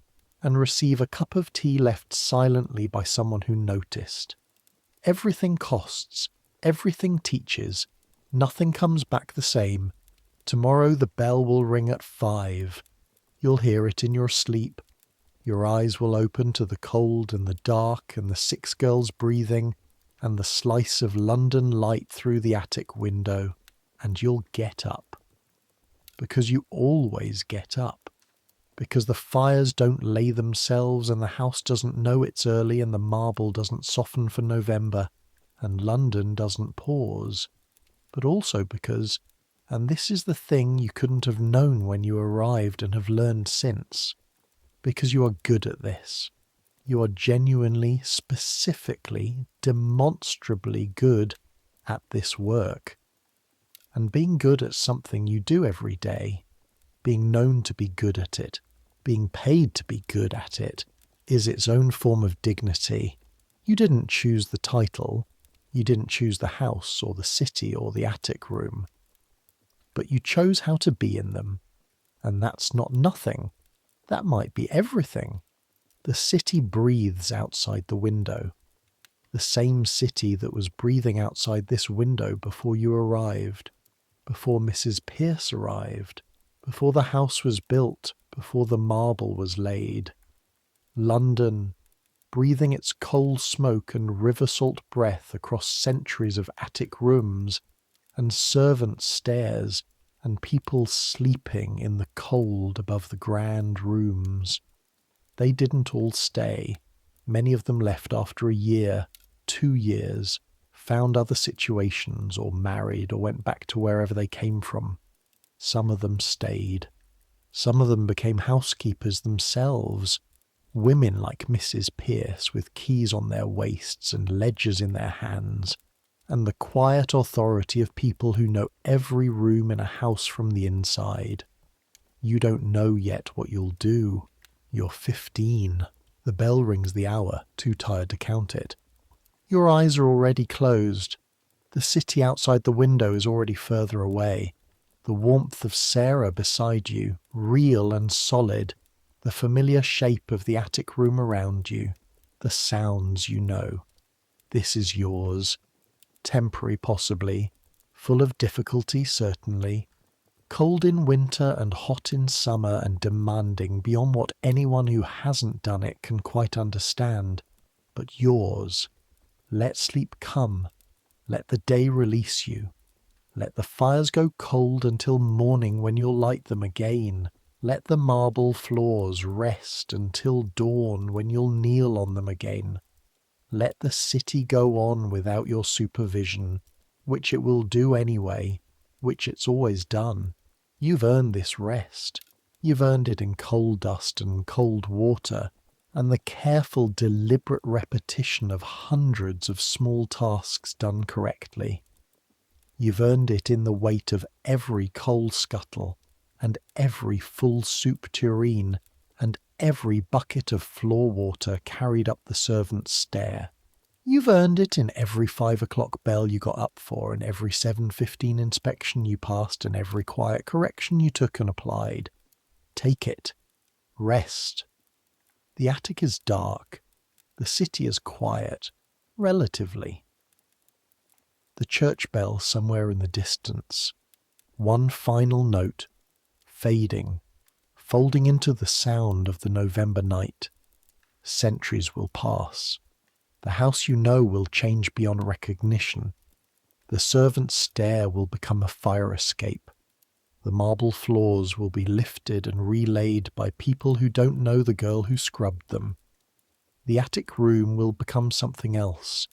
and receive a cup of tea left silently by someone who noticed. Everything costs, everything teaches, nothing comes back the same. Tomorrow the bell will ring at 5. You'll hear it in your sleep. Your eyes will open to the cold and the dark and the 6 girls breathing and the slice of London light through the attic window, and you'll get up. Because you always get up. Because the fires don't lay themselves and the house doesn't know it's early and the marble doesn't soften for November and London doesn't pause. But also because, and this is the thing you couldn't have known when you arrived and have learned since, because you are good at this. You are genuinely, specifically, demonstrably good at this work. And being good at something you do every day, being known to be good at it, being paid to be good at it, is its own form of dignity. You didn't choose the title, you didn't choose the house or the city or the attic room, but you chose how to be in them, and that's not nothing. That might be everything. The city breathes outside the window. The same city that was breathing outside this window before you arrived, before Mrs. Pierce arrived, before the house was built, before the marble was laid. London, breathing its coal smoke and river salt breath across centuries of attic rooms, and servants' stairs, and people sleeping in the cold above the grand rooms. They didn't all stay. Many of them left after a year, 2 years, found other situations, or married, or went back to wherever they came from. Some of them stayed. Some of them became housekeepers themselves, women like Mrs. Pierce with keys on their waists and ledgers in their hands, and the quiet authority of people who know every room in a house from the inside. You don't know yet what you'll do. You're 15. The bell rings the hour, too tired to count it. Your eyes are already closed. The city outside the window is already further away. The warmth of Sarah beside you, real and solid. The familiar shape of the attic room around you. The sounds you know. This is yours. Temporary possibly. Full of difficulty certainly. Cold in winter and hot in summer and demanding beyond what anyone who hasn't done it can quite understand. But yours. Let sleep come. Let the day release you. Let the fires go cold until morning when you'll light them again. Let the marble floors rest until dawn when you'll kneel on them again. Let the city go on without your supervision, which it will do anyway, which it's always done. You've earned this rest. You've earned it in coal dust and cold water, and the careful, deliberate repetition of hundreds of small tasks done correctly. You've earned it in the weight of every coal scuttle, and every full soup tureen, and every bucket of floor water carried up the servant's stair. You've earned it in every 5 o'clock bell you got up for, and every 7:15 inspection you passed, and every quiet correction you took and applied. Take it. Rest. The attic is dark. The city is quiet. Relatively. The church bell somewhere in the distance. One final note. Fading. Folding into the sound of the November night. Centuries will pass. The house you know will change beyond recognition. The servant's stair will become a fire escape. The marble floors will be lifted and relaid by people who don't know the girl who scrubbed them. The attic room will become something else,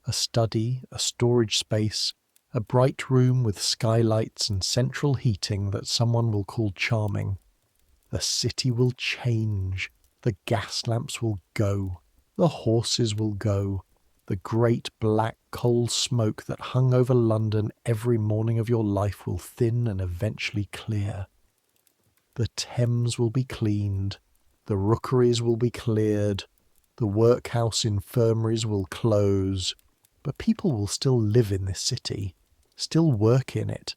A study, a storage space, a bright room with skylights and central heating that someone will call charming. The city will change. The gas lamps will go. The horses will go. The great black coal smoke that hung over London every morning of your life will thin and eventually clear. The Thames will be cleaned. The rookeries will be cleared. The workhouse infirmaries will close. But people will still live in this city, still work in it,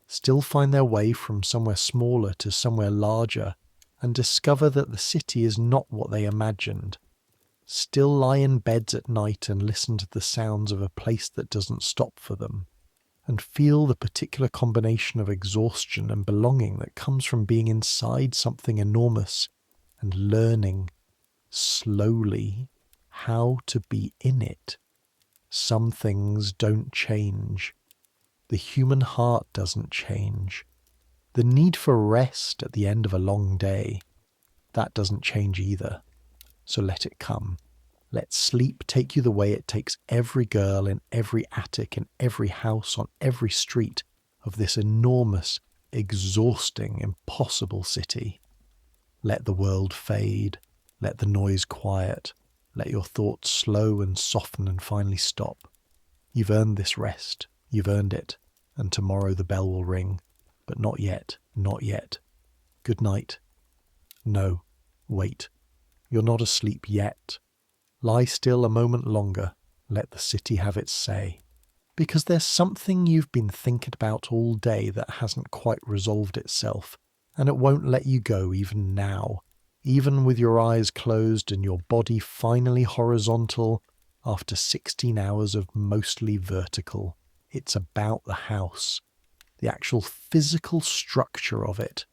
still find their way from somewhere smaller to somewhere larger, and discover that the city is not what they imagined. Still lie in beds at night and listen to the sounds of a place that doesn't stop for them, and feel the particular combination of exhaustion and belonging that comes from being inside something enormous and learning, slowly, how to be in it. Some things don't change. The human heart doesn't change. The need for rest at the end of a long day, that doesn't change either. So let it come. Let sleep take you the way it takes every girl in every attic, in every house, on every street of this enormous, exhausting, impossible city. Let the world fade. Let the noise quiet. Let your thoughts slow and soften and finally stop. You've earned this rest. You've earned it. And tomorrow the bell will ring. But not yet. Not yet. Good night. No. Wait. You're not asleep yet. Lie still a moment longer. Let the city have its say. Because there's something you've been thinking about all day that hasn't quite resolved itself, and it won't let you go even now, even with your eyes closed and your body finally horizontal after 16 hours of mostly vertical. It's about the house, the actual physical structure of it.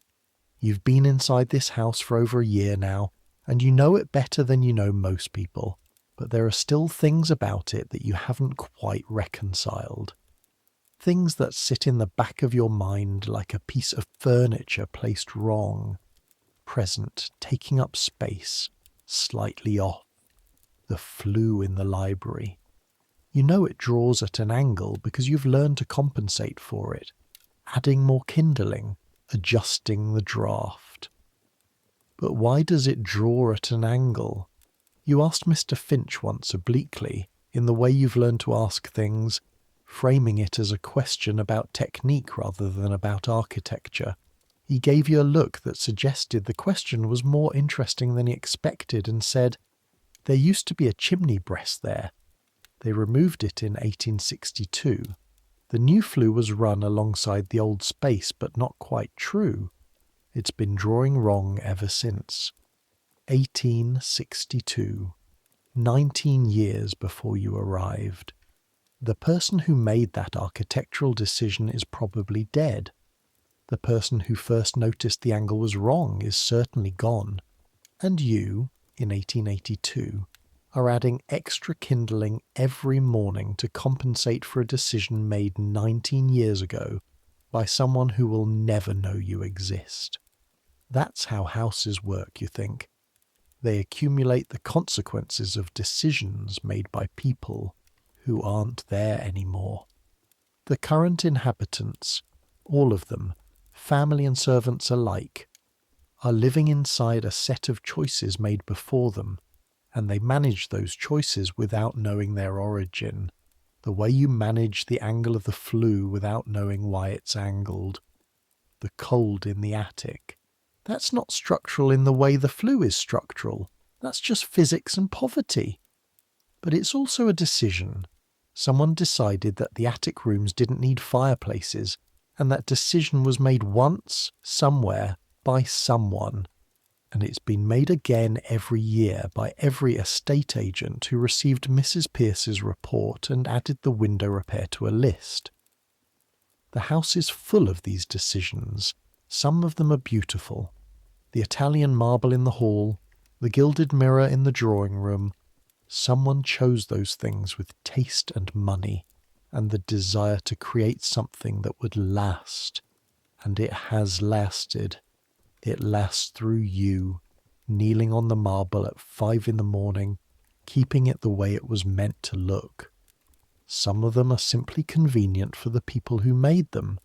You've been inside this house for over a year now, and you know it better than you know most people, but there are still things about it that you haven't quite reconciled. Things that sit in the back of your mind like a piece of furniture placed wrong, present, taking up space, slightly off. The flue in the library. You know it draws at an angle because you've learned to compensate for it, adding more kindling, adjusting the draft. But why does it draw at an angle? You asked Mr. Finch once obliquely, in the way you've learned to ask things, framing it as a question about technique rather than about architecture. He gave you a look that suggested the question was more interesting than he expected and said, "There used to be a chimney breast there. They removed it in 1862. The new flue was run alongside the old space, but not quite true. It's been drawing wrong ever since." 1862. 19 years before you arrived. The person who made that architectural decision is probably dead. The person who first noticed the angle was wrong is certainly gone. And you, in 1882, are adding extra kindling every morning to compensate for a decision made 19 years ago by someone who will never know you exist. That's how houses work, you think. They accumulate the consequences of decisions made by people who aren't there anymore. The current inhabitants, all of them, family and servants alike, are living inside a set of choices made before them, and they manage those choices without knowing their origin, the way you manage the angle of the flue without knowing why it's angled. The cold in the attic. That's not structural in the way the flue is structural. That's just physics and poverty. But it's also a decision. Someone decided that the attic rooms didn't need fireplaces, and that decision was made once, somewhere, by someone. And it's been made again every year by every estate agent who received Mrs. Pierce's report and added the window repair to a list. The house is full of these decisions. Some of them are beautiful. The Italian marble in the hall, the gilded mirror in the drawing room. Someone chose those things with taste and money, and the desire to create something that would last. And it has lasted. It lasts through you, kneeling on the marble at 5 in the morning, keeping it the way it was meant to look. Some of them are simply convenient for the people who made them.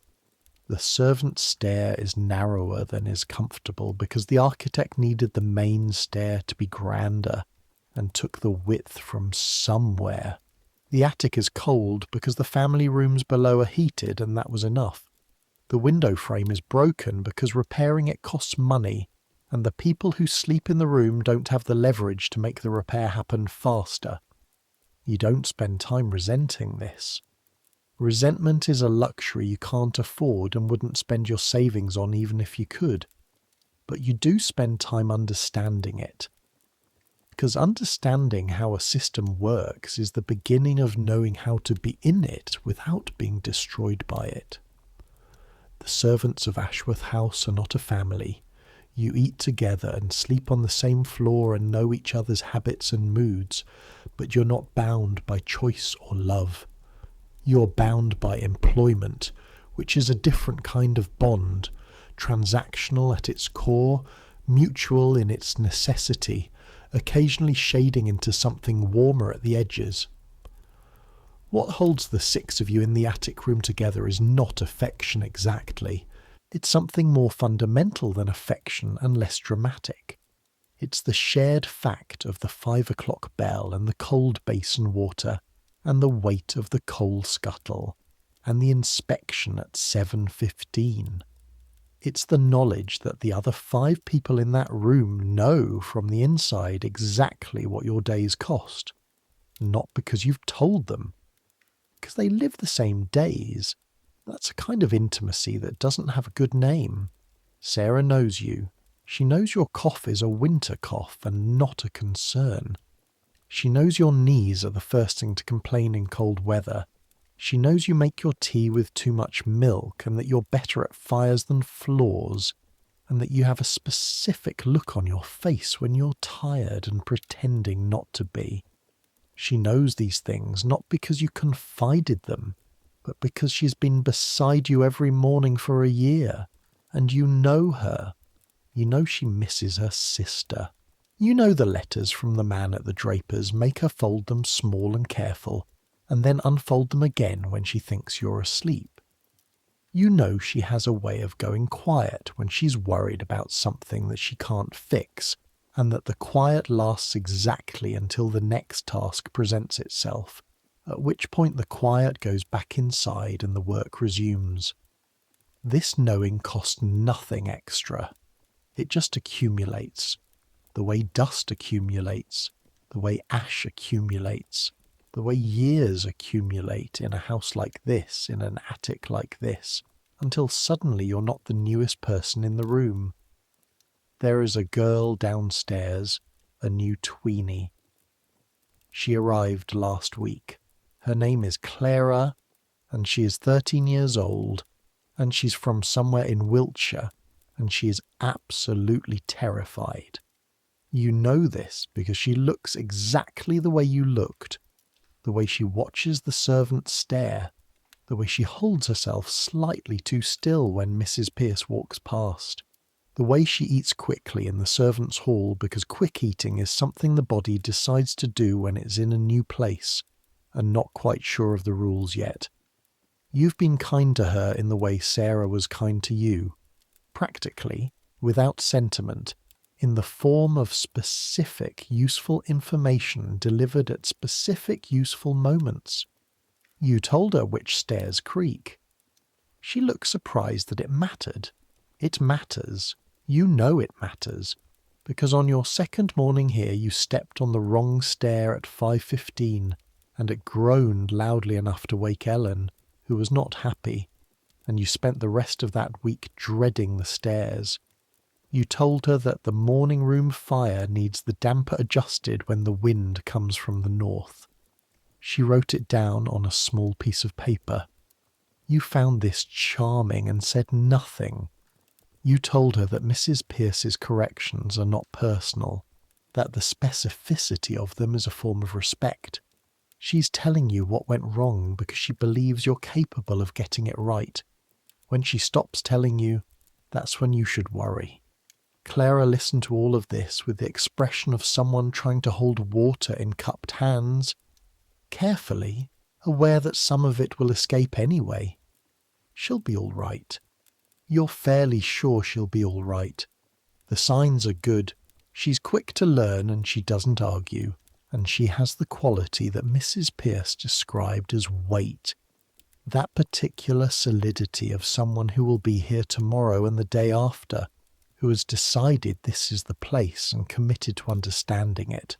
The servants' stair is narrower than is comfortable because the architect needed the main stair to be grander and took the width from somewhere. The attic is cold because the family rooms below are heated, and that was enough. The window frame is broken because repairing it costs money, and the people who sleep in the room don't have the leverage to make the repair happen faster. You don't spend time resenting this. Resentment is a luxury you can't afford and wouldn't spend your savings on even if you could. But you do spend time understanding it. Because understanding how a system works is the beginning of knowing how to be in it without being destroyed by it. The servants of Ashworth House are not a family. You eat together and sleep on the same floor and know each other's habits and moods, but you're not bound by choice or love. You're bound by employment, which is a different kind of bond, transactional at its core, mutual in its necessity, occasionally shading into something warmer at the edges. What holds the six of you in the attic room together is not affection exactly. It's something more fundamental than affection and less dramatic. It's the shared fact of the 5 o'clock bell and the cold basin water, and the weight of the coal scuttle, and the inspection at 7:15. It's the knowledge that the other 5 people in that room know from the inside exactly what your days cost. Not because you've told them. Because they live the same days. That's a kind of intimacy that doesn't have a good name. Sarah knows you. She knows your cough is a winter cough and not a concern. She knows your knees are the first thing to complain in cold weather. She knows you make your tea with too much milk and that you're better at fires than floors, and that you have a specific look on your face when you're tired and pretending not to be. She knows these things not because you confided them, but because she's been beside you every morning for a year, and you know her. You know she misses her sister. You know the letters from the man at the draper's make her fold them small and careful, and then unfold them again when she thinks you're asleep. You know she has a way of going quiet when she's worried about something that she can't fix, and that the quiet lasts exactly until the next task presents itself, at which point the quiet goes back inside and the work resumes. This knowing costs nothing extra. It just accumulates. The way dust accumulates, the way ash accumulates, the way years accumulate in a house like this, in an attic like this, until suddenly you're not the newest person in the room. There is a girl downstairs, a new tweenie. She arrived last week. Her name is Clara, and she is 13 years old, and she's from somewhere in Wiltshire, and she is absolutely terrified. You know this because she looks exactly the way you looked, the way she watches the servants stare, the way she holds herself slightly too still when Mrs. Pierce walks past, the way she eats quickly in the servants' hall because quick eating is something the body decides to do when it's in a new place and not quite sure of the rules yet. You've been kind to her in the way Sarah was kind to you, practically, without sentiment, in the form of specific useful information delivered at specific useful moments. You told her which stairs creak. She looked surprised that it mattered. It matters. You know it matters, because on your second morning here you stepped on the wrong stair at 5:15, and it groaned loudly enough to wake Ellen, who was not happy, and you spent the rest of that week dreading the stairs. You told her that the morning room fire needs the damper adjusted when the wind comes from the north. She wrote it down on a small piece of paper. You found this charming and said nothing. You told her that Mrs. Pierce's corrections are not personal, that the specificity of them is a form of respect. She's telling you what went wrong because she believes you're capable of getting it right. When she stops telling you, that's when you should worry. Clara listened to all of this with the expression of someone trying to hold water in cupped hands. Carefully, aware that some of it will escape anyway. She'll be all right. You're fairly sure she'll be all right. The signs are good. She's quick to learn and she doesn't argue, and she has the quality that Mrs. Pierce described as weight. That particular solidity of someone who will be here tomorrow and the day after, who has decided this is the place and committed to understanding it.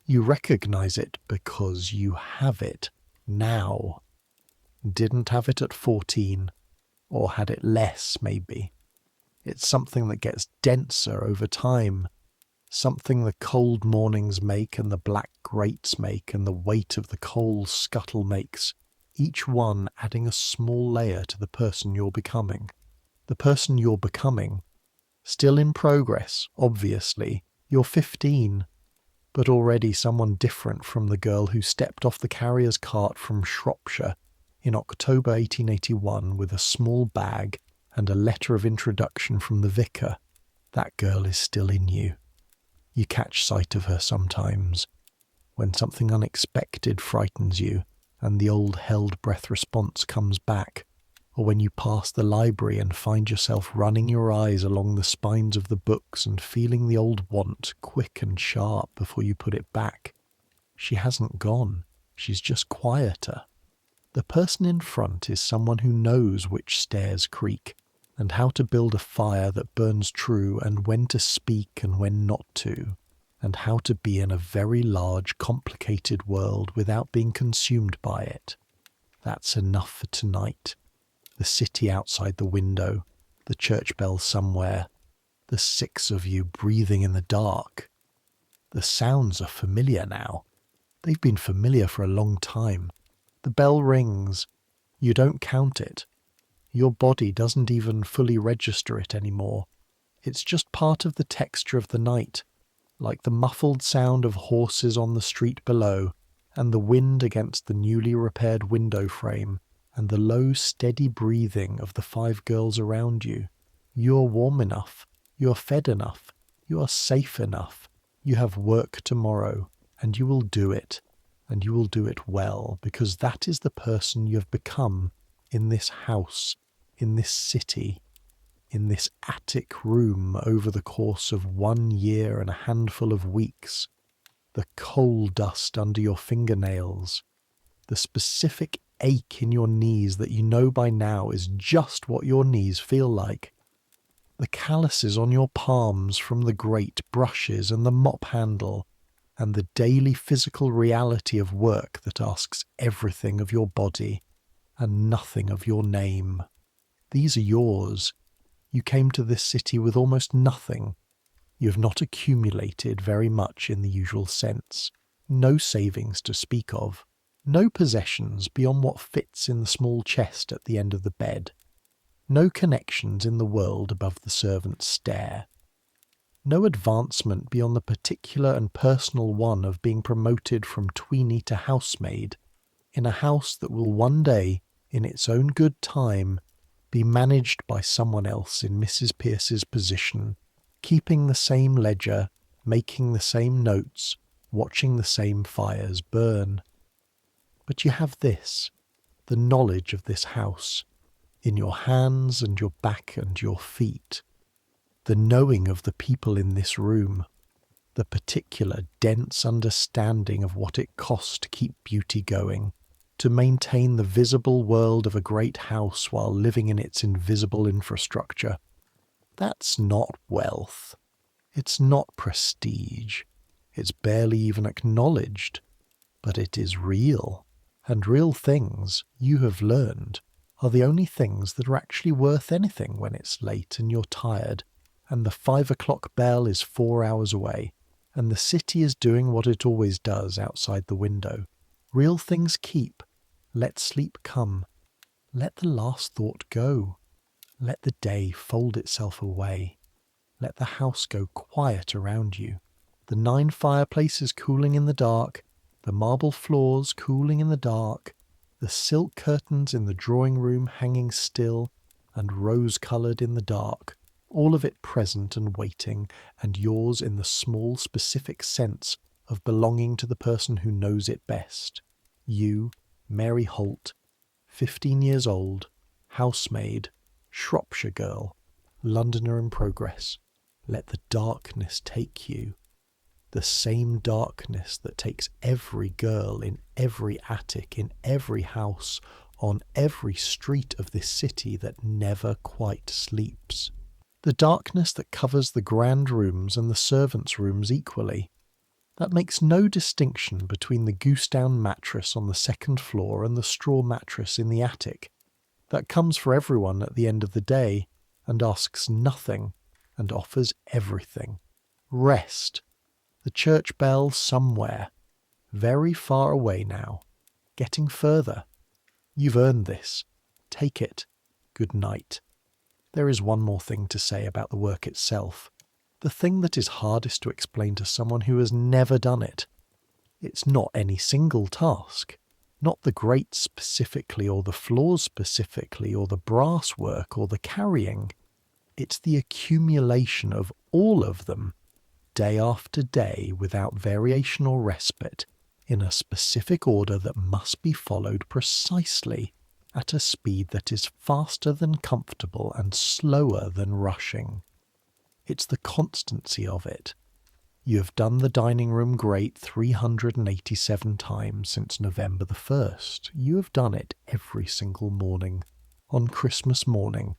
You recognize it because you have it now. Didn't have it at 14, or had it less maybe. It's something that gets denser over time, something the cold mornings make and the black grates make and the weight of the coal scuttle makes, each one adding a small layer to the person you're becoming. The person you're becoming, still in progress, obviously. You're 15, but already someone different from the girl who stepped off the carrier's cart from Shropshire in October 1881 with a small bag and a letter of introduction from the vicar. That girl is still in you. You catch sight of her sometimes, when something unexpected frightens you and the old held breath response comes back, or when you pass the library and find yourself running your eyes along the spines of the books and feeling the old want quick and sharp before you put it back. She hasn't gone, she's just quieter. The person in front is someone who knows which stairs creak, and how to build a fire that burns true, and when to speak and when not to, and how to be in a very large, complicated world without being consumed by it. That's enough for tonight. The city outside the window, the church bell somewhere, the 6 of you breathing in the dark. The sounds are familiar now. They've been familiar for a long time. The bell rings. You don't count it. Your body doesn't even fully register it anymore. It's just part of the texture of the night, like the muffled sound of horses on the street below, and the wind against the newly repaired window frame, and the low, steady breathing of the 5 girls around you. You're warm enough. You're fed enough. You are safe enough. You have work tomorrow, and you will do it, and you will do it well, because that is the person you have become in this house, in this city, in this attic room over the course of 1 year and a handful of weeks. The coal dust under your fingernails, the specific ache in your knees that you know by now is just what your knees feel like, the calluses on your palms from the grate brushes and the mop handle, and the daily physical reality of work that asks everything of your body and nothing of your name. These are yours. You came to this city with almost nothing. You have not accumulated very much in the usual sense. No savings to speak of. No possessions beyond what fits in the small chest at the end of the bed. No connections in the world above the servant's stare. No advancement beyond the particular and personal one of being promoted from tweenie to housemaid, in a house that will one day, in its own good time, be managed by someone else in Mrs. Pierce's position, keeping the same ledger, making the same notes, watching the same fires burn. But you have this, the knowledge of this house, in your hands and your back and your feet, the knowing of the people in this room, the particular dense understanding of what it costs to keep beauty going, to maintain the visible world of a great house while living in its invisible infrastructure. That's not wealth. It's not prestige. It's barely even acknowledged. But it is real. And real things, you have learned, are the only things that are actually worth anything when it's late and you're tired, and the 5 o'clock bell is 4 hours away, and the city is doing what it always does outside the window. Real things keep. Let sleep come. Let the last thought go. Let the day fold itself away. Let the house go quiet around you. The 9 fireplaces cooling in the dark, the marble floors cooling in the dark, the silk curtains in the drawing room hanging still and rose-coloured in the dark, all of it present and waiting, and yours in the small specific sense of belonging to the person who knows it best. You Mary Holt, 15 years old, housemaid, Shropshire girl, Londoner in progress. Let the darkness take you. The same darkness that takes every girl in every attic, in every house, on every street of this city that never quite sleeps. The darkness that covers the grand rooms and the servants' rooms equally. That makes no distinction between the goose-down mattress on the second floor and the straw mattress in the attic. That comes for everyone at the end of the day, and asks nothing, and offers everything. Rest. The church bell somewhere, very far away now, getting further. You've earned this. Take it. Good night. There is one more thing to say about the work itself. The thing that is hardest to explain to someone who has never done it. It's not any single task. Not the grates specifically, or the floors specifically, or the brass work, or the carrying. It's the accumulation of all of them, day after day, without variation or respite, in a specific order that must be followed precisely, at a speed that is faster than comfortable and slower than rushing. It's the constancy of it. You have done the dining room grate 387 times since November the 1st. You have done it every single morning, on Christmas morning.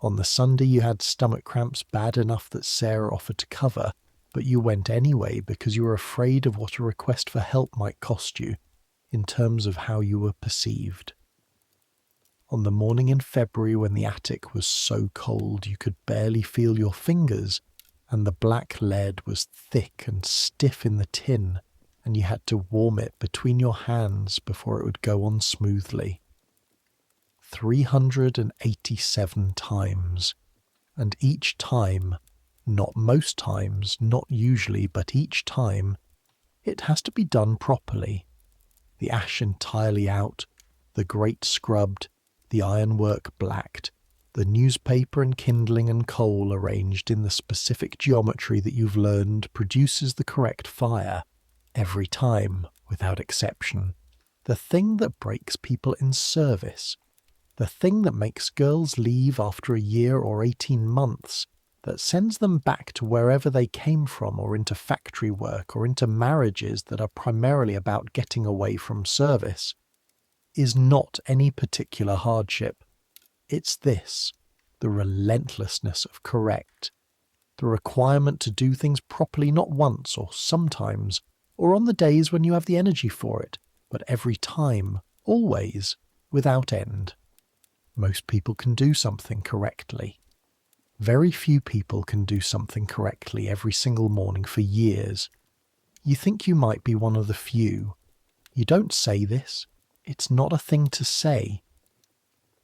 On the Sunday you had stomach cramps bad enough that Sarah offered to cover, but you went anyway because you were afraid of what a request for help might cost you, in terms of how you were perceived. On the morning in February when the attic was so cold you could barely feel your fingers, and the black lead was thick and stiff in the tin, and you had to warm it between your hands before it would go on smoothly. 387 times, and each time, not most times, not usually, but each time, it has to be done properly. The ash entirely out, the grate scrubbed, the ironwork blacked, the newspaper and kindling and coal arranged in the specific geometry that you've learned produces the correct fire, every time, without exception. The thing that breaks people in service, the thing that makes girls leave after a year or 18 months, that sends them back to wherever they came from, or into factory work, or into marriages that are primarily about getting away from service, is not any particular hardship. It's this, the relentlessness of correct, the requirement to do things properly not once or sometimes, or on the days when you have the energy for it, but every time, always, without end. Most people can do something correctly. Very few people can do something correctly every single morning for years. You think you might be one of the few. You don't say this. It's not a thing to say.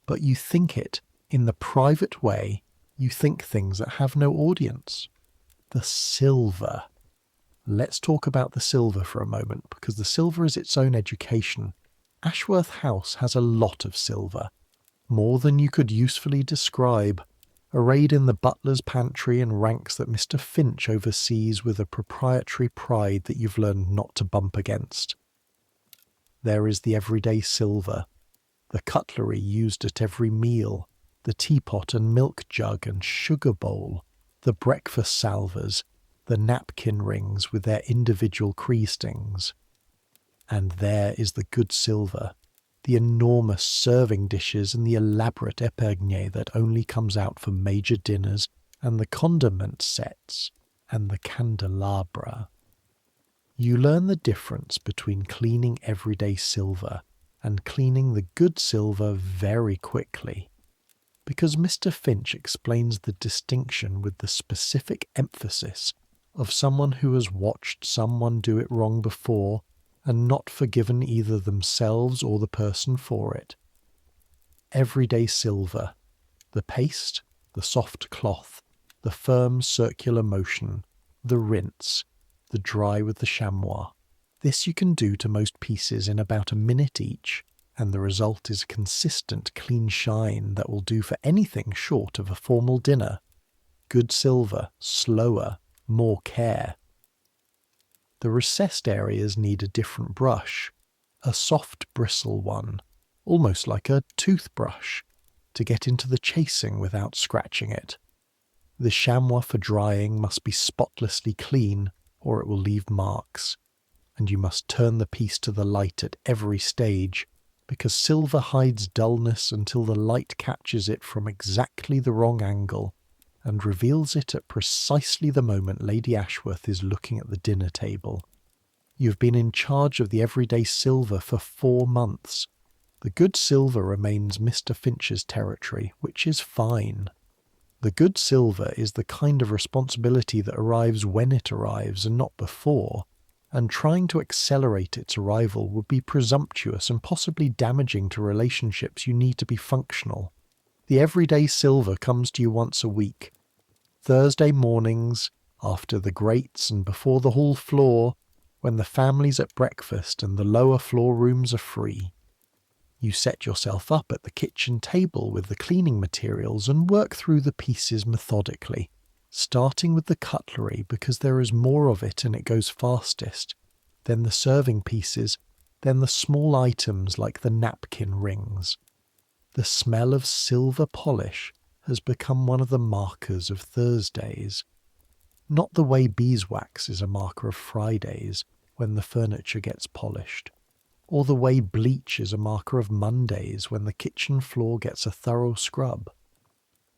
But you think it in the private way. You think things that have no audience. The silver. Let's talk about the silver for a moment, because the silver is its own education. Ashworth House has a lot of silver. More than you could usefully describe, arrayed in the butler's pantry in ranks that Mr. Finch oversees with a proprietary pride that you've learned not to bump against. There is the everyday silver, the cutlery used at every meal, the teapot and milk jug and sugar bowl, the breakfast salvers, the napkin rings with their individual creastings. And there is the good silver, the enormous serving dishes and the elaborate épergne that only comes out for major dinners, and the condiment sets, and the candelabra. You learn the difference between cleaning everyday silver and cleaning the good silver very quickly, because Mr. Finch explains the distinction with the specific emphasis of someone who has watched someone do it wrong before and not forgiven either themselves or the person for it. Everyday silver, the paste, the soft cloth, the firm circular motion, the rinse, the dry with the chamois. This you can do to most pieces in about a minute each, and the result is a consistent clean shine that will do for anything short of a formal dinner. Good silver, slower, more care. The recessed areas need a different brush. a soft bristle one, almost like a toothbrush, to get into the chasing without scratching it. The chamois for drying must be spotlessly clean, or it will leave marks, and you must turn the piece to the light at every stage, because silver hides dullness until the light catches it from exactly the wrong angle and reveals it at precisely the moment Lady Ashworth is looking at the dinner table. You've been in charge of the everyday silver for 4 months. The good silver remains Mr. Finch's territory, which is fine. The good silver is the kind of responsibility that arrives when it arrives and not before, and trying to accelerate its arrival would be presumptuous and possibly damaging to relationships you need to be functional. The everyday silver comes to you once a week. Thursday mornings, after the grates and before the hall floor, when the family's at breakfast and the lower floor rooms are free. You set yourself up at the kitchen table with the cleaning materials and work through the pieces methodically, starting with the cutlery because there is more of it and it goes fastest, then the serving pieces, then the small items like the napkin rings. The smell of silver polish has become one of the markers of Thursdays. Not the way beeswax is a marker of Fridays when the furniture gets polished, or the way bleach is a marker of Mondays when the kitchen floor gets a thorough scrub.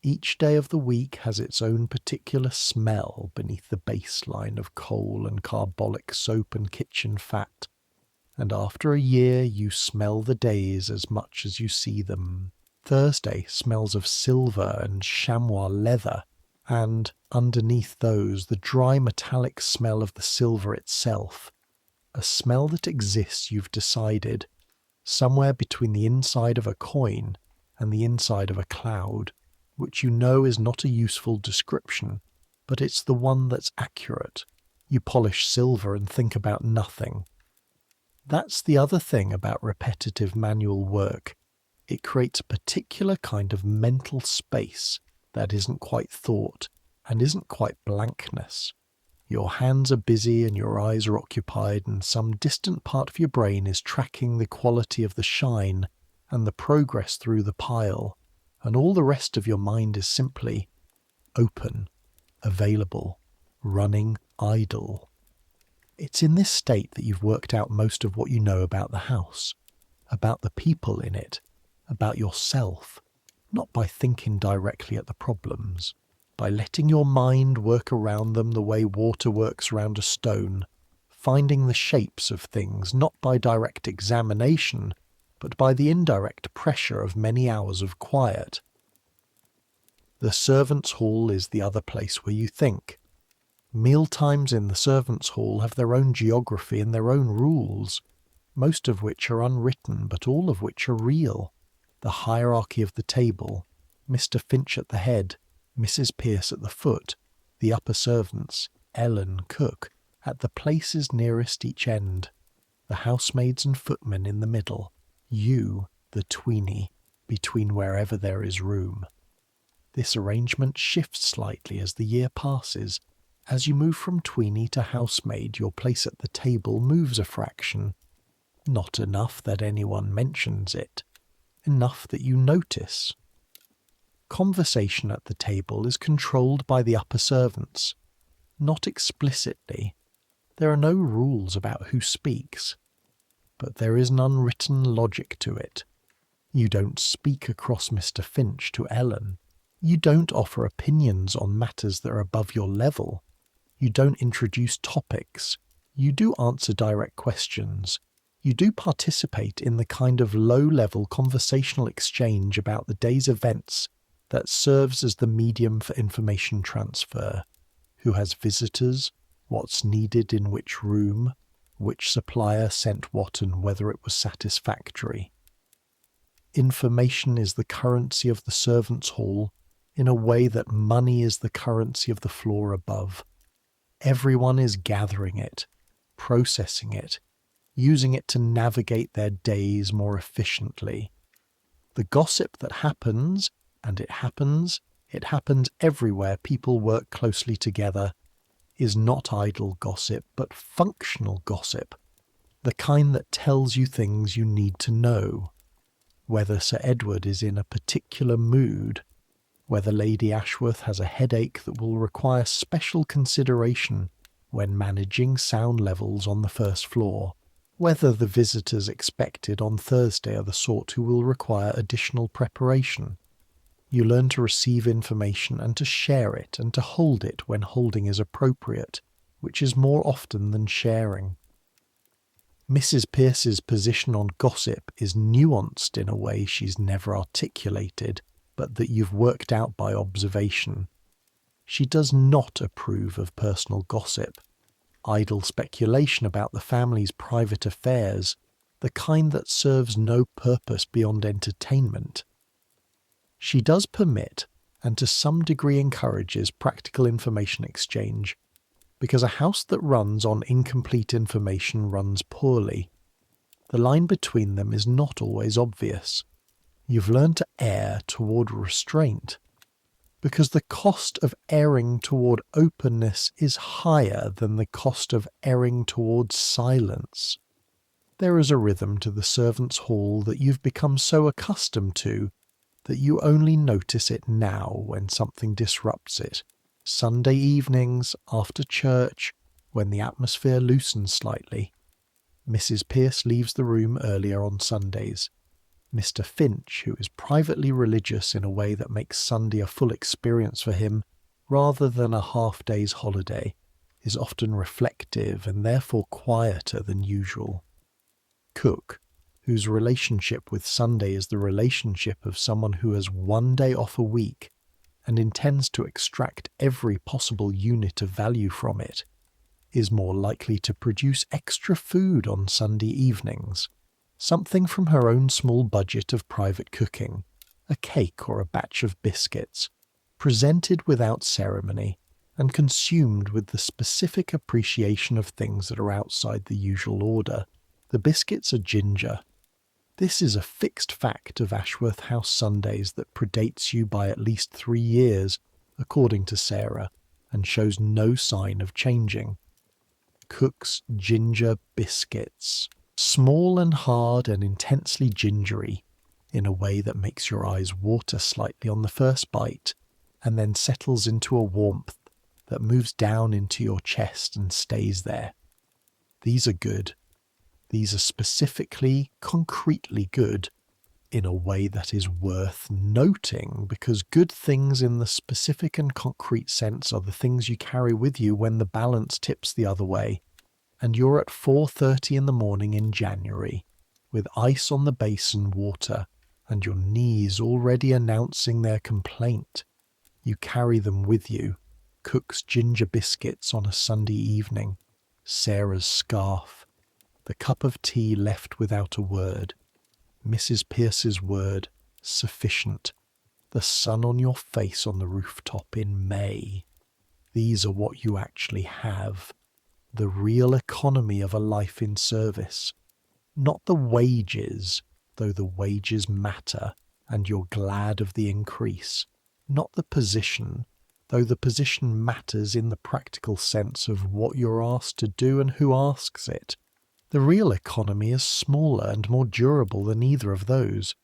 Each day of the week has its own particular smell beneath the baseline of coal and carbolic soap and kitchen fat, and after a year you smell the days as much as you see them. Thursday smells of silver and chamois leather, and underneath those the dry metallic smell of the silver itself, a smell that exists, you've decided, somewhere between the inside of a coin and the inside of a cloud, which you know is not a useful description, but it's the one that's accurate. You polish silver and think about nothing. That's the other thing about repetitive manual work. It creates a particular kind of mental space that isn't quite thought and isn't quite blankness. Your hands are busy and your eyes are occupied, and some distant part of your brain is tracking the quality of the shine and the progress through the pile, and all the rest of your mind is simply open, available, running idle. It's in this state that you've worked out most of what you know about the house, about the people in it, about yourself, not by thinking directly at the problems, by letting your mind work around them the way water works around a stone, finding the shapes of things not by direct examination, but by the indirect pressure of many hours of quiet. The servants' hall is the other place where you think. Mealtimes in the servants' hall have their own geography and their own rules, most of which are unwritten but all of which are real. The hierarchy of the table, Mr. Finch at the head, Mrs. Pierce at the foot, the upper servants, Ellen, cook, at the places nearest each end, the housemaids and footmen in the middle, you, the tweenie, between wherever there is room. This arrangement shifts slightly as the year passes. As you move from tweenie to housemaid, your place at the table moves a fraction. Not enough that anyone mentions it. Enough that you notice. Conversation at the table is controlled by the upper servants. Not explicitly. There are no rules about who speaks. But there is an unwritten logic to it. You don't speak across Mr. Finch to Ellen. You don't offer opinions on matters that are above your level. You don't introduce topics. You do answer direct questions. You do participate in the kind of low-level conversational exchange about the day's events that serves as the medium for information transfer. Who has visitors, what's needed in which room, which supplier sent what and whether it was satisfactory. Information is the currency of the servants' hall in a way that money is the currency of the floor above. Everyone is gathering it, processing it, using it to navigate their days more efficiently. The gossip that happens, and it happens everywhere people work closely together, is not idle gossip, but functional gossip. the kind that tells you things you need to know. Whether Sir Edward is in a particular mood, whether Lady Ashworth has a headache that will require special consideration when managing sound levels on the first floor, whether the visitors expected on Thursday are the sort who will require additional preparation. You learn to receive information and to share it and to hold it when holding is appropriate, which is more often than sharing. Mrs. Pierce's position on gossip is nuanced in a way she's never articulated, but that you've worked out by observation. She does not approve of personal gossip, idle speculation about the family's private affairs, the kind that serves no purpose beyond entertainment. She does permit, and to some degree encourages, practical information exchange, because a house that runs on incomplete information runs poorly. The line between them is not always obvious. You've learned to err toward restraint, because the cost of erring toward openness is higher than the cost of erring towards silence. There is a rhythm to the servants' hall that you've become so accustomed to that you only notice it now when something disrupts it. Sunday evenings, after church, when the atmosphere loosens slightly. Mrs. Pierce leaves the room earlier on Sundays. Mr. Finch, who is privately religious in a way that makes Sunday a full experience for him, rather than a half-day's holiday, is often reflective and therefore quieter than usual. Cook, whose relationship with Sunday is the relationship of someone who has one day off a week and intends to extract every possible unit of value from it, is more likely to produce extra food on Sunday evenings, something from her own small budget of private cooking, a cake or a batch of biscuits, presented without ceremony and consumed with the specific appreciation of things that are outside the usual order. The biscuits are ginger. This is a fixed fact of Ashworth House Sundays that predates you by at least 3 years, according to Sarah, and shows no sign of changing. Cook's ginger biscuits. Small and hard and intensely gingery, in a way that makes your eyes water slightly on the first bite, and then settles into a warmth that moves down into your chest and stays there. These are good. These are specifically, concretely good, in a way that is worth noting, because good things in the specific and concrete sense are the things you carry with you when the balance tips the other way, and you're at 4:30 in the morning in January, with ice on the basin water, and your knees already announcing their complaint. You carry them with you. Cook's ginger biscuits on a Sunday evening, Sarah's scarf, the cup of tea left without a word, Mrs. Pierce's word, sufficient, the sun on your face on the rooftop in May. These are what you actually have, the real economy of a life in service, not the wages, though the wages matter, and you're glad of the increase, not the position, though the position matters in the practical sense of what you're asked to do and who asks it. The real economy is smaller and more durable than either of those.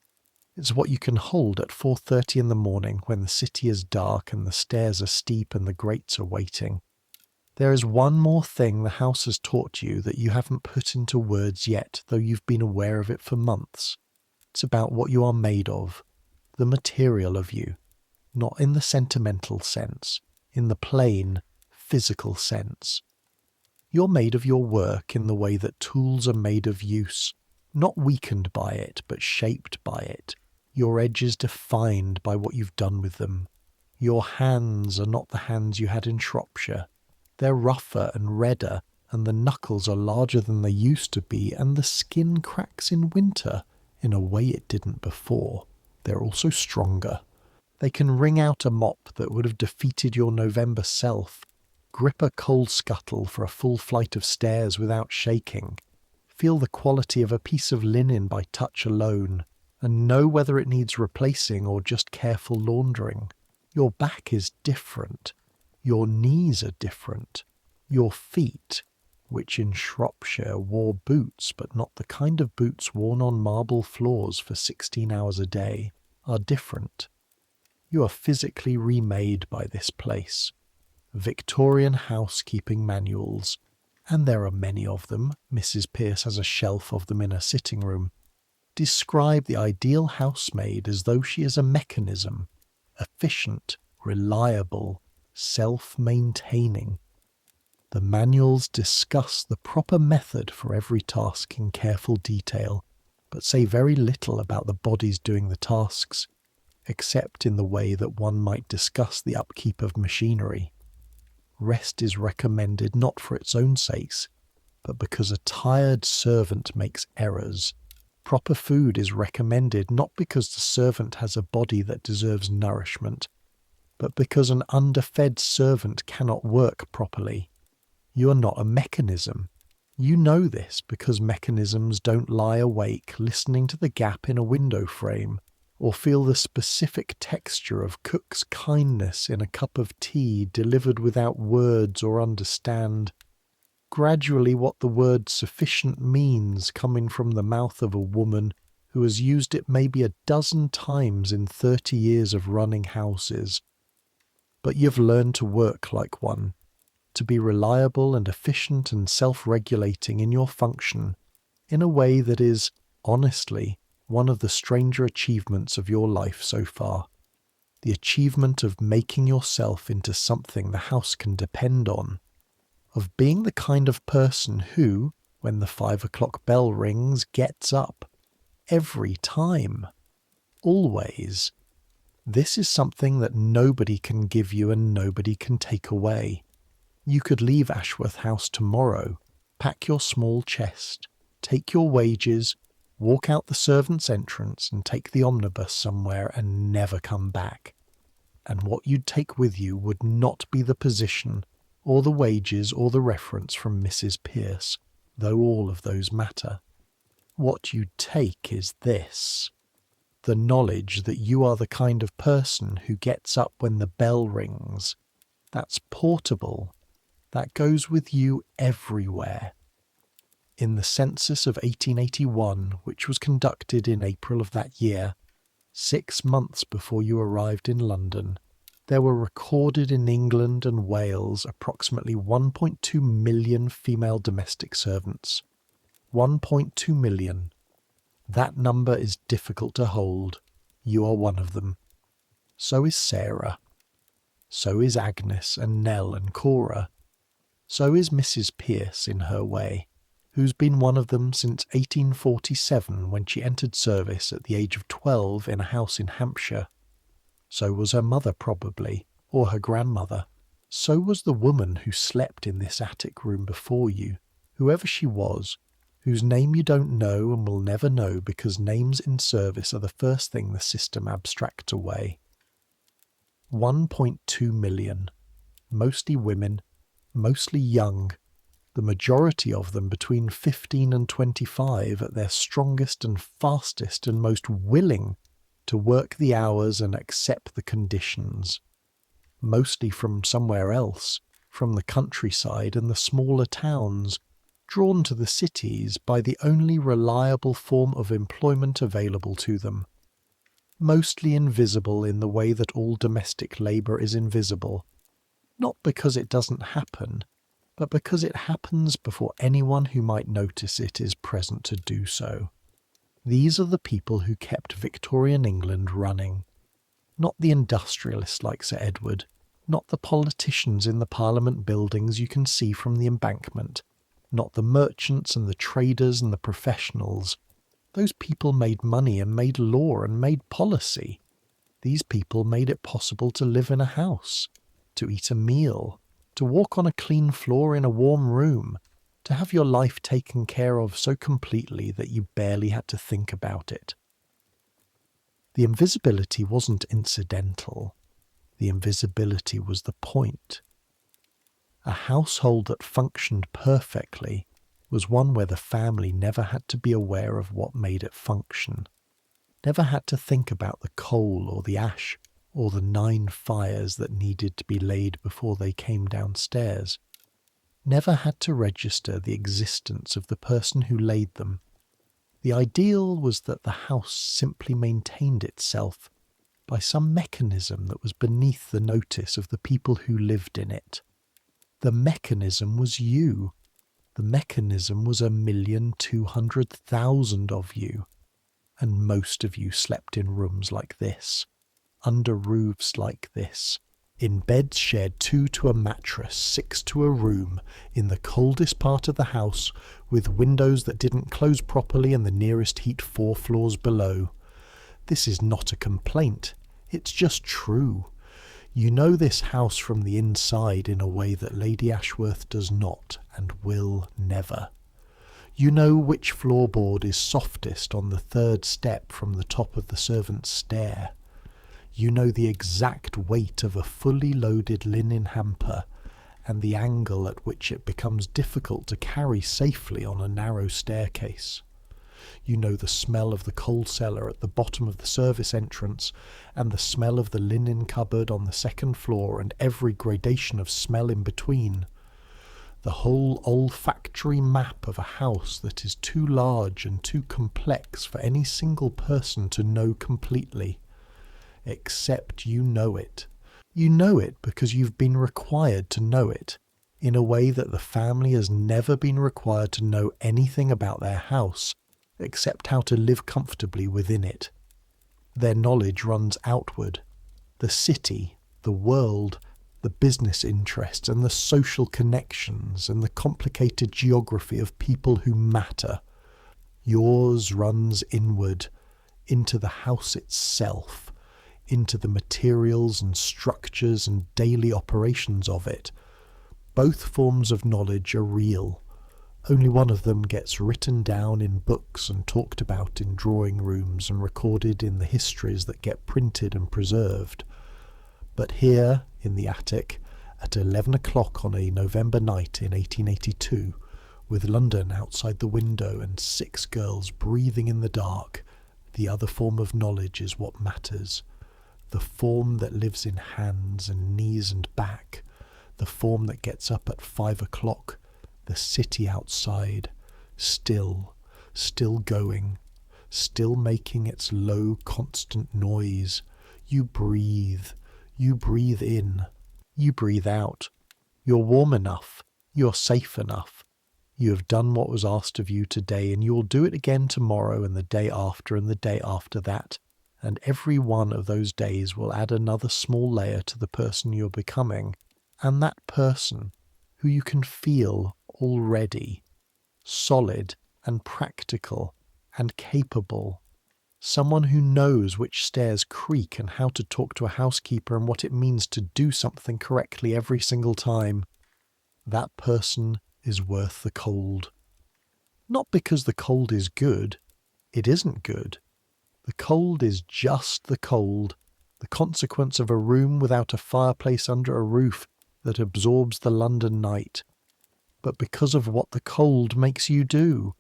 It's what you can hold at 4:30 in the morning when the city is dark and the stairs are steep and the grates are waiting. There is one more thing the house has taught you that you haven't put into words yet, though you've been aware of it for months. It's about what you are made of, the material of you, not in the sentimental sense, in the plain, physical sense. You're made of your work in the way that tools are made of use, not weakened by it, but shaped by it. Your edges defined by what you've done with them. Your hands are not the hands you had in Shropshire. They're rougher and redder, and the knuckles are larger than they used to be, and the skin cracks in winter in a way it didn't before. They're also stronger. They can wring out a mop that would have defeated your November self, grip a coal scuttle for a full flight of stairs without shaking, feel the quality of a piece of linen by touch alone, and know whether it needs replacing or just careful laundering. Your back is different. Your knees are different. Your feet, which in Shropshire wore boots but not the kind of boots worn on marble floors for 16 hours a day, are different. You are physically remade by this place. Victorian housekeeping manuals, and there are many of them, Mrs. Pearce has a shelf of them in her sitting room, describe the ideal housemaid as though she is a mechanism, efficient, reliable, self-maintaining. The manuals discuss the proper method for every task in careful detail, but say very little about the bodies doing the tasks, except in the way that one might discuss the upkeep of machinery. Rest is recommended not for its own sakes, but because a tired servant makes errors. Proper food is recommended not because the servant has a body that deserves nourishment, but because an underfed servant cannot work properly. You are not a mechanism. You know this because mechanisms don't lie awake listening to the gap in a window frame, or feel the specific texture of cook's kindness in a cup of tea delivered without words, or understand gradually what the word sufficient means coming from the mouth of a woman who has used it maybe a dozen times in 30 years of running houses. But you've learned to work like one, to be reliable and efficient and self-regulating in your function, in a way that is, honestly, one of the stranger achievements of your life so far. The achievement of making yourself into something the house can depend on. Of being the kind of person who, when the 5 o'clock bell rings, gets up. Every time. Always. This is something that nobody can give you and nobody can take away. You could leave Ashworth House tomorrow, pack your small chest, take your wages, walk out the servants' entrance and take the omnibus somewhere and never come back. And what you'd take with you would not be the position, or the wages, or the reference from Mrs. Pearce, though all of those matter. What you'd take is this: the knowledge that you are the kind of person who gets up when the bell rings. That's portable. That goes with you everywhere. In the census of 1881, which was conducted in April of that year, 6 months before you arrived in London, there were recorded in England and Wales approximately 1.2 million female domestic servants. 1.2 million. That number is difficult to hold. You are one of them. So is Sarah. So is Agnes and Nell and Cora. So is Mrs. Pearce in her way, who's been one of them since 1847 when she entered service at the age of 12 in a house in Hampshire. So was her mother probably, or her grandmother. So was the woman who slept in this attic room before you, whoever she was, whose name you don't know and will never know because names in service are the first thing the system abstracts away. 1.2 million. Mostly women, mostly young, the majority of them between 15 and 25 at their strongest and fastest and most willing to work the hours and accept the conditions. Mostly from somewhere else, from the countryside and the smaller towns, drawn to the cities by the only reliable form of employment available to them. Mostly invisible in the way that all domestic labour is invisible, not because it doesn't happen, but because it happens before anyone who might notice it is present to do so. These are the people who kept Victorian England running. Not the industrialists like Sir Edward, not the politicians in the Parliament buildings you can see from the embankment, not the merchants and the traders and the professionals. Those people made money and made law and made policy. These people made it possible to live in a house, to eat a meal, to walk on a clean floor in a warm room, to have your life taken care of so completely that you barely had to think about it. The invisibility wasn't incidental. The invisibility was the point. A household that functioned perfectly was one where the family never had to be aware of what made it function, never had to think about the coal or the ash or the 9 fires that needed to be laid before they came downstairs, never had to register the existence of the person who laid them. The ideal was that the house simply maintained itself by some mechanism that was beneath the notice of the people who lived in it. The mechanism was you. The mechanism was 1,200,000 of you. And most of you slept in rooms like this, under roofs like this, in beds shared 2 to a mattress, 6 to a room, in the coldest part of the house, with windows that didn't close properly and the nearest heat 4 floors below. This is not a complaint, it's just true. You know this house from the inside in a way that Lady Ashworth does not and will never. You know which floorboard is softest on the 3rd step from the top of the servants' stair. You know the exact weight of a fully loaded linen hamper and the angle at which it becomes difficult to carry safely on a narrow staircase. You know the smell of the coal cellar at the bottom of the service entrance and the smell of the linen cupboard on the 2nd floor and every gradation of smell in between. The whole olfactory map of a house that is too large and too complex for any single person to know completely. Except you know it. You know it because you've been required to know it, in a way that the family has never been required to know anything about their house, except how to live comfortably within it. Their knowledge runs outward. The city, the world, the business interests and the social connections and the complicated geography of people who matter. Yours runs inward, into the house itself, into the materials and structures and daily operations of it. Both forms of knowledge are real. Only one of them gets written down in books and talked about in drawing rooms and recorded in the histories that get printed and preserved. But here, in the attic, at 11 o'clock on a November night in 1882, with London outside the window and 6 girls breathing in the dark, the other form of knowledge is what matters. The form that lives in hands and knees and back. The form that gets up at 5 o'clock. The city outside, still going, still making its low, constant noise. You breathe in, you breathe out. You're warm enough, you're safe enough. You have done what was asked of you today, and you will do it again tomorrow and the day after and the day after that. And every one of those days will add another small layer to the person you're becoming, and that person, who you can feel already, solid and practical and capable, someone who knows which stairs creak and how to talk to a housekeeper and what it means to do something correctly every single time. That person is worth the cold. Not because the cold is good. It isn't good. The cold is just the cold, the consequence of a room without a fireplace under a roof that absorbs the London night. But because of what the cold makes you do,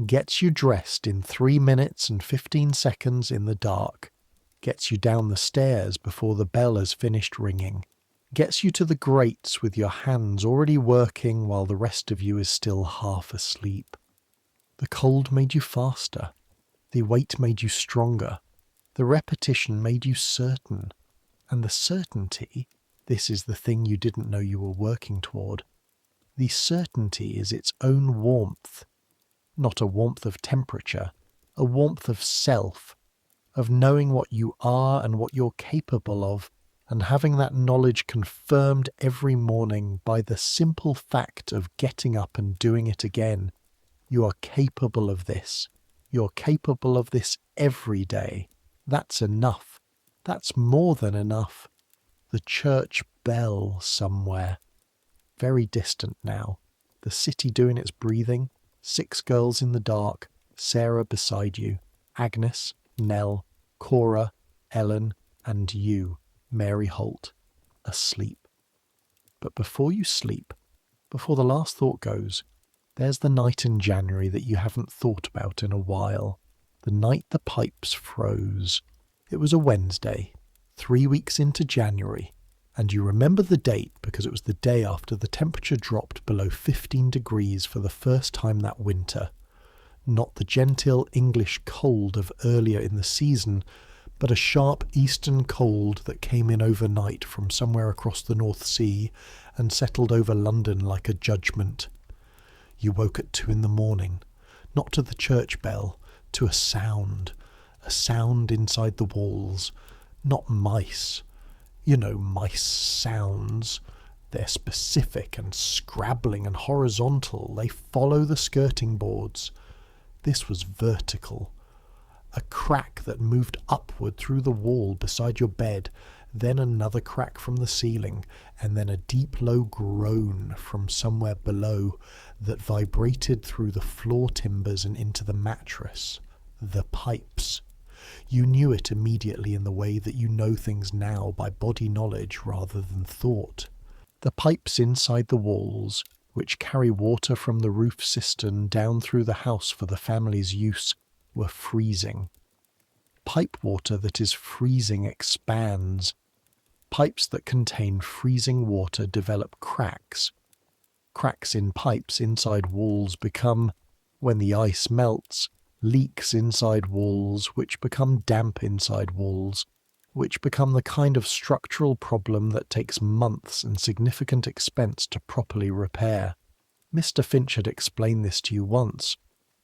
gets you dressed in 3 minutes and 15 seconds in the dark, gets you down the stairs before the bell has finished ringing, gets you to the grates with your hands already working while the rest of you is still half asleep. The cold made you faster. The weight made you stronger. The repetition made you certain. And the certainty, this is the thing you didn't know you were working toward. The certainty is its own warmth. Not a warmth of temperature, a warmth of self, of knowing what you are and what you're capable of, and having that knowledge confirmed every morning by the simple fact of getting up and doing it again. You are capable of this. You're capable of this every day. That's enough. That's more than enough. The church bell somewhere. Very distant now. The city doing its breathing. 6 girls in the dark. Sarah beside you. Agnes, Nell, Cora, Ellen, and you, Mary Holt, asleep. But before you sleep, before the last thought goes, there's the night in January that you haven't thought about in a while. The night the pipes froze. It was a Wednesday, 3 weeks into January, And you remember the date because it was the day after the temperature dropped below 15 degrees for the first time that winter. Not the genteel English cold of earlier in the season, but a sharp eastern cold that came in overnight from somewhere across the North Sea and settled over London like a judgment. You woke at 2 a.m, not to the church bell, to a sound inside the walls, not mice. You know, mice sounds. They're specific and scrabbling and horizontal. They follow the skirting boards. This was vertical. A crack that moved upward through the wall beside your bed, then another crack from the ceiling, and then a deep low groan from somewhere below that vibrated through the floor timbers and into the mattress. The pipes. You knew it immediately in the way that you know things now by body knowledge rather than thought. The pipes inside the walls, which carry water from the roof cistern down through the house for the family's use, were freezing. Pipe water that is freezing expands. Pipes that contain freezing water develop cracks. Cracks in pipes inside walls become, when the ice melts, leaks inside walls, which become damp inside walls, which become the kind of structural problem that takes months and significant expense to properly repair. Mr. Finch had explained this to you once,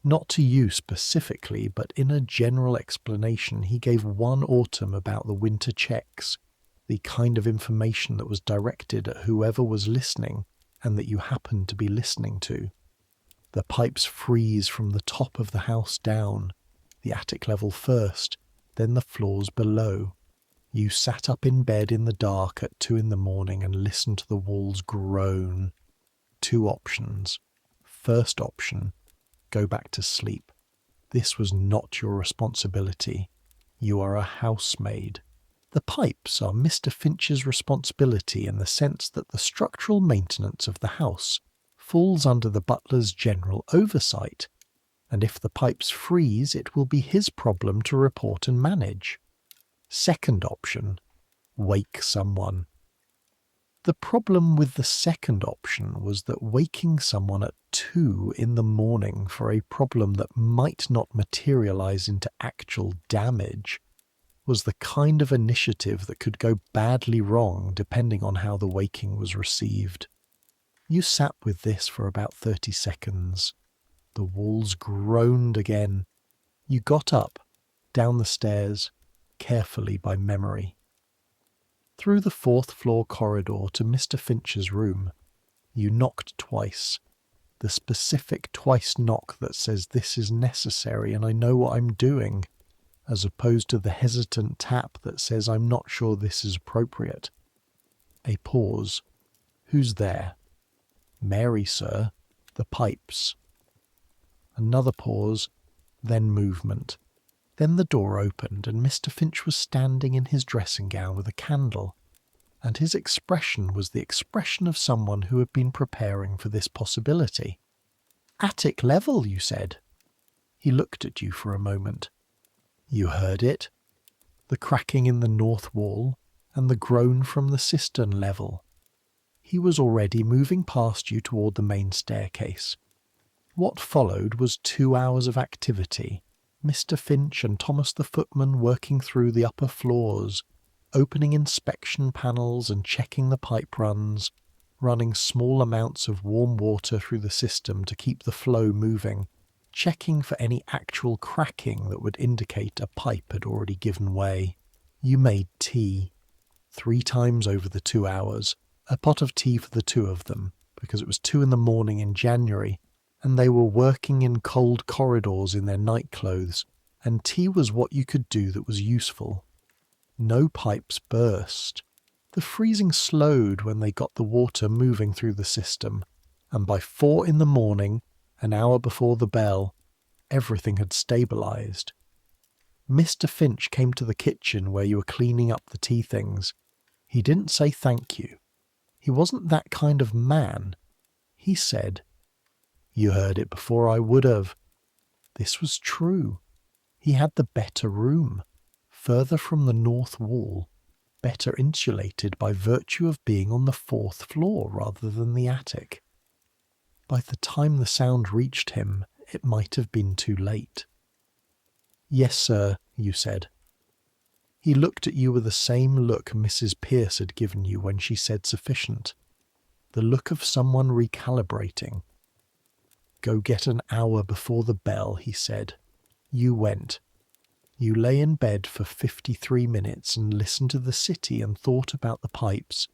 not to you specifically, but in a general explanation he gave one autumn about the winter checks, the kind of information that was directed at whoever was listening and that you happened to be listening to. The pipes freeze from the top of the house down, the attic level first, then the floors below. You sat up in bed in the dark at 2 a.m. and listened to the walls groan. 2 options. First option, go back to sleep. This was not your responsibility. You are a housemaid. The pipes are Mr. Finch's responsibility in the sense that the structural maintenance of the house falls under the butler's general oversight, and if the pipes freeze, it will be his problem to report and manage. Second option, wake someone. The problem with the second option was that waking someone at 2 a.m. for a problem that might not materialize into actual damage was the kind of initiative that could go badly wrong depending on how the waking was received. You sat with this for about 30 seconds. The walls groaned again. You got up, down the stairs, carefully by memory. Through the 4th floor corridor to Mr. Finch's room. You knocked twice. The specific twice knock that says this is necessary and I know what I'm doing, as opposed to the hesitant tap that says I'm not sure this is appropriate. A pause. Who's there? Mary, sir. The pipes. Another pause, then movement. Then the door opened and Mr. Finch was standing in his dressing gown with a candle, and his expression was the expression of someone who had been preparing for this possibility. Attic level, you said. He looked at you for a moment. You heard it, the cracking in the north wall and the groan from the cistern level. He was already moving past you toward the main staircase. What followed was 2 hours of activity. Mr. Finch and Thomas the footman working through the upper floors, opening inspection panels and checking the pipe runs, running small amounts of warm water through the system to keep the flow moving, checking for any actual cracking that would indicate a pipe had already given way. You made tea 3 times over the 2 hours, a pot of tea for the 2 of them, because it was 2 a.m. in January, and they were working in cold corridors in their nightclothes, and tea was what you could do that was useful. No pipes burst. The freezing slowed when they got the water moving through the system, and by 4 a.m, an hour before the bell, everything had stabilized. Mr. Finch came to the kitchen where you were cleaning up the tea things. He didn't say thank you. He wasn't that kind of man. He said, "You heard it before I would have." This was true. He had the better room, further from the north wall, better insulated by virtue of being on the 4th floor rather than the attic. By the time the sound reached him, it might have been too late. "Yes, sir," you said. He looked at you with the same look Mrs. Pierce had given you when she said sufficient. The look of someone recalibrating. "Go get an hour before the bell," he said. You went. You lay in bed for 53 minutes and listened to the city and thought about the pipes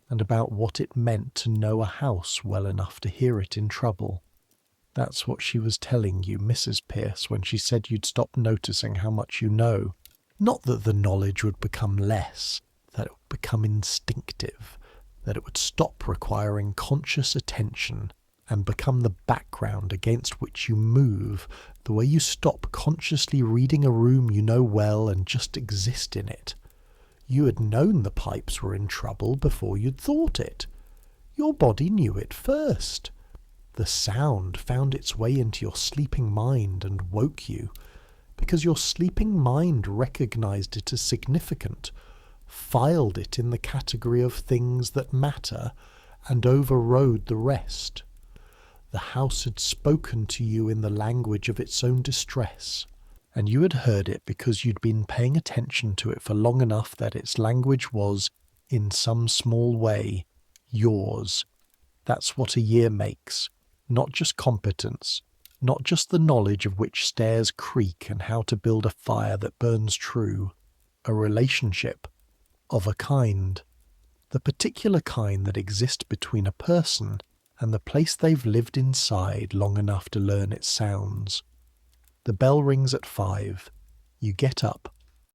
and about what it meant to know a house well enough to hear it in trouble. That's what she was telling you, Mrs. Pierce, when she said you'd stop noticing how much you know. Not that the knowledge would become less, that it would become instinctive, that it would stop requiring conscious attention and become the background against which you move, the way you stop consciously reading a room you know well and just exist in it. You had known the pipes were in trouble before you'd thought it. Your body knew it first. The sound found its way into your sleeping mind and woke you, because your sleeping mind recognized it as significant, filed it in the category of things that matter, and overrode the rest. The house had spoken to you in the language of its own distress, and you had heard it because you'd been paying attention to it for long enough that its language was, in some small way, yours. That's what a year makes. Not just competence, not just the knowledge of which stairs creak and how to build a fire that burns true. A relationship of a kind. The particular kind that exists between a person and the place they've lived inside long enough to learn its sounds. The bell rings at 5. You get up,